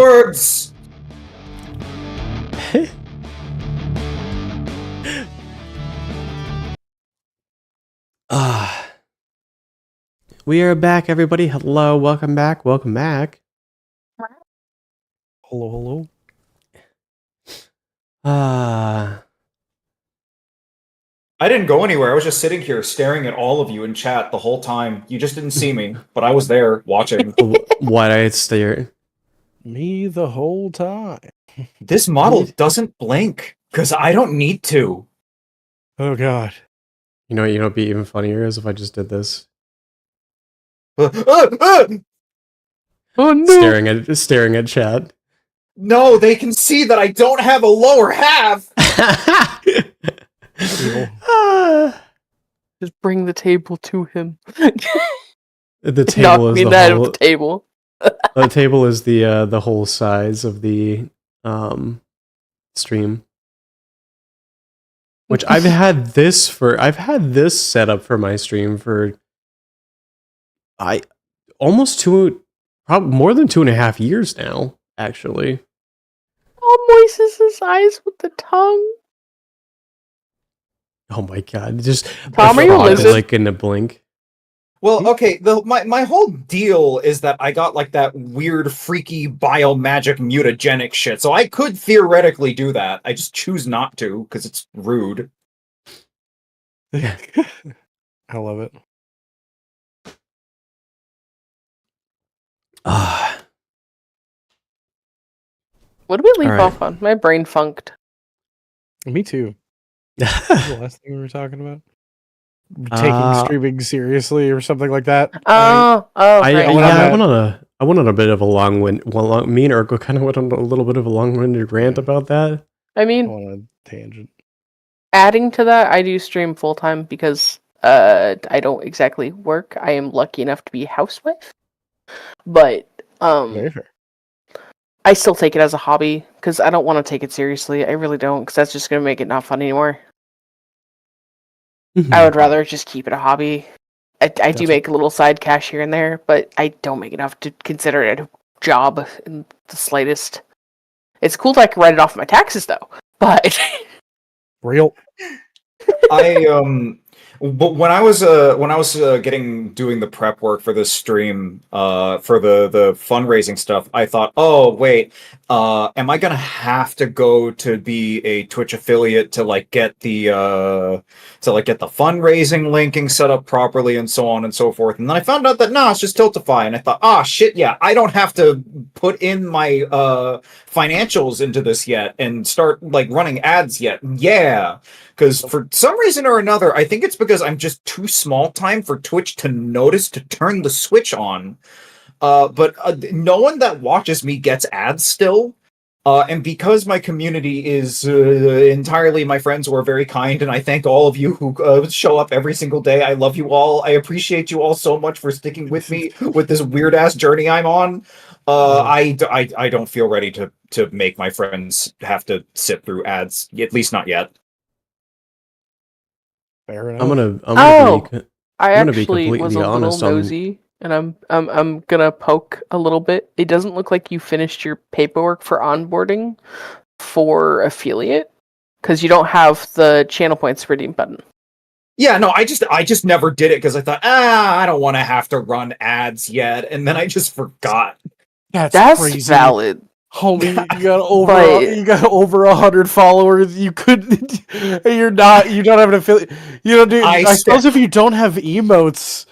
Cowards! Ah. We are back, everybody. Hello, welcome back. Welcome back. Hello, hello. Ah. I didn't go anywhere. I was just sitting here staring at all of you in chat the whole time. You just didn't see me, but I was there watching. Wide-eyed stare. Me the whole time. This model doesn't blink, because I don't need to. Oh god. You know what'd be even funnier is if I just did this. Oh no! Staring at chat. No, they can see that I don't have a lower half! Ah. Just bring the table to him. The table Knock is me the that whole. of the table. The table is the whole size of the stream. Which I've had this set up for my stream for probably more than 2.5 years now, actually. Oh, moises his eyes with the tongue. Oh my god! Just Tom, are you thought, lizard? like in a blink. Well, okay, my whole deal is that I got like that weird, freaky biomagic mutagenic shit, so I could theoretically do that. I just choose not to, because it's rude. I love it. Ah. What did we leave All right. off on? My brain funked. Me too. The last thing we were talking about? Taking streaming seriously or something like that. Oh, I right. went on a bit of a me and Urkel kind of went on a little bit of a long-winded rant about that. I I mean, want a tangent. adding to that, I do stream full time because I don't exactly work. I am lucky enough to be a housewife, but Very fair. I still take it as a hobby because I don't want to take it seriously. I really don't, because that's just gonna make it not fun anymore. I would rather just keep it a hobby. I do make a little side cash here and there, but I don't make enough to consider it a job in the slightest. It's cool that I can write it off my taxes though, but Real. But when I was doing the prep work for this stream, for the fundraising stuff, I thought, oh wait, am I gonna have to go to be a Twitch affiliate to get the fundraising linking set up properly and so on and so forth? And then I found out that no, it's just Tiltify, and I thought, ah, shit, yeah, I don't have to put in my financials into this yet and start running ads yet. Yeah. Because for some reason or another, I think it's because I'm just too small time for Twitch to notice to turn the switch on. But no one that watches me gets ads still. And because my community is entirely my friends who are very kind, and I thank all of you who show up every single day. I love you all. I appreciate you all so much for sticking with me with this weird-ass journey I'm on. I don't feel ready to make my friends have to sit through ads, at least not yet. Fair enough. I'm gonna I I'm gonna be actually was completely a little honest on- nosy, and I'm gonna poke a little bit. It doesn't look like you finished your paperwork for onboarding for affiliate because you don't have the channel points redeem button. Yeah, no, I just never did it because I thought, I don't want to have to run ads yet, and then I just forgot. That's crazy. valid. Homie, you got But- you got over 100 followers. You couldn't. You don't have an affiliate. You know, dude. I suppose if you don't have emotes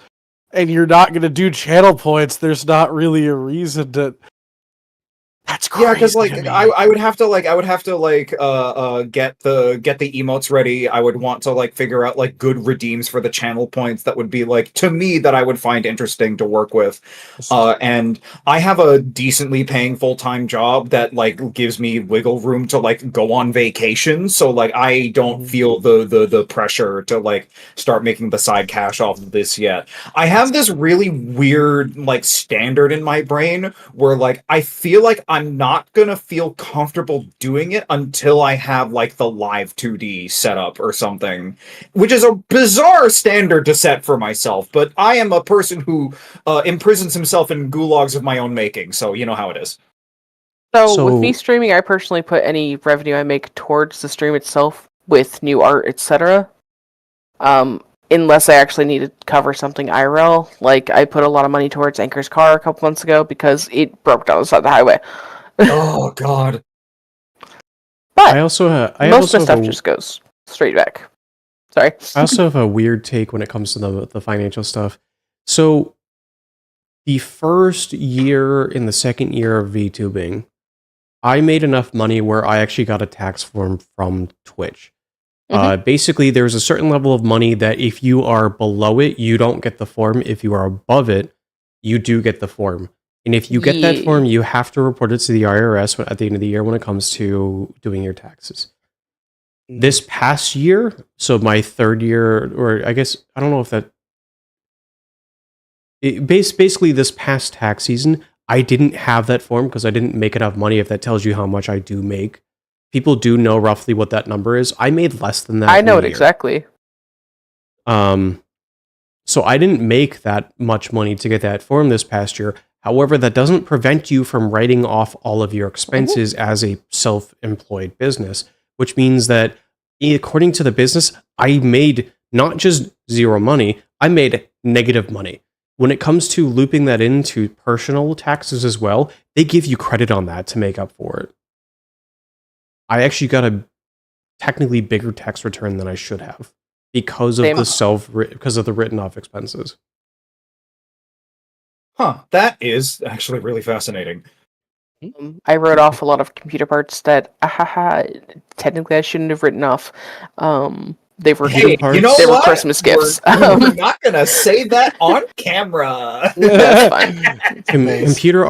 and you're not gonna do channel points, there's not really a reason to. That's crazy. Yeah, because to me. I would have to get the emotes ready. I would want to figure out good redeems for the channel points that would be to me that I would find interesting to work with. And I have a decently paying full-time job that gives me wiggle room to go on vacation. So I don't feel the pressure to start making the side cash off of this yet. I have this really weird standard in my brain where I feel like I'm not gonna feel comfortable doing it until I have the live 2D setup or something, which is a bizarre standard to set for myself. But I am a person who imprisons himself in gulags of my own making, so you know how it is. So with me streaming, I personally put any revenue I make towards the stream itself with new art, etc. Unless I actually need to cover something IRL, like I put a lot of money towards Anchor's car a couple months ago because it broke down the side of the highway. Oh God. But I also most of the stuff just goes straight back. Sorry. I also have a weird take when it comes to the financial stuff. So the first year and the second year of VTubing, I made enough money where I actually got a tax form from Twitch. Basically, there's a certain level of money that if you are below it, you don't get the form. If you are above it, you do get the form. And if you get that form, you have to report it to the IRS at the end of the year when it comes to doing your taxes. This past year, so my third year, or I guess, I don't know if that... basically, this past tax season, I didn't have that form because I didn't make enough money, if that tells you how much I do make. People do know roughly what that number is. I made less than that. I know it exactly. So I didn't make that much money to get that form this past year. However, that doesn't prevent you from writing off all of your expenses as a self-employed business, which means that according to the business, I made not just zero money, I made negative money. When it comes to looping that into personal taxes as well, they give you credit on that to make up for it. I actually got a technically bigger tax return than I should have because of because of the written off expenses. Huh, that is actually really fascinating. I wrote off a lot of computer parts that technically I shouldn't have written off. They were Hey, you know they were what? Christmas gifts. We're not gonna say that on camera. That's fine. Computer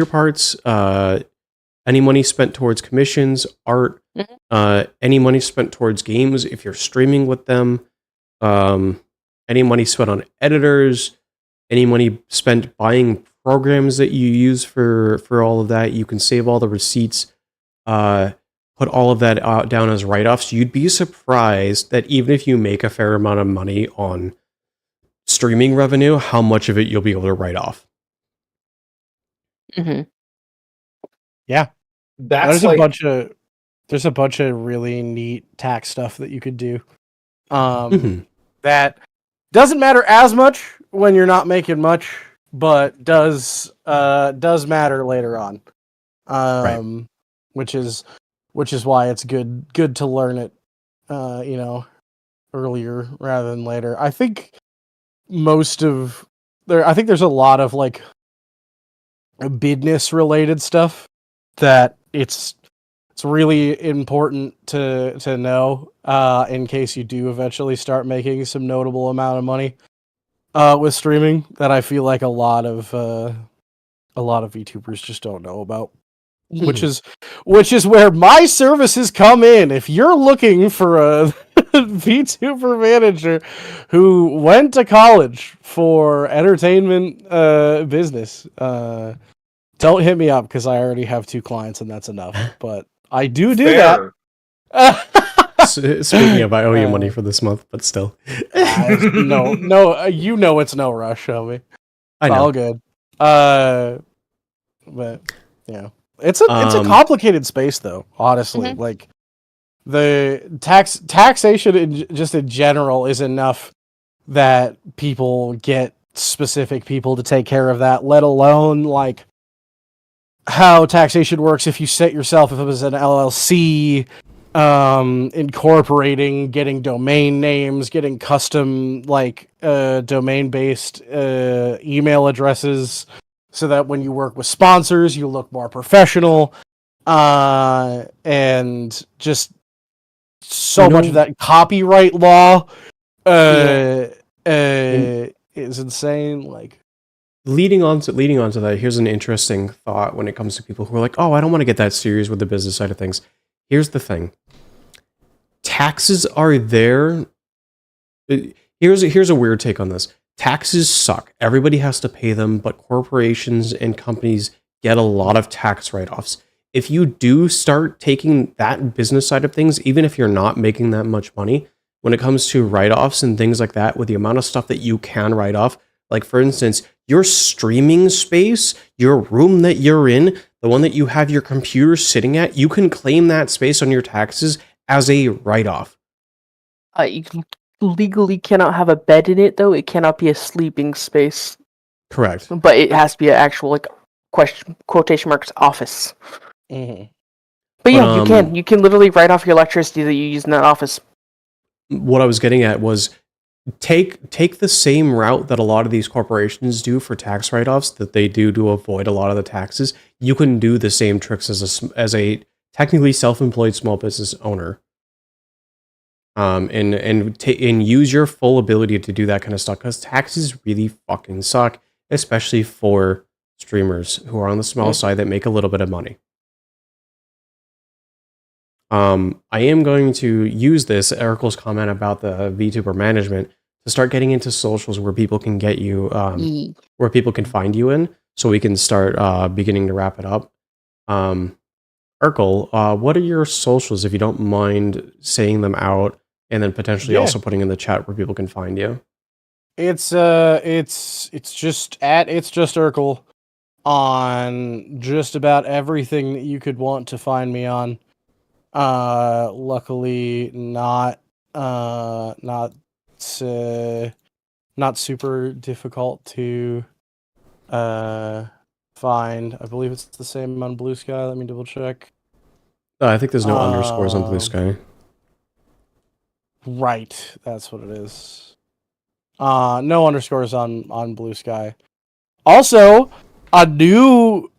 parts, any money spent towards commissions, art, any money spent towards games if you're streaming with them, any money spent on editors, any money spent buying programs that you use for all of that. You can save all the receipts, put all of that down as write-offs. You'd be surprised that even if you make a fair amount of money on streaming revenue, how much of it you'll be able to write off. Yeah. That's there's a bunch of really neat tax stuff that you could do. That doesn't matter as much when you're not making much, but does matter later on. Right. Which is why it's good to learn it earlier rather than later. I think there's a lot of like business related stuff that it's really important to know in case you do eventually start making some notable amount of money with streaming, that I feel like a lot of VTubers just don't know about. Which is where my services come in. If you're looking for a VTuber manager who went to college for entertainment business, don't hit me up because I already have 2 clients and that's enough. But I do fair. that. Speaking of, I owe you money for this month, but still. No, you know it's no rush, Shelby. I know. All good. But yeah. It's a complicated space, though. Honestly, like the taxation in general is enough that people get specific people to take care of that. Let alone like how taxation works if you set yourself if it was an LLC, incorporating, getting domain names, getting custom like domain based email addresses. So that when you work with sponsors, you look more professional, and just so much of that copyright law is insane. Like leading on to that, here's an interesting thought when it comes to people who are like, "Oh, I don't want to get that serious with the business side of things." Here's the thing: taxes are there. Here's a weird take on this. Taxes suck. Everybody has to pay them, but corporations and companies get a lot of tax write-offs. If you do start taking that business side of things, even if you're not making that much money, when it comes to write-offs and things like that, with the amount of stuff that you can write off, like for instance, your streaming space, your room that you're in, the one that you have your computer sitting at, you can claim that space on your taxes as a write-off. You legally cannot have a bed in it, though. It cannot be a sleeping space. Correct. But it has to be an actual, like, quotation marks, office. Mm-hmm. But yeah, you can literally write off your electricity that you use in that office. What I was getting at was take the same route that a lot of these corporations do for tax write-offs that they do to avoid a lot of the taxes. You can do the same tricks as a technically self-employed small business owner. And use your full ability to do that kind of stuff, because taxes really fucking suck, especially for streamers who are on the small side that make a little bit of money. I am going to use this, Eric's comment about the VTuber management, to start getting into socials where people can get you, where people can find you in, so we can start beginning to wrap it up. Urkel, what are your socials, if you don't mind saying them out, and then potentially also putting in the chat where people can find you? It's just Urkel on just about everything that you could want to find me on. Luckily not super difficult to find. I believe it's the same on Blue Sky. Let me double check. I think there's no underscores on Blue Sky. Right, that's what it is. No underscores on Blue Sky. Also, a new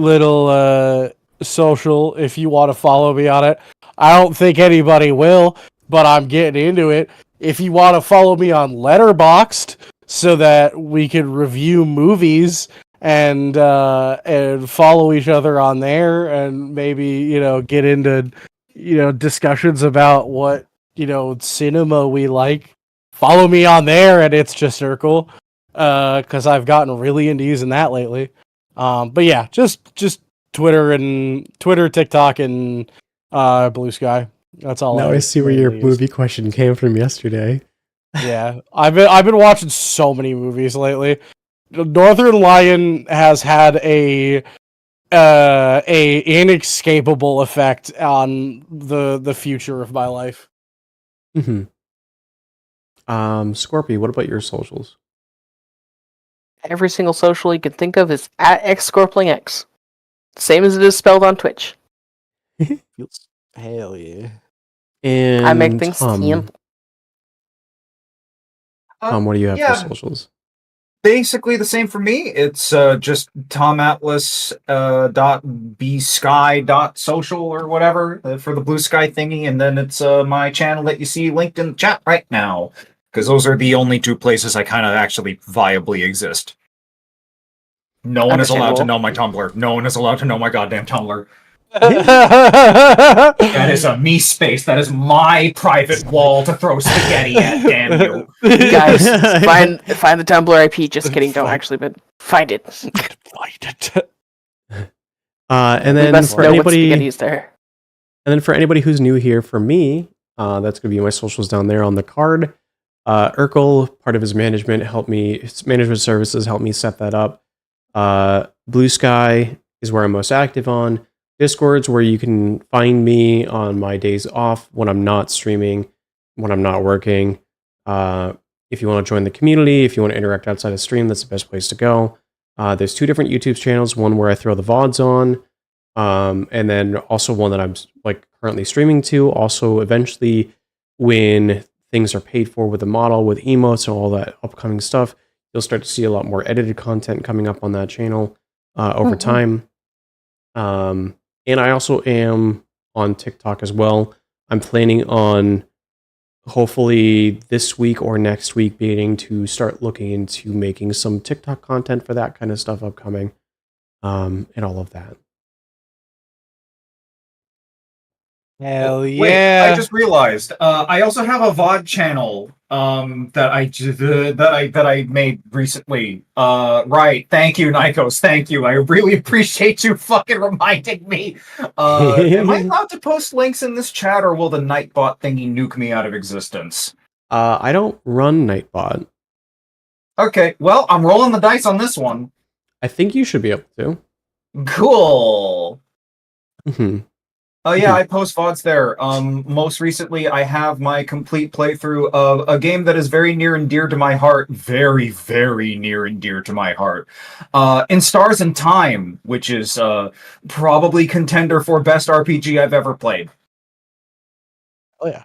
little social, if you want to follow me on it. I don't think anybody will, but I'm getting into it. If you want to follow me on Letterboxd so that we can review movies and follow each other on there, and maybe, get into, discussions about what, cinema we like. Follow me on there, and it's just Urkel, because I've gotten really into using that lately. But yeah, just Twitter, TikTok, and Blue Sky. That's all. Now I see where your movie question came from yesterday. Yeah, I've been watching so many movies lately. Northern Lion has had a inescapable effect on the future of my life. Mm-hmm. Scorpy, what about your socials? Every single social you can think of is at xscorplingx. Same as it is spelled on Twitch. Hell yeah. And I make things simple. Tom, what do you have for socials? Basically the same for me. It's just tomatlas.bsky.social or whatever for the Blue Sky thingy, and then it's my channel that you see linked in the chat right now, because those are the only two places I kind of actually viably exist. No one is allowed to know my Tumblr. No one is allowed to know my goddamn Tumblr. That is a me space. That is my private wall to throw spaghetti at. Damn you, guys! Find the Tumblr IP. Just kidding. Don't actually, but find it. Find it. And then for anybody, there. And then for anybody who's new here, for me, that's going to be my socials down there on the card. Urkel, part of his management services helped me set that up. Blue Sky is where I'm most active on. Discord's where you can find me on my days off when I'm not streaming, when I'm not working. If you want to join the community, if you want to interact outside of stream, that's the best place to go. There's two different YouTube channels, one where I throw the VODs on, and then also one that I'm currently streaming to. Also, eventually, when things are paid for with the model, with emotes and all that upcoming stuff, you'll start to see a lot more edited content coming up on that channel over time. And I also am on TikTok as well. I'm planning on hopefully this week or next week beginning to start looking into making some TikTok content for that kind of stuff upcoming, and all of that. Hell yeah! Wait, I just realized I also have a VOD channel that I made recently. Right. Thank you, Nikos. Thank you. I really appreciate you fucking reminding me. Am I allowed to post links in this chat, or will the Nightbot thingy nuke me out of existence? I don't run Nightbot. Okay, well, I'm rolling the dice on this one. I think you should be able to. Cool. Hmm. Oh yeah, I post VODs there. Most recently, I have my complete playthrough of a game that is very near and dear to my heart. Very, very near and dear to my heart. In Stars and Time, which is probably contender for best RPG I've ever played. Oh yeah.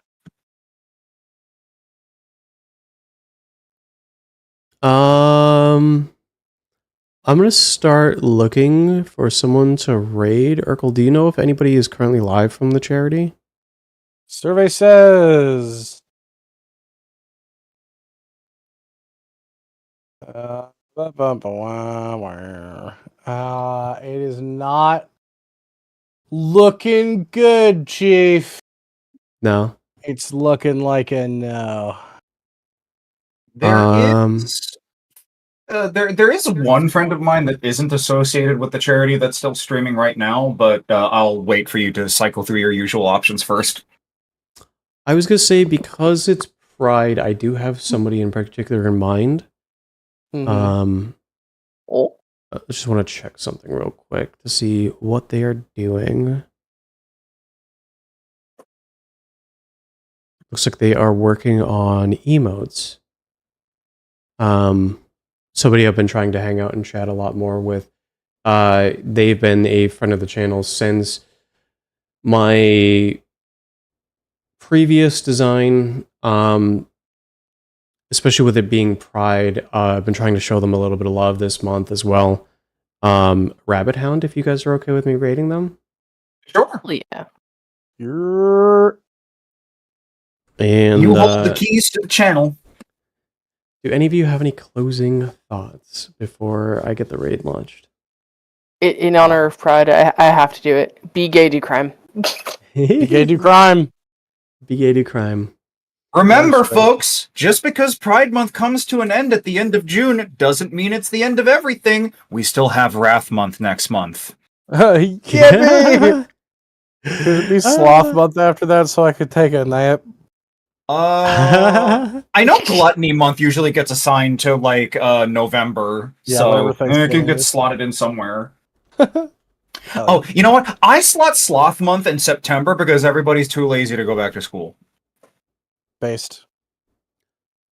I'm gonna start looking for someone to raid. Urkel, do you know if anybody is currently live from the charity? Survey says. It is not looking good, Chief. No. It's looking like a no. There is one friend of mine that isn't associated with the charity that's still streaming right now, but I'll wait for you to cycle through your usual options first. I was gonna say, because it's Pride, I do have somebody in particular in mind. Mhm. I just want to check something real quick to see what they are doing. Looks like they are working on emotes. Somebody I've been trying to hang out and chat a lot more with. They've been a friend of the channel since my previous design, especially with it being Pride. I've been trying to show them a little bit of love this month as well. Rabbit Hound, if you guys are okay with me rating them. Sure. Yeah. You're And You hold the keys to the channel. do any of you have any closing thoughts before I get the raid launched? In honor of Pride, I have to do it. Be gay, do crime. you gay do crime. Be gay, do crime. Remember, That's right. folks, just because Pride Month comes to an end at the end of June doesn't mean it's the end of everything. We still have Wrath Month next month. Yippee! Could it be sloth month after that so I could take a nap? I know Gluttony Month usually gets assigned to like November, Yeah, so whatever it can Thanksgiving get is. slotted in somewhere. Oh, you know what? I slot Sloth Month in September because everybody's too lazy to go back to school. Based.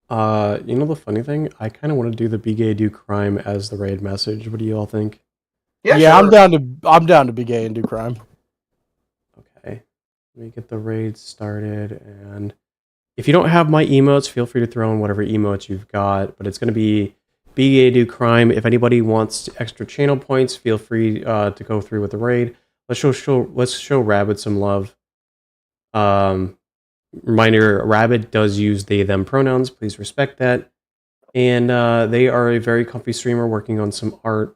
You know the funny thing? I kind of want to do the Be Gay, Do Crime as the raid message. What do you all think? Yeah, sure. I'm down to be gay and do crime. Okay, let me get the raid started. And if you don't have my emotes, feel free to throw in whatever emotes you've got. But it's going to be Gay, Do Crime. If anybody wants extra channel points, feel free to go through with the raid. Let's show Rabbit some love. Reminder: Rabbit does use they them pronouns. Please respect that. And they are a very comfy streamer working on some art.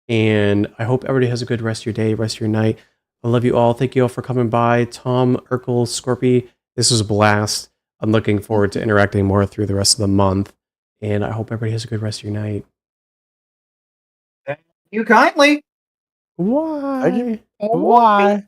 And I hope everybody has a good rest of your day, rest of your night. I love you all. Thank you all for coming by. Tom, Urkel, Scorpy, this was a blast. I'm looking forward to interacting more through the rest of the month. And I hope everybody has a good rest of your night. You kindly. Why? Thank you. Why?